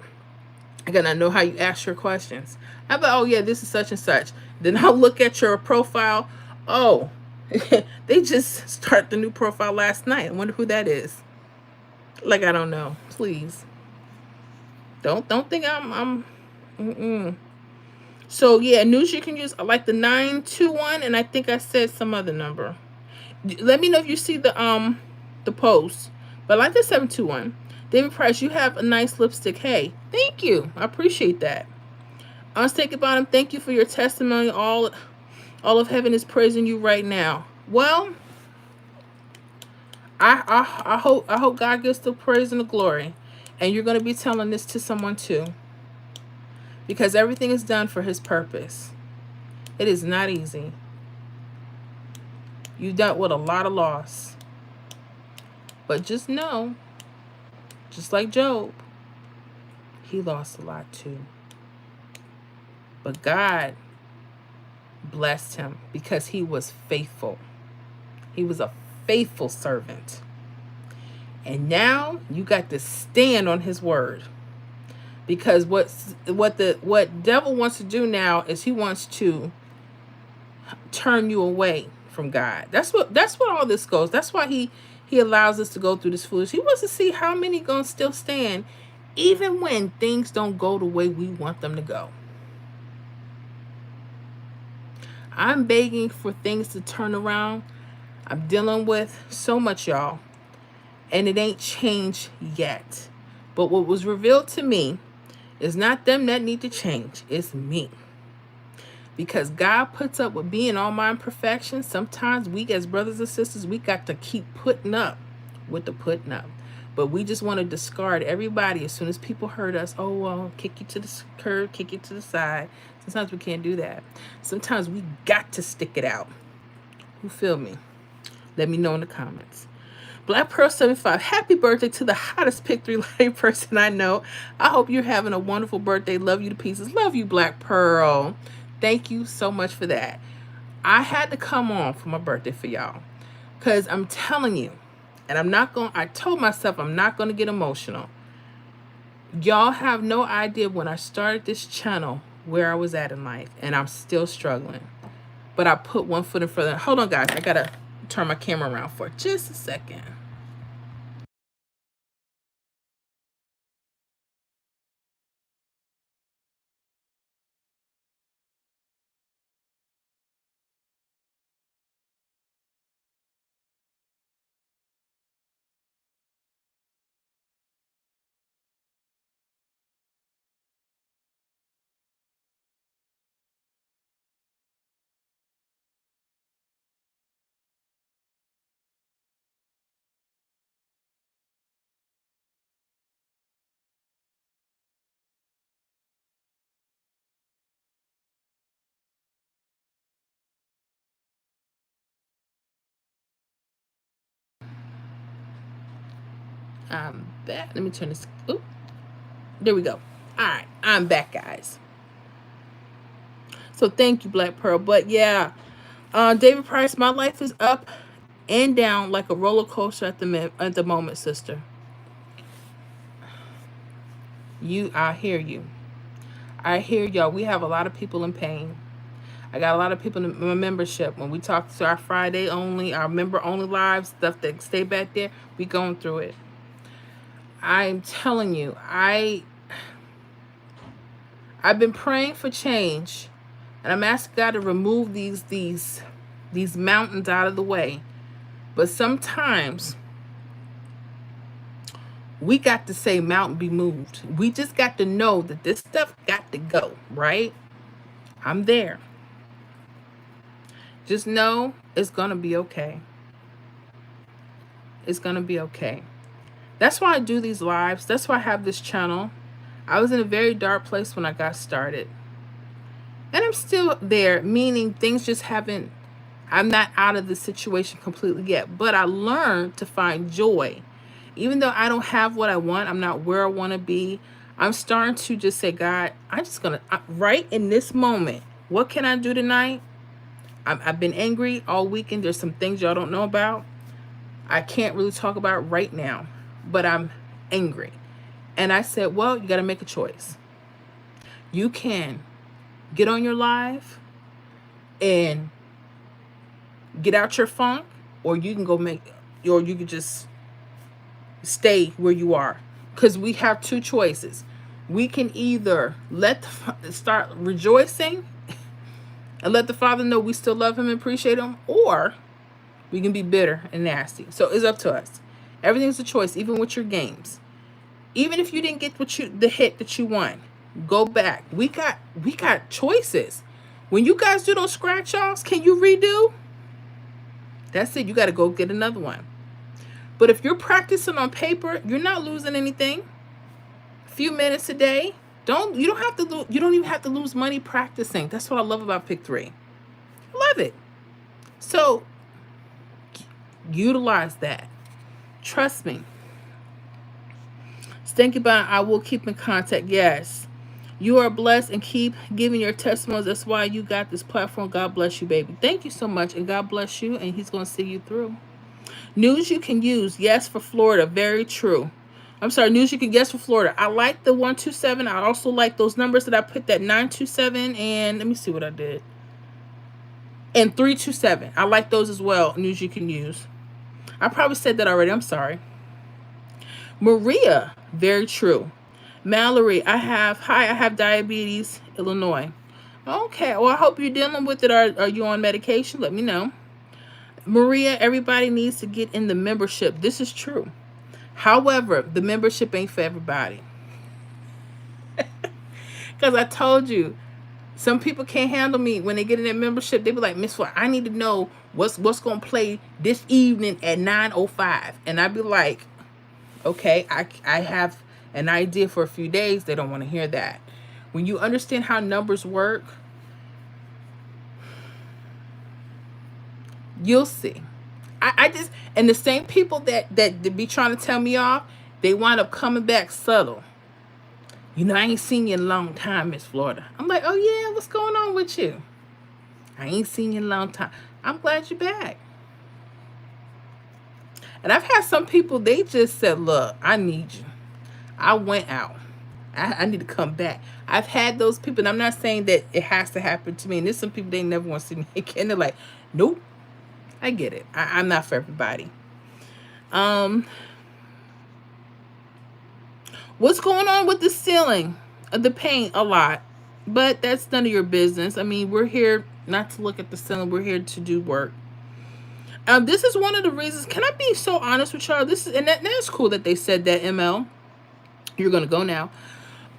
Again, I know how you ask your questions. How about, oh yeah, this is such and such. Then I'll look at your profile. Oh, they just started the new profile last night. I wonder who that is. Like, I don't know. Please. Don't think I'm So yeah, news you can use. I like the 921, and I think I said some other number. Let me know if you see the post. But I like the 721. David Price, you have a nice lipstick. Hey, thank you. I appreciate that. Unstated Bottom, thank you for your testimony. All of heaven is praising you right now. Well, I hope God gets the praise and the glory, and you're going to be telling this to someone too. Because everything is done for his purpose. It is not easy. You dealt with a lot of loss. But just know, just like Job, he lost a lot too. But God blessed him because he was faithful. He was a faithful servant. And now you got to stand on his word. Because what devil wants to do now is he wants to turn you away from God. That's what all this goes. That's why he allows us to go through this foolish. He wants to see how many gonna still stand, even when things don't go the way we want them to go. I'm begging for things to turn around. I'm dealing with so much, y'all, and it ain't changed yet. But what was revealed to me is not them that need to change. It's me. Because God puts up with being all my imperfections. Sometimes we as brothers and sisters, we got to keep putting up with the putting up. But we just want to discard everybody as soon as people hurt us. Oh, well, kick you to the curb, kick you to the side. Sometimes we can't do that. Sometimes we got to stick it out. Who feel me? Let me know in the comments. Black Pearl 75, happy birthday to the hottest Pick 3 Live person I know. I hope you're having a wonderful birthday. Love you to pieces. Love you, Black Pearl. Thank you so much for that. I had to come on for my birthday for y'all. Because I'm telling you, and I told myself I'm not going to get emotional. Y'all have no idea when I started this channel where I was at in life. And I'm still struggling. But I put one foot in front of the... Hold on, guys. I got to turn my camera around for just a second. Back. Let me turn this. Oop. There we go. All right. I'm back, guys. So thank you, Black Pearl. But yeah, David Price, my life is up and down like a roller coaster at the moment, sister. I hear you. I hear y'all. We have a lot of people in pain. I got a lot of people in my membership. When we talk to our Friday only, our member only lives, stuff that stay back there, we going through it. I'm telling you, I've been praying for change, and I'm asking God to remove these mountains out of the way. But sometimes We got to say mountain be moved. We just got to know that this stuff got to go, right? I'm there. Just know it's going to be okay. It's going to be okay. That's why I do these lives. That's why I have this channel. I was in a very dark place when I got started. And I'm still there, meaning things just haven't, I'm not out of the situation completely yet. But I learned to find joy. Even though I don't have what I want, I'm not where I want to be. I'm starting to just say, God, I'm just going to, right in this moment, what can I do tonight? I've been angry all weekend. There's some things y'all don't know about. I can't really talk about right now, but I'm angry. And I said, well, you got to make a choice. You can get on your live and get out your funk, or you can go make, or you can just stay where you are. Because we have two choices. We can either start rejoicing and let the Father know we still love him and appreciate him, or we can be bitter and nasty. So it's up to us. Everything's a choice, even with your games. Even if you didn't get the hit that you want, go back. We got choices. When you guys do those scratch offs, can you redo? That's it. You got to go get another one. But if you're practicing on paper, you're not losing anything. A few minutes a day. You don't even have to lose money practicing. That's what I love about Pick 3. I love it. So utilize that. Trust me. Thank you, but I will keep in contact. Yes. You are blessed and keep giving your testimonies. That's why you got this platform. God bless you, baby. Thank you so much. And God bless you. And he's going to see you through. News you can use. Yes, for Florida. Very true. I'm sorry. News you can guess for Florida. I like the 127. I also like those numbers that I put, that 927. And let me see what I did. And 327. I like those as well. News you can use. I probably said that already. I'm sorry. Maria. Very true. Mallory, I have diabetes, Illinois. Okay, well, I hope you're dealing with it. Are you on medication? Let me know. Maria, everybody needs to get in the membership. This is true. However, the membership ain't for everybody. Because I told you, some people can't handle me when they get in their membership. They be like, Miss Fly, I need to know what's going to play this evening at 9:05. And I'd be like, okay, I have an idea for a few days. They don't want to hear that. When you understand how numbers work, you'll see. I just, and the same people that be trying to tell me off, they wind up coming back subtle. You know, I ain't seen you in a long time, Miss Florida. I'm like, oh yeah, what's going on with you? I ain't seen you in a long time. I'm glad you're back. And I've had some people, they just said, look, I need you. I went out. I need to come back. I've had those people, and I'm not saying that it has to happen to me. And there's some people, they never want to see me again. They're like, nope. I get it. I'm not for everybody. What's going on with the ceiling? The paint a lot. But that's none of your business. I mean, we're here not to look at the ceiling. We're here to do work. This is one of the reasons. Can I be so honest with y'all? That's cool that they said that, ML. You're going to go now.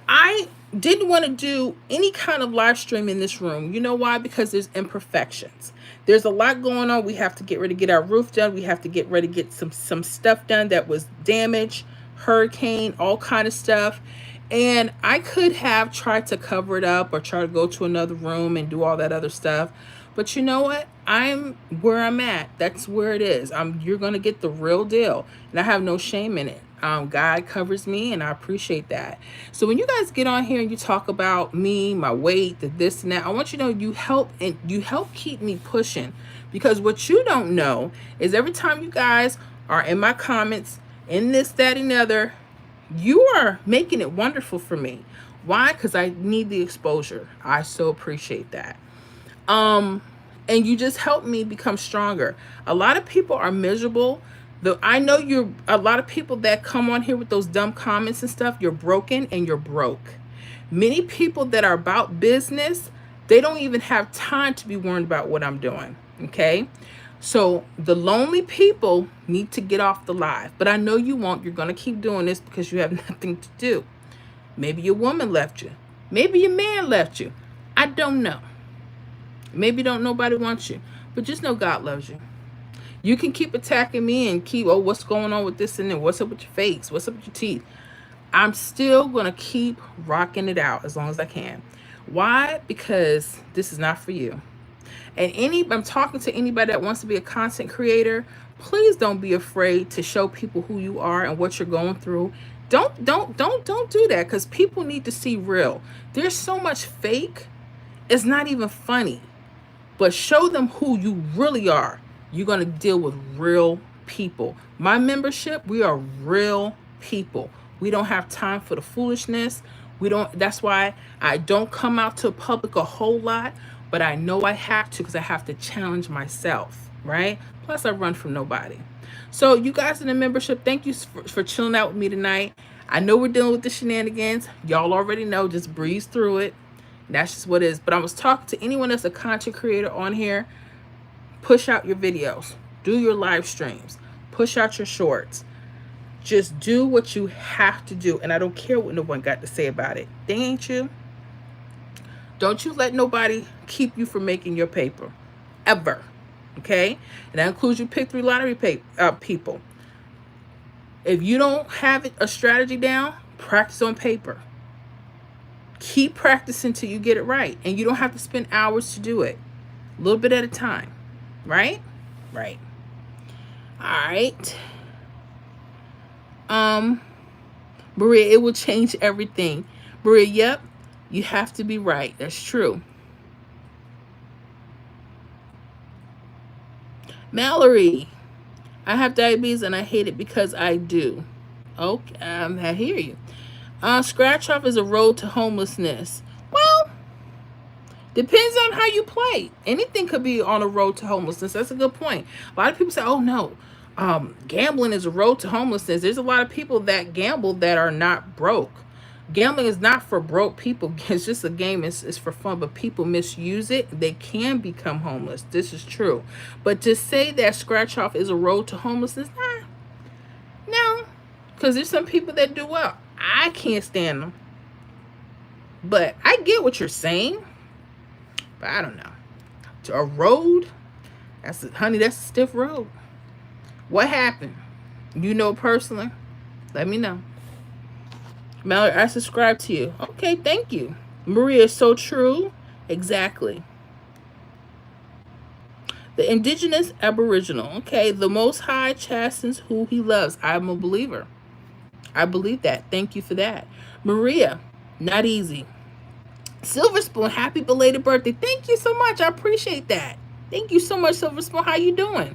I didn't want to do any kind of live stream in this room. You know why? Because there's imperfections. There's a lot going on. We have to get ready to get our roof done. We have to get ready to get some stuff done that was damaged, hurricane, all kind of stuff. And I could have tried to cover it up or try to go to another room and do all that other stuff. But you know what? I'm where I'm at. That's where it is. You're going to get the real deal. And I have no shame in it. God covers me, and I appreciate that. So when you guys get on here and you talk about me, my weight, this and that, I want you to know you help keep me pushing. Because what you don't know is every time you guys are in my comments, in this, that, and the other, you are making it wonderful for me. Why? Because I need the exposure. I so appreciate that. And you just help me become stronger. A lot of people are miserable. I know a lot of people that come on here with those dumb comments and stuff, you're broken and you're broke. Many people that are about business, they don't even have time to be worried about what I'm doing. Okay. So the lonely people need to get off the live. But I know you won't. You're going to keep doing this because you have nothing to do. Maybe your woman left you. Maybe your man left you. I don't know. Maybe don't nobody wants you. But just know God loves you. You can keep attacking me and keep, oh, what's going on with this and then? What's up with your face? What's up with your teeth? I'm still going to keep rocking it out as long as I can. Why? Because this is not for you. And I'm talking to anybody that wants to be a content creator. Please don't be afraid to show people who you are and what you're going through. Don't do that, because people need to see real. There's so much fake. It's not even funny. But show them who you really are. You're going to deal with real people. My membership, we are real people. We don't have time for the foolishness. That's why I don't come out to public a whole lot, but I know I have to, because I have to challenge myself, right? Plus I run from nobody. So you guys in the membership, thank you for chilling out with me tonight. I know we're dealing with the shenanigans. Y'all already know, just breeze through it. That's just what it is. But I was talking to anyone that's a content creator on here. Push out your videos. Do your live streams. Push out your shorts. Just do what you have to do. And I don't care what no one got to say about it. They ain't you. Don't you let nobody keep you from making your paper. Ever. Okay? And that includes you pick 3 lottery people. If you don't have a strategy down, practice on paper. Keep practicing till you get it right. And you don't have to spend hours to do it. A little bit at a time. Right? Right. All right. Maria, it will change everything. Maria, yep. You have to be right. That's true. Mallory, I have diabetes and I hate it because I do. Okay, I hear you. Scratch off is a road to homelessness. Well, depends on how you play. Anything could be on a road to homelessness. That's a good point. A lot of people say, oh no, gambling is a road to homelessness. There's a lot of people that gamble that are not broke. Gambling is not for broke people. It's just a game. It's for fun, but people misuse it. They can become homeless. This is true. But to say that scratch off is a road to homelessness, no. Because there's some people that do well. I can't stand them. But I get what you're saying. But I don't know. To a road, that's a stiff road. What happened? You know personally? Let me know. Mallory, I subscribe to you. Okay, thank you. Maria, is so true. Exactly. The indigenous aboriginal. Okay, the Most High chastens who he loves. I'm a believer. I believe that. Thank you for that. Maria, not easy. Silver Spoon, happy belated birthday. Thank you so much. I appreciate that. Thank you so much, Silver Spoon. How you doing?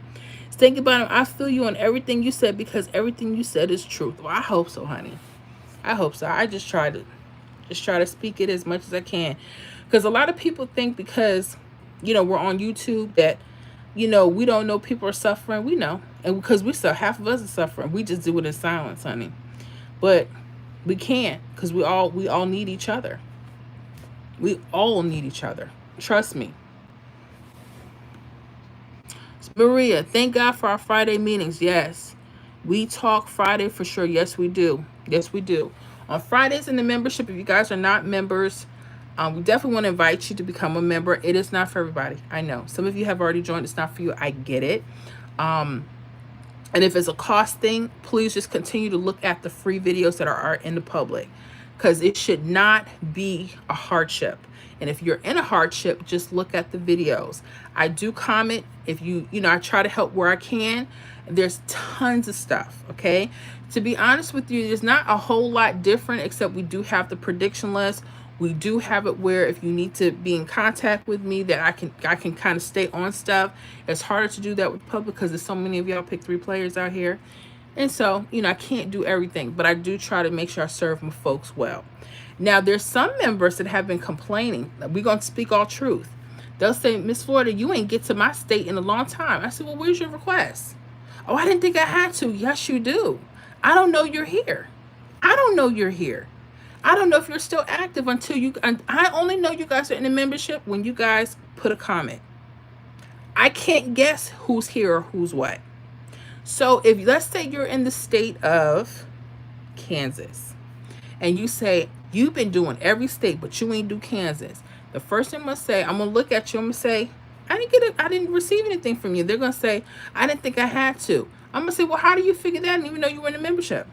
Think about it. I feel you on everything you said, because everything you said is truth. Well, I hope so, honey. I hope so. I just try to speak it as much as I can, because a lot of people think because we're on YouTube that we don't know people are suffering. We know, and because half of us are suffering, we just do it in silence, honey. But we can't, because we all need each other. We all need each other. Trust me. Maria, thank God for our Friday meetings. Yes, we talk Friday for sure. Yes, we do. Yes, we do. On Fridays in the membership, if you guys are not members, we definitely want to invite you to become a member. It is not for everybody. I know. Some of you have already joined. It's not for you. I get it. And if it's a cost thing, please just continue to look at the free videos that are in the public, because it should not be a hardship. And if you're in a hardship, just look at the videos. I do comment. If I try to help where I can. There's tons of stuff, okay? To be honest with you, there's not a whole lot different, except we do have the prediction list. We do have it where if you need to be in contact with me, that I can kind of stay on stuff. It's harder to do that with public because there's so many of y'all pick 3 players out here. And so, I can't do everything, but I do try to make sure I serve my folks well. Now, there's some members that have been complaining. We're going to speak all truth. They'll say, Miss Florida, you ain't get to my state in a long time. I said, well, where's your request? Oh, I didn't think I had to. Yes, you do. I don't know you're here. I don't know you're here. I don't know if you're still active until I only know you guys are in the membership when you guys put a comment. I can't guess who's here or who's what. So if let's say you're in the state of Kansas and you say you've been doing every state but you ain't do Kansas, the first thing I'm gonna say, I'm gonna look at you, I'm gonna say, I didn't receive anything from you. They're gonna say, I didn't think I had to. I'm gonna say, well, how do you figure that? I didn't even know you were in a membership.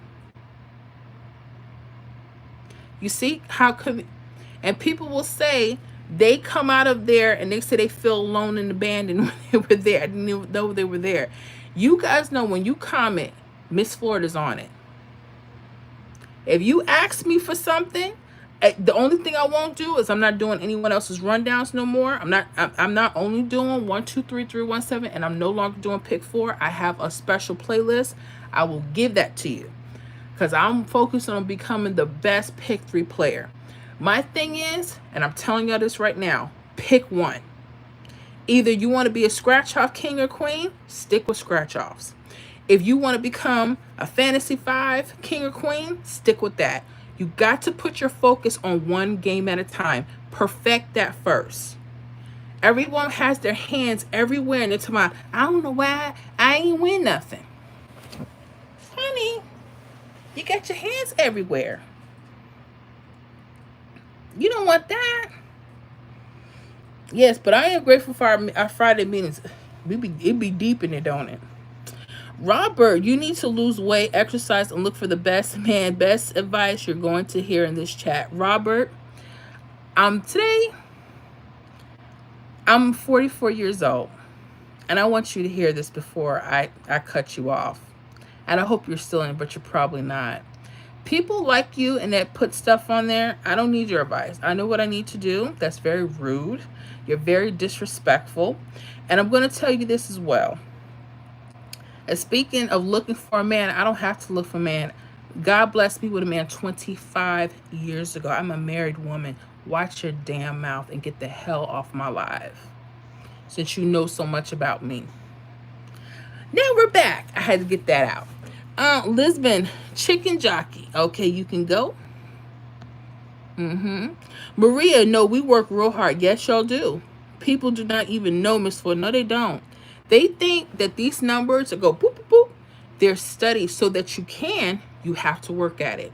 You see how come? And people will say they come out of there and they say they feel alone and abandoned when they were there. I didn't even know they were there. You guys know when you comment, Miss Florida's on it. If you ask me for something, the only thing I won't do is I'm not doing anyone else's rundowns no more. I'm not only doing 1, 2, 3, 3, 1, 7, and I'm no longer doing pick 4. I have a special playlist. I will give that to you because I'm focused on becoming the best pick 3 player. My thing is, and I'm telling you this right now, pick one. Either you want to be a scratch off king or queen, stick with scratch offs. If you want to become a fantasy 5 king or queen, stick with that. You got to put your focus on one game at a time. Perfect that first. Everyone has their hands everywhere and they're talking about, I don't know why I ain't win nothing. Honey, you got your hands everywhere. You don't want that. Yes, but I am grateful for our Friday meetings. It be deep in it, don't it? Robert, you need to lose weight, exercise, and look for the best man. Best advice you're going to hear in this chat. Robert, today I'm 44 years old, and I want you to hear this before I cut you off. And I hope you're still in, but you're probably not. People like you and that put stuff on there, I don't need your advice. I know what I need to do. That's very rude. You're very disrespectful. And I'm going to tell you this as well. And speaking of looking for a man, I don't have to look for a man. God blessed me with a man 25 years ago. I'm a married woman. Watch your damn mouth and get the hell off my life, since you know so much about me. Now we're back. I had to get that out. Lisbon, chicken jockey. Okay, you can go. Maria, no, we work real hard. Yes, y'all do. People do not even know, Miss Ford. No, they don't. They think that these numbers go boop, boop, boop. They're studied so that you have to work at it.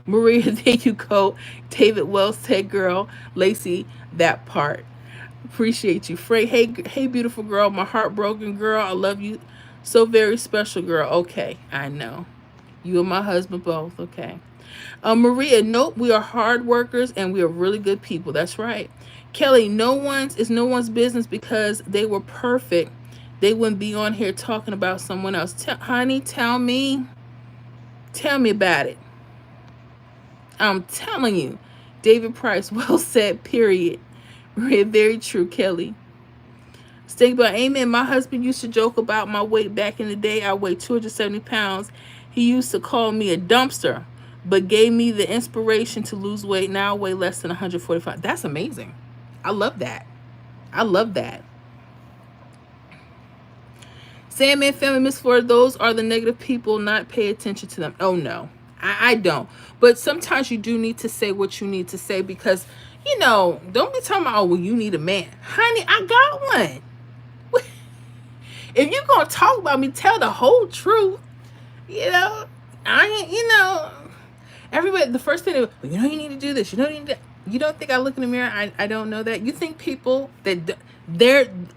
Maria, there you go. David Wells said, girl, Lacey, that part. Appreciate you. Frey, hey, beautiful girl, my heartbroken girl. I love you. So very special, girl. Okay, I know. You and my husband both. Okay. Maria, nope, we are hard workers and we are really good people. That's right. Kelly, it's no one's business because they were perfect. They wouldn't be on here talking about someone else. Honey, tell me about it. I'm telling you. David Price, well said, period. Maria, very true, Kelly. Stay by amen. My husband used to joke about my weight back in the day. I weighed 270 pounds. He used to call me a dumpster, but gave me the inspiration to lose weight. Now I weigh less than 145. That's amazing. I love that. I love that. Sandman family, Miss Florida, those are the negative people. Not pay attention to them. Oh, no. I don't. But sometimes you do need to say what you need to say because, don't be talking about, oh, well, you need a man. Honey, I got one. If you're going to talk about me, tell the whole truth. Everybody, the first thing, you need to do this. You don't think I look in the mirror? I don't know that. You think people that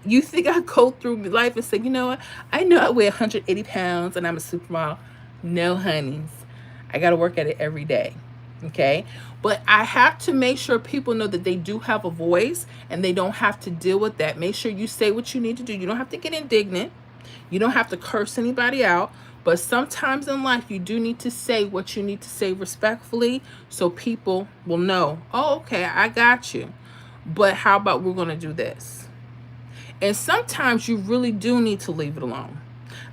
you think I go through life and say, you know what? I know I weigh 180 pounds and I'm a supermodel. No, honeys. I got to work at it every day. Okay. But I have to make sure people know that they do have a voice and they don't have to deal with that. Make sure you say what you need to do. You don't have to get indignant. You don't have to curse anybody out. But sometimes in life, you do need to say what you need to say respectfully so people will know, oh, okay, I got you. But how about we're going to do this? And sometimes you really do need to leave it alone.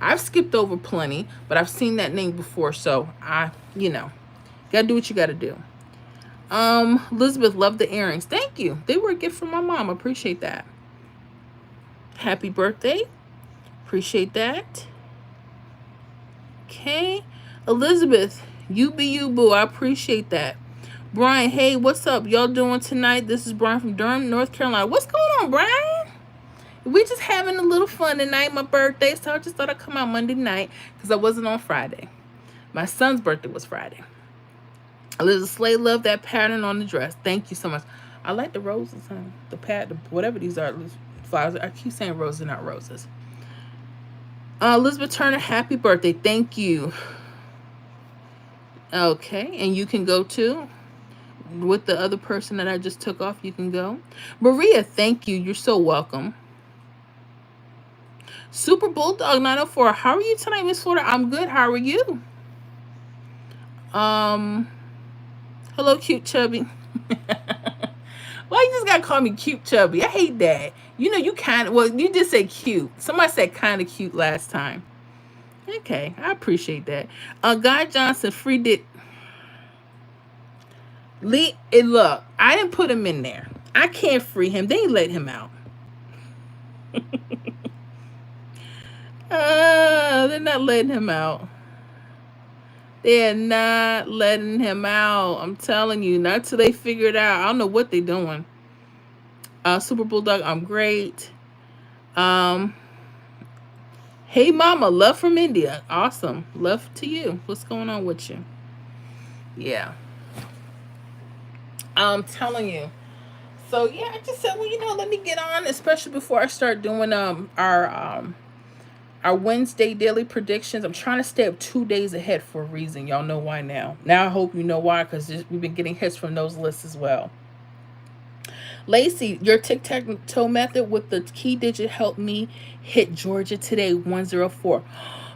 I've skipped over plenty, but I've seen that name before. So got to do what you got to do. Elizabeth, love the earrings. Thank you. They were a gift from my mom. Appreciate that. Happy birthday. Appreciate that. Okay. Elizabeth, you be you, boo. I appreciate that. Brian, hey, what's up? Y'all doing tonight? This is Brian from Durham, North Carolina. What's going on, Brian. We just having a little fun tonight. My birthday, so I just thought I'd come out Monday night because I wasn't on Friday. My son's birthday was Friday. Elizabeth Slay, love that pattern on the dress. Thank you so much. I like the roses, huh? Whatever these are, flowers. I keep saying roses, not roses. Elizabeth Turner, happy birthday. Thank you. Okay, and you can go too. With the other person that I just took off, you can go. Maria, thank you. You're so welcome. Super Bulldog 904. How are you tonight, Miss Florida? I'm good. How are you? Hello, cute chubby. Why you just gotta call me cute chubby? I hate that. You know, you did say cute. Somebody said kind of cute last time. Okay, I appreciate that. Guy Johnson, free did. Lee, look, I didn't put him in there. I can't free him. They ain't let him out. They're not letting him out. They're not letting him out. I'm telling you, not till they figure it out. I don't know what they're doing. Super Bulldog, I'm great. Hey mama, love from India. Awesome. Love to you. What's going on with you? Yeah. I'm telling you. So yeah, I just said, well, you know, let me get on, especially before I start doing our Wednesday daily predictions. I'm trying to stay up 2 days ahead for a reason. Y'all know why now. Now I hope you know why, because we've been getting hits from those lists as well. Lacey, your tic-tac-toe method with the key digit helped me hit Georgia today, 104.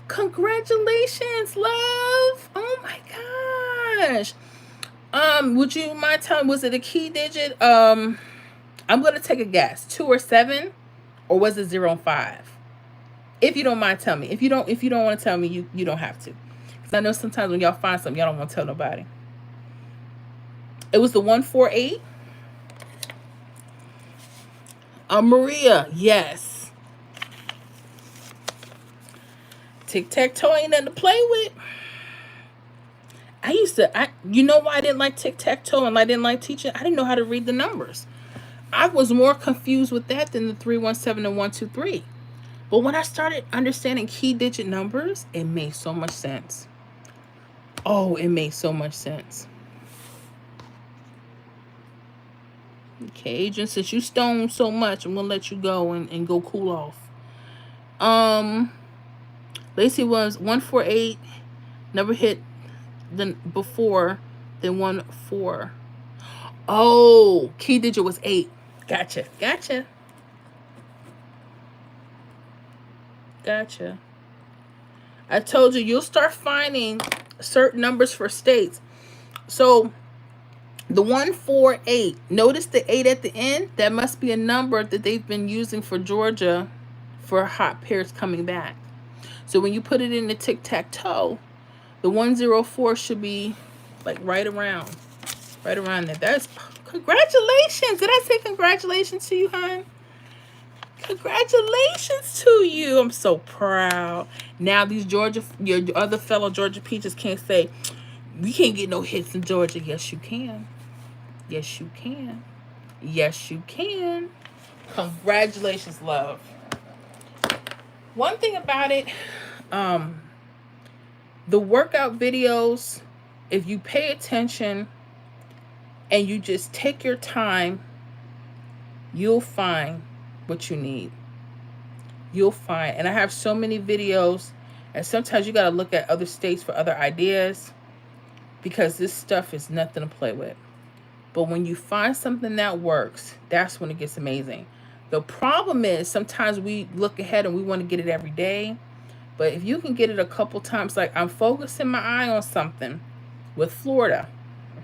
Congratulations, love. Oh my gosh. Would you mind telling, was it a key digit? I'm gonna take a guess. 2 or 7, or was it 0 and 5? If you don't mind telling me. If you don't want to tell me, you don't have to. Because I know sometimes when y'all find something, y'all don't want to tell nobody. It was the 148. Maria, yes. Tic-tac-toe ain't nothing to play with. You know why I didn't like tic-tac-toe and I didn't like teaching? I didn't know how to read the numbers. I was more confused with that than the 317 and 123. But when I started understanding key digit numbers, it made so much sense. Oh, it made so much sense. Okay, Adrian, since you stoned so much, I'm gonna let you go and go cool off. Lacey was 148, never hit before, then 14. Oh, key digit was 8. Gotcha. I told you, you'll start finding certain numbers for states. So the 148, notice the 8 at the end. That must be a number that they've been using for Georgia for hot pairs coming back. So when you put it in the tic-tac-toe, the 104 should be like right around there. That's congratulations. Did I say congratulations to you, hon? Congratulations to you. I'm so proud. Now these your other fellow Georgia Peaches can't say, we can't get no hits in Georgia. Yes, you can. Yes, you can. Yes, you can. Congratulations, love. One thing about it, the workout videos, if you pay attention and you just take your time, you'll find what you need. You'll find. And I have so many videos, and sometimes you got to look at other states for other ideas, because this stuff is nothing to play with. But when you find something that works, that's when it gets amazing. The problem is sometimes we look ahead and we want to get it every day. But if you can get it a couple times, like I'm focusing my eye on something with Florida,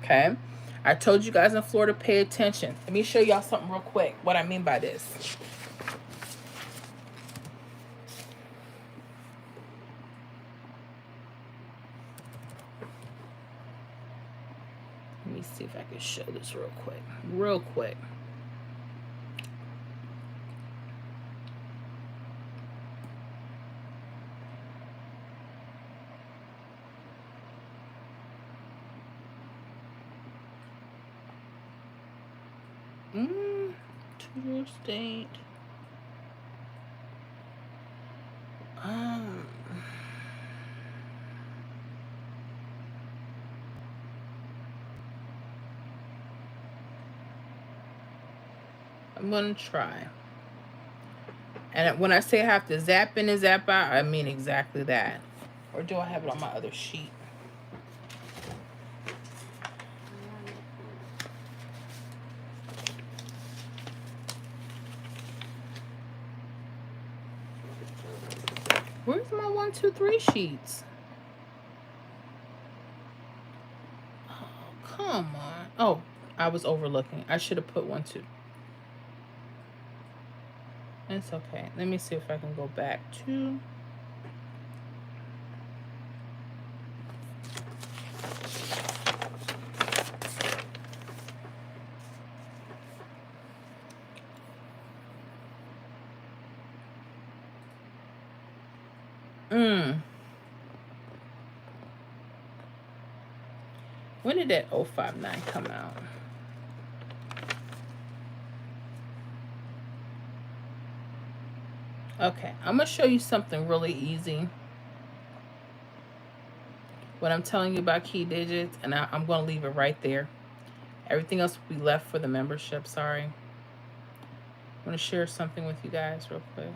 okay? I told you guys in Florida, pay attention. Let me show y'all something real quick, what I mean by this. Let me see if I can show this real quick. Real estate. Um, I'm gonna try. And when I say I have to zap in and zap out, I mean exactly that. Or do I have it on my other sheet? Where's my 1, 2, 3 sheets? Oh, come on. Oh, I was overlooking. I should have put 1, 2. It's okay. Let me see if I can go back to. When did that 059 come out? Okay, I'm going to show you something really easy. What I'm telling you about key digits, and I'm going to leave it right there. Everything else will be left for the membership. Sorry. I want to share something with you guys real quick.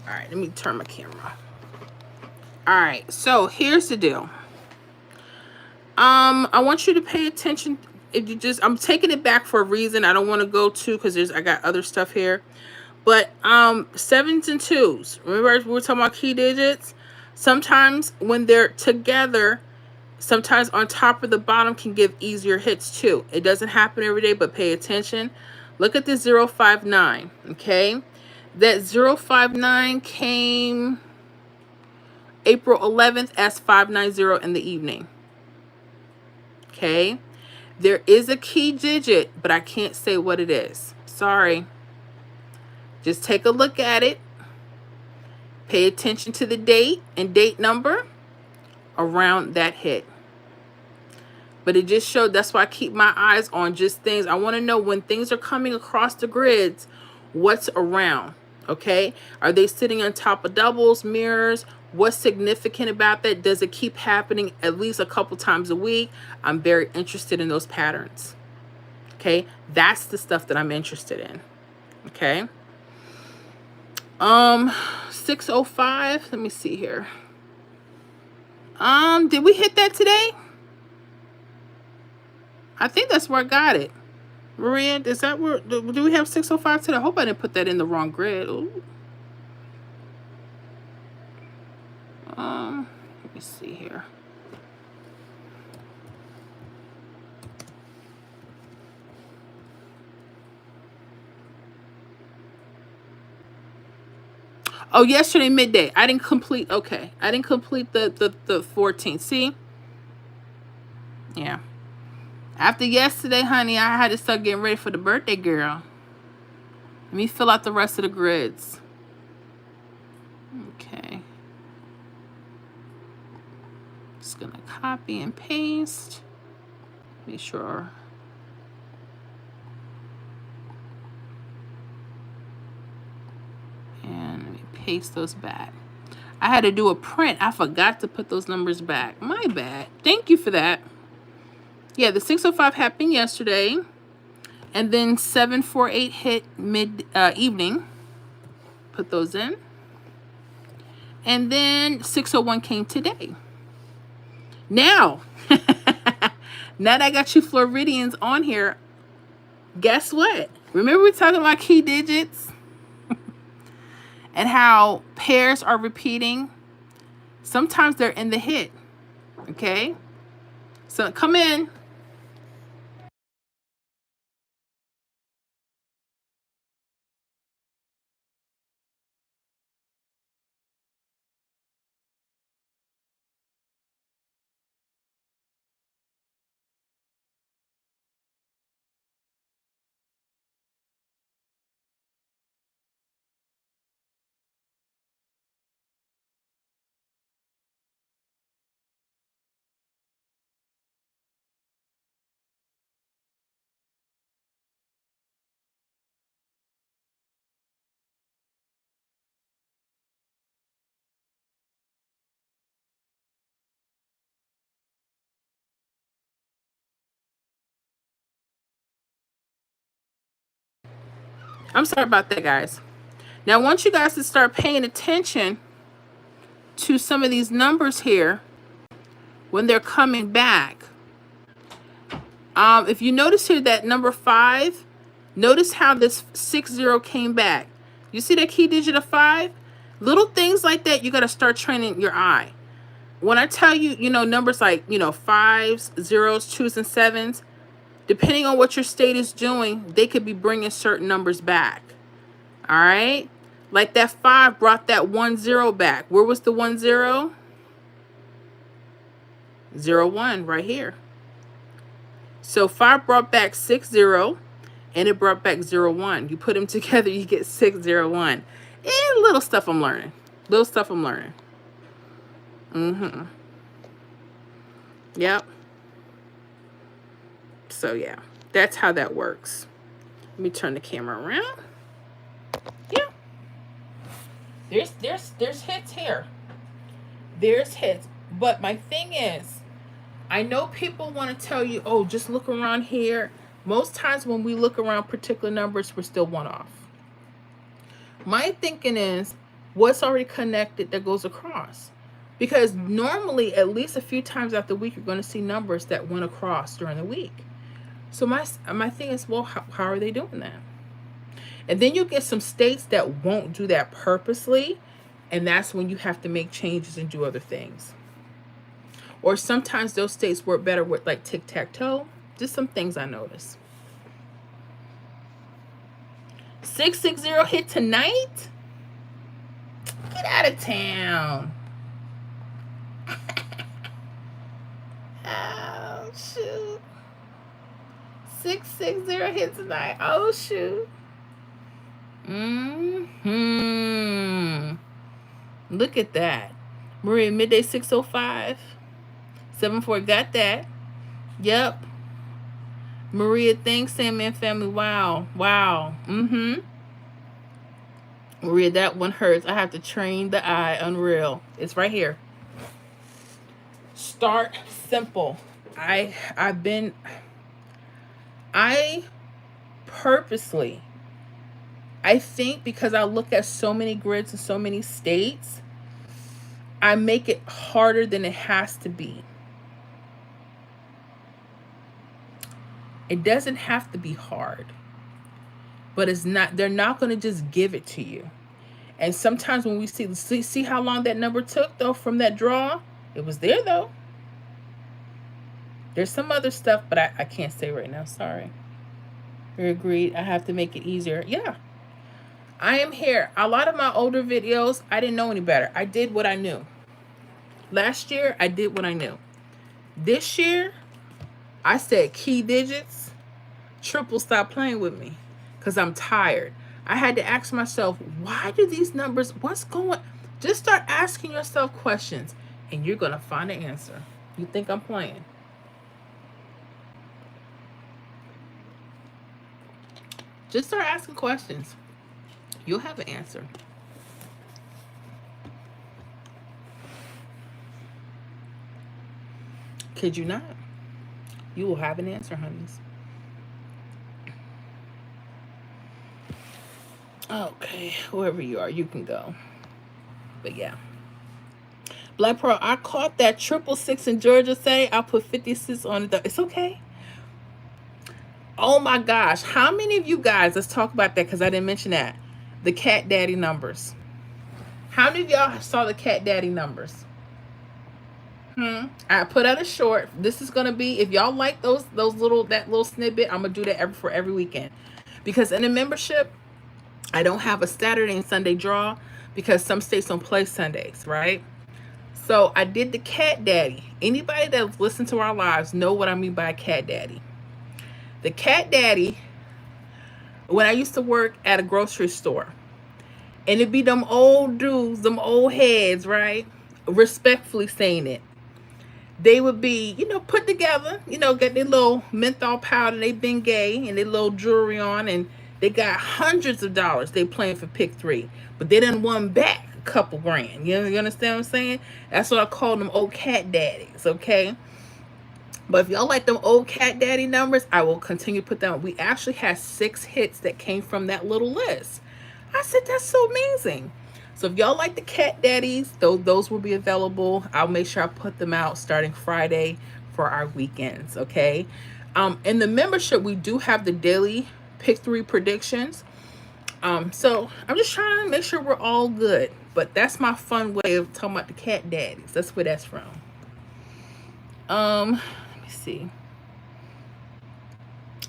All right, let me turn my camera. All right, so here's the deal. I want you to pay attention. If you just, I'm taking it back for a reason. I don't want to go to because I got other stuff here. But 7s and 2s. Remember we were talking about key digits? Sometimes when they're together, sometimes on top or the bottom can give easier hits too. It doesn't happen every day, but pay attention. Look at the 059, okay? That 059 came April 11th as 590 in the evening. Okay? There is a key digit, but I can't say what it is. Sorry. Just take a look at it. Pay attention to the date and date number around that hit. But it just showed, that's why I keep my eyes on just things. I want to know when things are coming across the grids, what's around, okay? Are they sitting on top of doubles, mirrors? What's significant about that? Does it keep happening at least a couple times a week? I'm very interested in those patterns, okay? That's the stuff that I'm interested in, okay? 605, let me see here. Did we hit that today? I think that's where I got it. Maria, is that where, do we have 605 today? I hope I didn't put that in the wrong grid. Ooh. Let me see here. Oh, yesterday midday. I didn't complete, okay. I didn't complete the 14th. See? Yeah. After yesterday, honey, I had to start getting ready for the birthday girl. Let me fill out the rest of the grids. Okay. Just gonna copy and paste. Be sure. And let me paste those back. I had to do a print. I forgot to put those numbers back. My bad. Thank you for that. Yeah, the 605 happened yesterday. And then 748 hit mid evening. Put those in. And then 601 came today. Now, now that I got you Floridians on here, guess what? Remember we were talking about key digits? And how pairs are repeating? Sometimes they're in the hit. Okay? So come in. I'm sorry about that, guys. Now, I want you guys to start paying attention to some of these numbers here when they're coming back. If you notice here that number 5, notice how this 60 came back. You see that key digit of 5? Little things like that, you got to start training your eye. When I tell you, numbers like, 5s, 0s, 2s, and 7s, depending on what your state is doing, they could be bringing certain numbers back. All right? Like that 5 brought that 10 back. Where was the 10? 01 right here. So 5 brought back 60, and it brought back 01. You put them together, you get 601. And little stuff I'm learning. Yep. So yeah, that's how that works. Let me turn the camera around. Yeah. There's hits here. There's hits. But my thing is, I know people want to tell you, oh, just look around here. Most times when we look around particular numbers, we're still one off. My thinking is, what's already connected that goes across? Because normally, at least a few times out the week, you're going to see numbers that went across during the week. So my thing is, well, how are they doing that? And then you get some states that won't do that purposely, and that's when you have to make changes and do other things. Or sometimes those states work better with like tic-tac-toe. Just some things I notice. 660 hit tonight? Get out of town. Oh, shoot. 660 hit tonight. Oh, shoot. Look at that. Maria, midday 605. 74 got that. Yep. Maria, thanks, Sandman family. Wow. Maria, that one hurts. I have to train the eye. Unreal. It's right here. Start simple. I purposely, I think because I look at so many grids and so many states, I make it harder than it has to be. It doesn't have to be hard, but it's not. They're not going to just give it to you. And sometimes when we see how long that number took though from that draw, it was there though. There's some other stuff, but I can't say right now. Sorry. We agreed. I have to make it easier. Yeah. I am here. A lot of my older videos, I didn't know any better. I did what I knew. Last year, I did what I knew. This year, I said key digits. Triple, stop playing with me because I'm tired. I had to ask myself, why do these numbers, what's going? Just start asking yourself questions and you're going to find an answer. You think I'm playing? Just start asking questions. You'll have an answer. Kid you not? You will have an answer, honeys. Okay, whoever you are, you can go. But yeah. Black Pearl, I caught that 666 in Georgia say. I'll put 56 on it. It's okay. Oh my gosh. How many of you guys, let's talk about that because I didn't mention that. The Cat Daddy numbers. How many of y'all saw the Cat Daddy numbers? I put out a short. This is gonna be, if y'all like that little snippet, I'm gonna do that for every weekend. Because in a membership, I don't have a Saturday and Sunday draw because some states don't play Sundays, right? So I did the Cat Daddy. Anybody that's listened to our lives know what I mean by a Cat Daddy. The Cat Daddy, when I used to work at a grocery store, and it'd be them old dudes, them old heads, right? Respectfully saying it. They would be, put together, get their little menthol powder, they been gay, and their little jewelry on, and they got hundreds of dollars they playing for pick 3. But they done won back a couple grand. You understand what I'm saying? That's what I call them old Cat Daddies, okay? But if y'all like them old Cat Daddy numbers, I will continue to put them. We actually had 6 hits that came from that little list. I said, that's so amazing. So if y'all like the Cat Daddies, those will be available. I'll make sure I put them out starting Friday for our weekends, okay? In the membership, we do have the daily pick 3 predictions. So I'm just trying to make sure we're all good. But that's my fun way of talking about the Cat Daddies. That's where that's from. Let me see.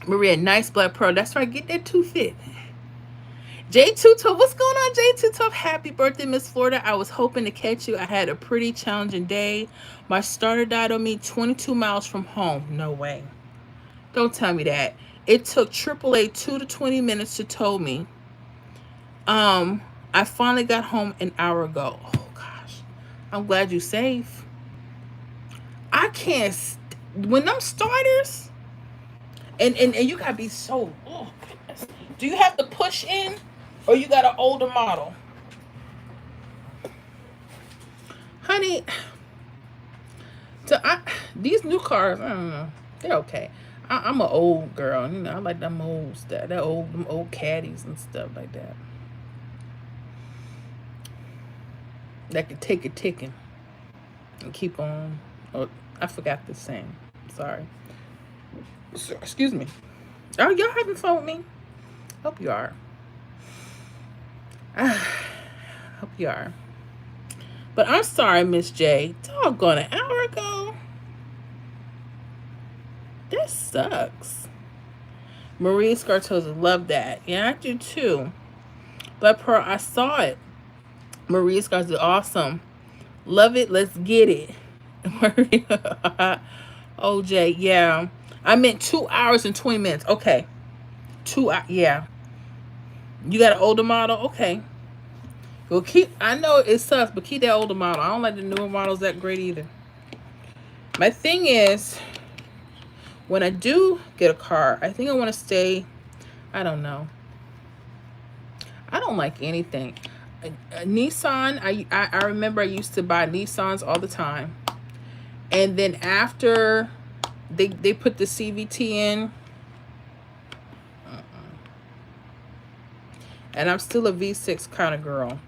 Maria, nice Black Pearl. That's right. Get that 2 fit. J212, what's going on, J212? Happy birthday, Miss Florida. I was hoping to catch you. I had a pretty challenging day. My starter died on me 22 miles from home. No way. Don't tell me that. It took AAA 2 to 20 minutes to tow me. I finally got home an hour ago. Oh, gosh. I'm glad you're safe. I can't... when them starters... And you gotta be so... Oh, goodness. Do you have to push in? Or you got an older model? Honey, these new cars, I don't know. They're okay. I'm an old girl. You know, I like them old stuff. Them old caddies and stuff like that. That could take a ticking and keep on. Oh, I forgot the saying. Sorry. So, excuse me. Oh, y'all having fun with me? Hope you are. Hope you are. But I'm sorry, Miss J. Doggone, an hour ago. That sucks. Marie Scartosa, love that. Yeah, I do too. But Pearl, I saw it. Marie Scartosa, awesome. Love it. Let's get it. OJ, yeah. I meant 2 hours and 20 minutes. Okay. 2 hours. Yeah. You got an older model? Okay. Well, I know it sucks, but keep that older model. I don't like the newer models that great either. My thing is, when I do get a car, I think I want to stay, I don't know. I don't like anything. Nissan, I remember I used to buy Nissans all the time. And then after they put the CVT in, and I'm still a V6 kind of girl.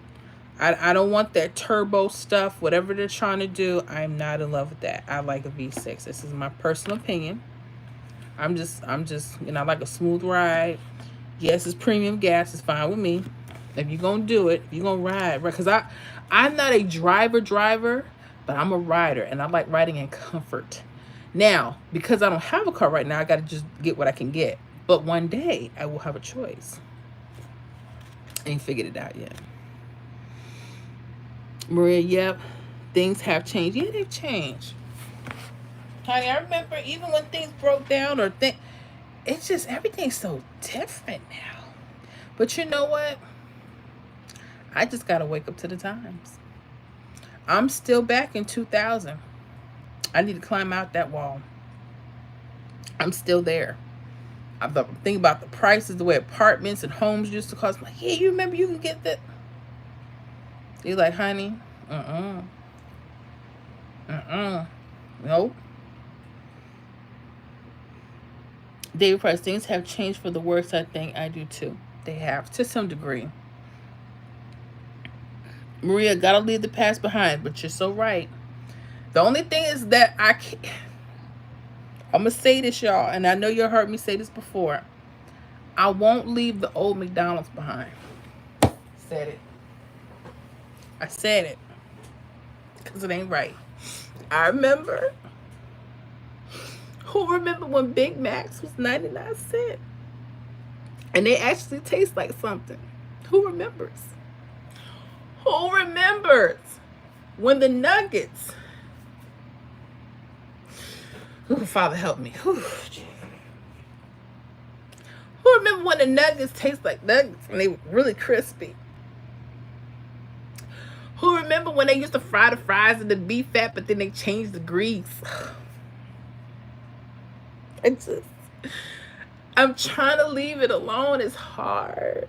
I don't want that turbo stuff. Whatever they're trying to do, I'm not in love with that. I like a V6. This is my personal opinion. I'm just, you know, I like a smooth ride. Yes, it's premium gas. It's fine with me. If you're going to do it, you're going to ride. Right? Because I'm not a driver, but I'm a rider. And I like riding in comfort. Now, because I don't have a car right now, I got to just get what I can get. But one day, I will have a choice. I ain't figured it out yet. Maria, yep, things have changed. Yeah, they've changed. Honey, I remember even when things broke down or it's just everything's so different now. But you know what? I just got to wake up to the times. I'm still back in 2000. I need to climb out that wall. I'm still there. I'm thinking about the prices, the way apartments and homes used to cost. I'm like, yeah, you remember you can get that? You're like, honey, nope. David Price, things have changed for the worse, I think. I do too. They have, to some degree. Maria, gotta leave the past behind, but you're so right. The only thing is that I'm gonna say this, y'all, and I know you heard me say this before. I won't leave the old McDonald's behind. Said it. I said it. Because it ain't right. I remember. Who remember when Big Macs was 99 cents? And they actually taste like something. Who remembers? Who remembers when the nuggets... Ooh, Father help me. Who remember when the nuggets taste like nuggets when they were really crispy? Who remember when they used to fry the fries in the beef fat, but then they changed the grease? I'm trying to leave it alone. It's hard.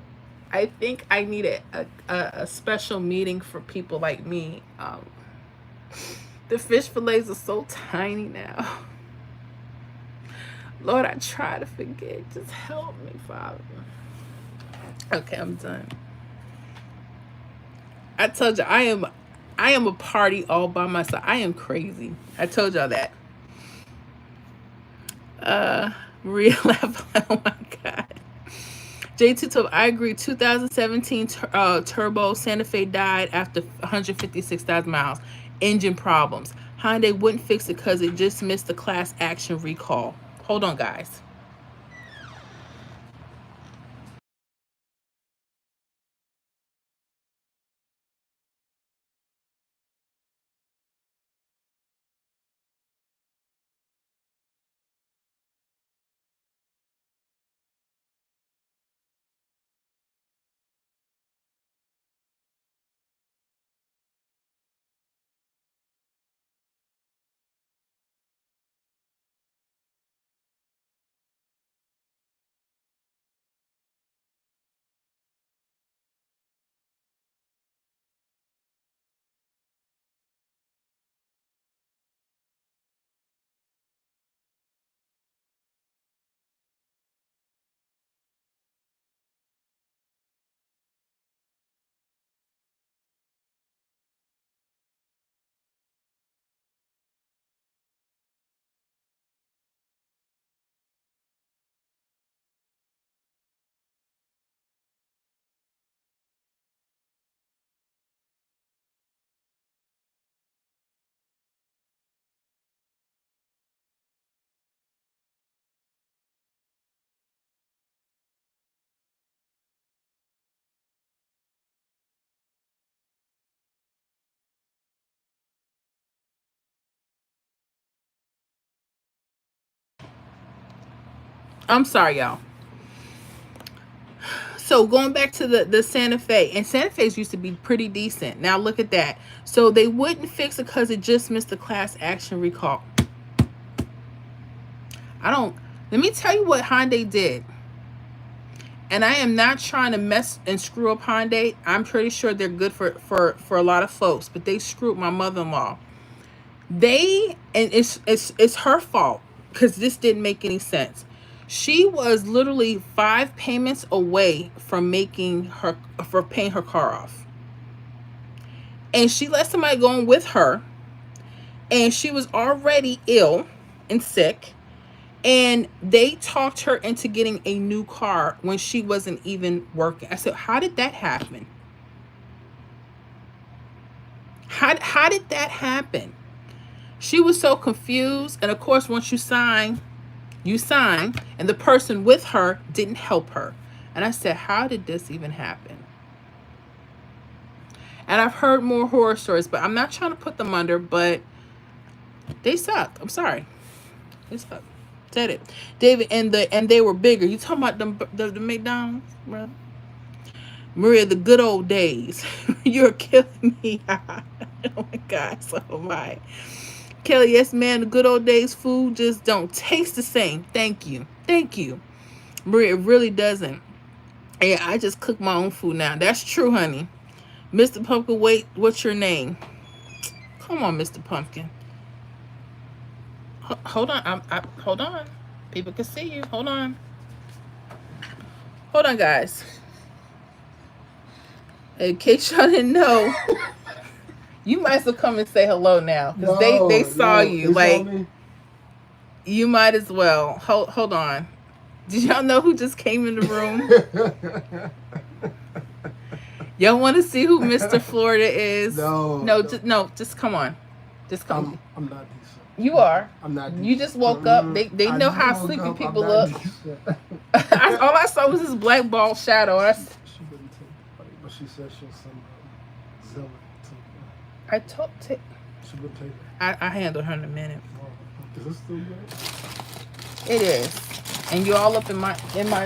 I think I need a special meeting for people like me. The fish fillets are so tiny now. Lord, I try to forget. Just help me, Father. Okay, I'm done. I told you I am a party all by myself. I am crazy. I told y'all that. Uh Maria laugh. Oh my god. J2 Top, I agree. 2017 Turbo Santa Fe died after 156,000 miles. Engine problems. Hyundai wouldn't fix it because it just missed the class action recall. Hold on, guys. I'm sorry, y'all. So going back to the Santa Fe, and Santa Fe's used to be pretty decent. Now look at that. So they wouldn't fix it because it just missed the class action recall. I don't. Let me tell you what Hyundai did. And I am not trying to mess and screw up Hyundai. I'm pretty sure they're good for a lot of folks, but they screwed my mother-in-law. They, and it's her fault because this didn't make any sense. She was literally 5 payments away from paying her car off, and she let somebody go on with her, and she was already ill and sick, and they talked her into getting a new car when she wasn't even working. I said, how did that happen? How did that happen? She was so confused. And of course, once you sign, and the person with her didn't help her. And I said, how did this even happen? And I've heard more horror stories, but I'm not trying to put them under, but they suck. I'm sorry. They suck. Said it. David, and they were bigger. You talking about the McDonald's, bro? Maria, the good old days. You're killing me. Oh my God, so am I. Kelly, yes, man, the good old days food just don't taste the same. Thank you. Thank you. Maria, it really doesn't. Yeah, I just cook my own food now. That's true, honey. Mr. Pumpkin, wait, what's your name? Come on, Mr. Pumpkin. Hold on. Hold on. People can see you. Hold on. Hold on, guys. In case y'all didn't know, you might as well come and say hello now because they saw you. Like, you might as well. Hold on. Did y'all know who just came in the room? Y'all want to see who Mr. Florida is? No. Just come on. Just come. I'm not decent. You are. I'm not decent. You just woke up. They know how sleepy people look. All I saw was this black ball shadow. She wouldn't take the fight, but she said she'll send Zilla to I told. she wouldn't take it. I handle her in a minute. Is this still good? It is. And you're all up in my.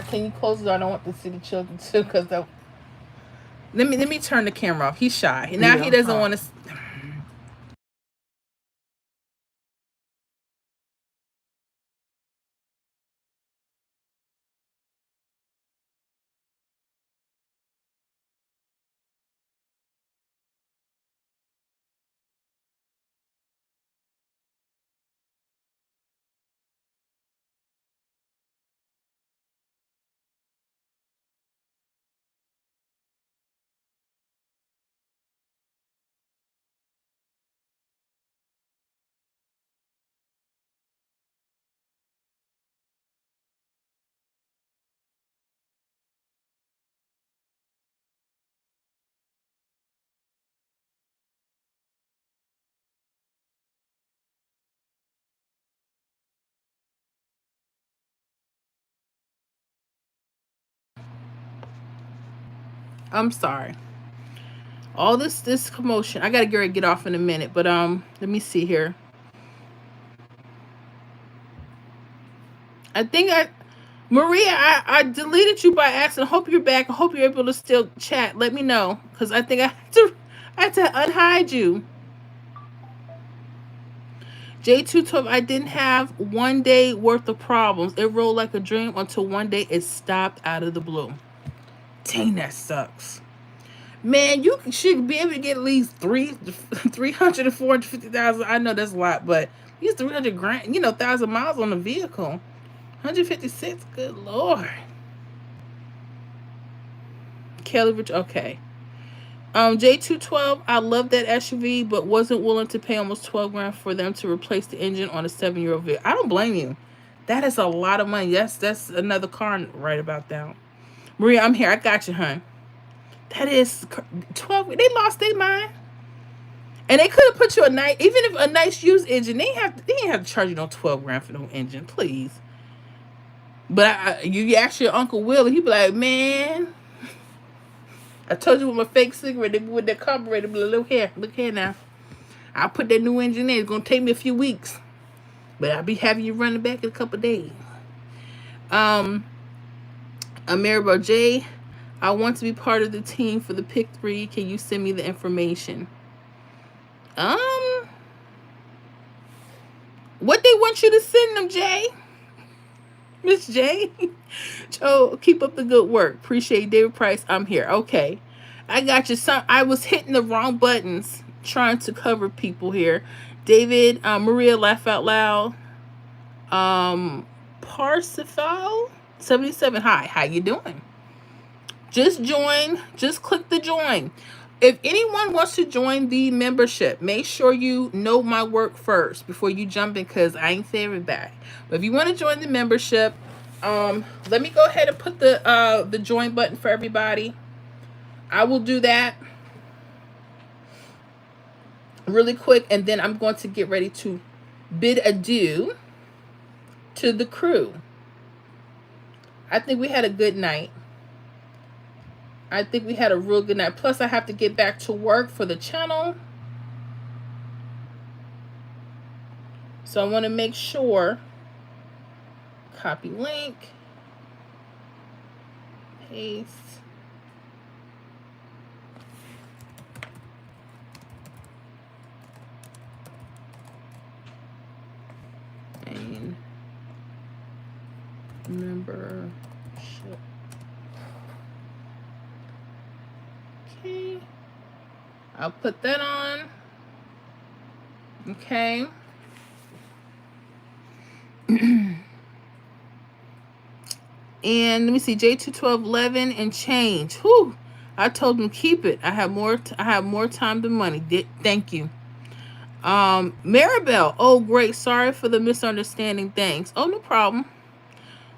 Can you close the door? I don't want to see the children too, because let me turn the camera off. He's shy now. He doesn't want to. I'm sorry. All this commotion. I gotta get off in a minute, but let me see here. I think Maria, I deleted you by accident. Hope you're back. I hope you're able to still chat. Let me know, because I think I had to unhide you. J212, I didn't have 1 day worth of problems. It rolled like a dream until one day it stopped out of the blue. Dang, that sucks. Man, you should be able to get at least 300 to 450,000. I know that's a lot, but use 300 grand, 1,000 miles on the vehicle. 156, good lord. Kelly Rich, okay. J212, I love that SUV, but wasn't willing to pay almost 12 grand for them to replace the engine on a 7-year-old vehicle. I don't blame you. That is a lot of money. That's another car right about that. Maria, I'm here. I got you, hon. That is 12. They lost their mind. And they could have put you even if a nice used engine, they didn't have to charge you no 12 grand for no engine, please. But you ask your Uncle Willie, he'd be like, man, I told you with my fake cigarette, with that carburetor, look here now. I'll put that new engine in. It's gonna take me a few weeks, but I'll be having you running back in a couple of days. Maribel J, I want to be part of the team for the pick 3. Can you send me the information? What they want you to send them, Jay? Miss J? Oh, keep up the good work. Appreciate David Price. I'm here. Okay. I got you. I was hitting the wrong buttons trying to cover people here. David, Maria, laugh out loud. Parsifal 77. Hi, how you doing? Just join. Just click the join. If anyone wants to join the membership, make sure you know my work first before you jump in, because I ain't for everybody. But if you want to join the membership, let me go ahead and put the join button for everybody. I will do that really quick, and then I'm going to get ready to bid adieu to the crew. I think we had a good night. I think we had a real good night. Plus, I have to get back to work for the channel. So I want to make sure. Copy link. Paste. And membership. Okay. I'll put that on. Okay. And let me see, J212 11 and change. Whew. I told them keep it. I have more time than money. Thank you. Maribel. Oh, great. Sorry for the misunderstanding. Thanks. Oh, no problem.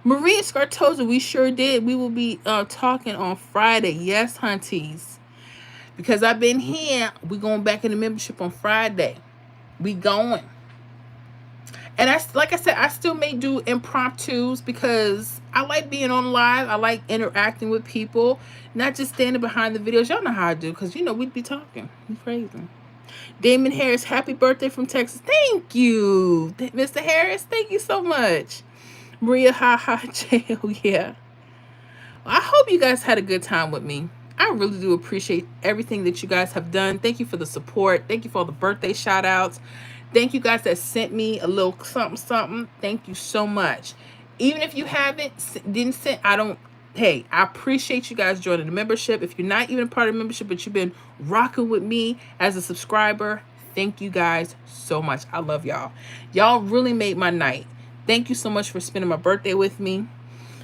Maria Scartoza, we sure did. We will be talking on Friday. Yes, hunties. Because I've been here. We going back in the membership on Friday. We going. And like I said, I still may do impromptus because I like being on live. I like interacting with people, not just standing behind the videos. Y'all know how I do, because we'd be talking. You crazy. Damon Harris, happy birthday from Texas. Thank you, Mr. Harris. Thank you so much. Maria, jail, yeah. I hope you guys had a good time with me. I really do appreciate everything that you guys have done. Thank you for the support. Thank you for all the birthday shout outs. Thank you guys that sent me a little something. Thank you so much. Even if you didn't send, hey, I appreciate you guys joining the membership. If you're not even a part of the membership, but you've been rocking with me as a subscriber, thank you guys so much. I love y'all. Y'all really made my night. Thank you so much for spending my birthday with me.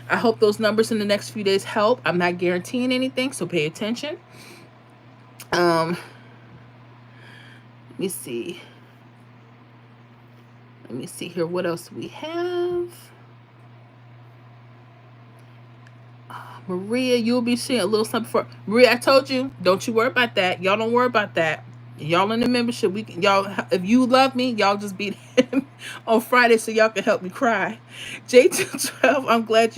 I hope those numbers in the next few days help. I'm not guaranteeing anything, so pay attention. Let me see. Let me see here. What else we have? Maria, you'll be seeing a little something for Maria. I told you, don't you worry about that. Y'all don't worry about that. Y'all in the membership, we can, y'all, if you love me, y'all just be on Friday so y'all can help me cry. J212, I'm glad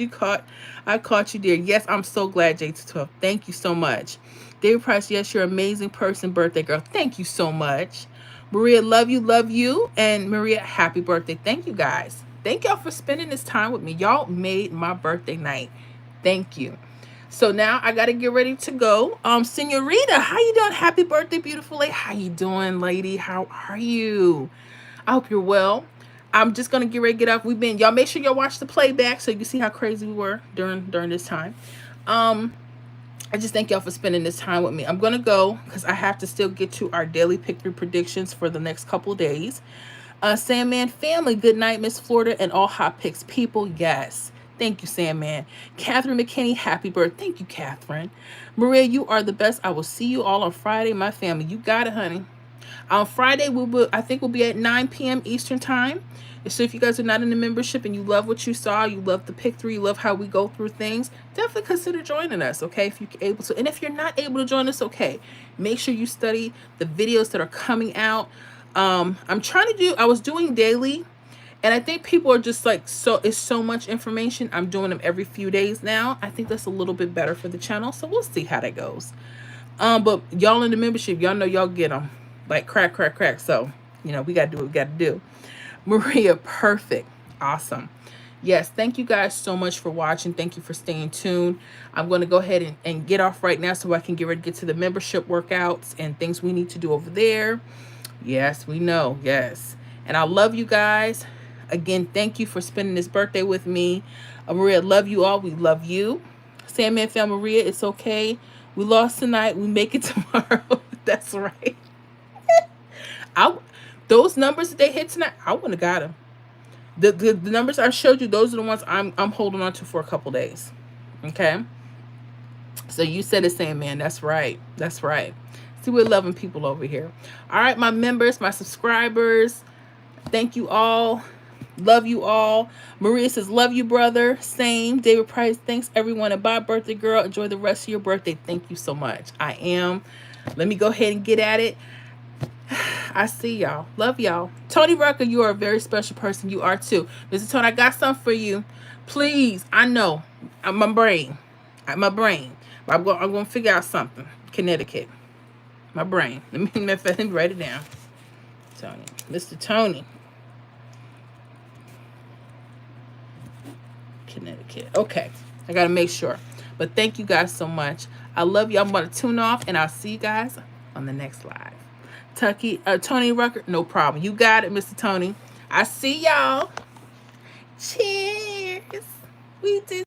I caught you, dear. Yes, I'm so glad, J212. Thank you so much. David Price, yes, you're an amazing person, birthday girl. Thank you so much. Maria, love you, love you. And Maria, happy birthday. Thank you guys. Thank y'all for spending this time with me. Y'all made my birthday night. Thank you. So now I gotta get ready to go. Senorita, how you doing? Happy birthday, beautiful lady. How you doing, lady? How are you? I hope you're well. I'm just gonna get ready to get up. Y'all make sure y'all watch the playback so you can see how crazy we were during this time. I just thank y'all for spending this time with me. I'm gonna go because I have to still get to our daily pick through predictions for the next couple days. Sandman family, good night, Miss Florida, and all hot picks people. Yes. Thank you, Sandman. Catherine McKinney, happy birthday. Thank you, Catherine. Maria, you are the best. I will see you all on Friday, my family. You got it, honey. On Friday, I think we'll be at 9 p.m. Eastern time. So if you guys are not in the membership and you love what you saw, you love the pick through, you love how we go through things, definitely consider joining us, okay? If you're able to. And if you're not able to join us, okay. Make sure you study the videos that are coming out. I was doing daily, and I think people are just like, it's so much information. I'm doing them every few days now. I think that's a little bit better for the channel, so we'll see how that goes. But y'all in the membership, y'all know y'all get them like crack. So, we got to do what we got to do. Maria, perfect. Awesome. Yes, thank you guys so much for watching. Thank you for staying tuned. I'm going to go ahead and get off right now so I can get ready to get to the membership workouts and things we need to do over there. Yes, we know. Yes. And I love you guys. Again, thank you for spending this birthday with me. Maria, love you all. We love you. Sandman found Maria. It's okay. We lost tonight. We make it tomorrow. That's right. Those numbers that they hit tonight, I wouldn't have got them. The numbers I showed you, those are the ones I'm holding on to for a couple days. Okay. So you said it, Sandman. That's right. That's right. See, we're loving people over here. All right, my members, my subscribers. Thank you all. Love you all. Maria says, love you, brother. Same. David Price, thanks, everyone. And bye, birthday girl. Enjoy the rest of your birthday. Thank you so much. I am. Let me go ahead and get at it. I see y'all. Love y'all. Tony Rucker, you are a very special person. You are too. Mr. Tony, I got something for you. Please, I know. My brain. But I'm going to figure out something. Connecticut. My brain. Let me write it down. Tony. Mr. Tony. Connecticut. Okay. I got to make sure. But thank you guys so much. I love you. I'm going to tune off, and I'll see you guys on the next live. Tony Rucker, no problem. You got it, Mr. Tony. I see y'all. Cheers. We did.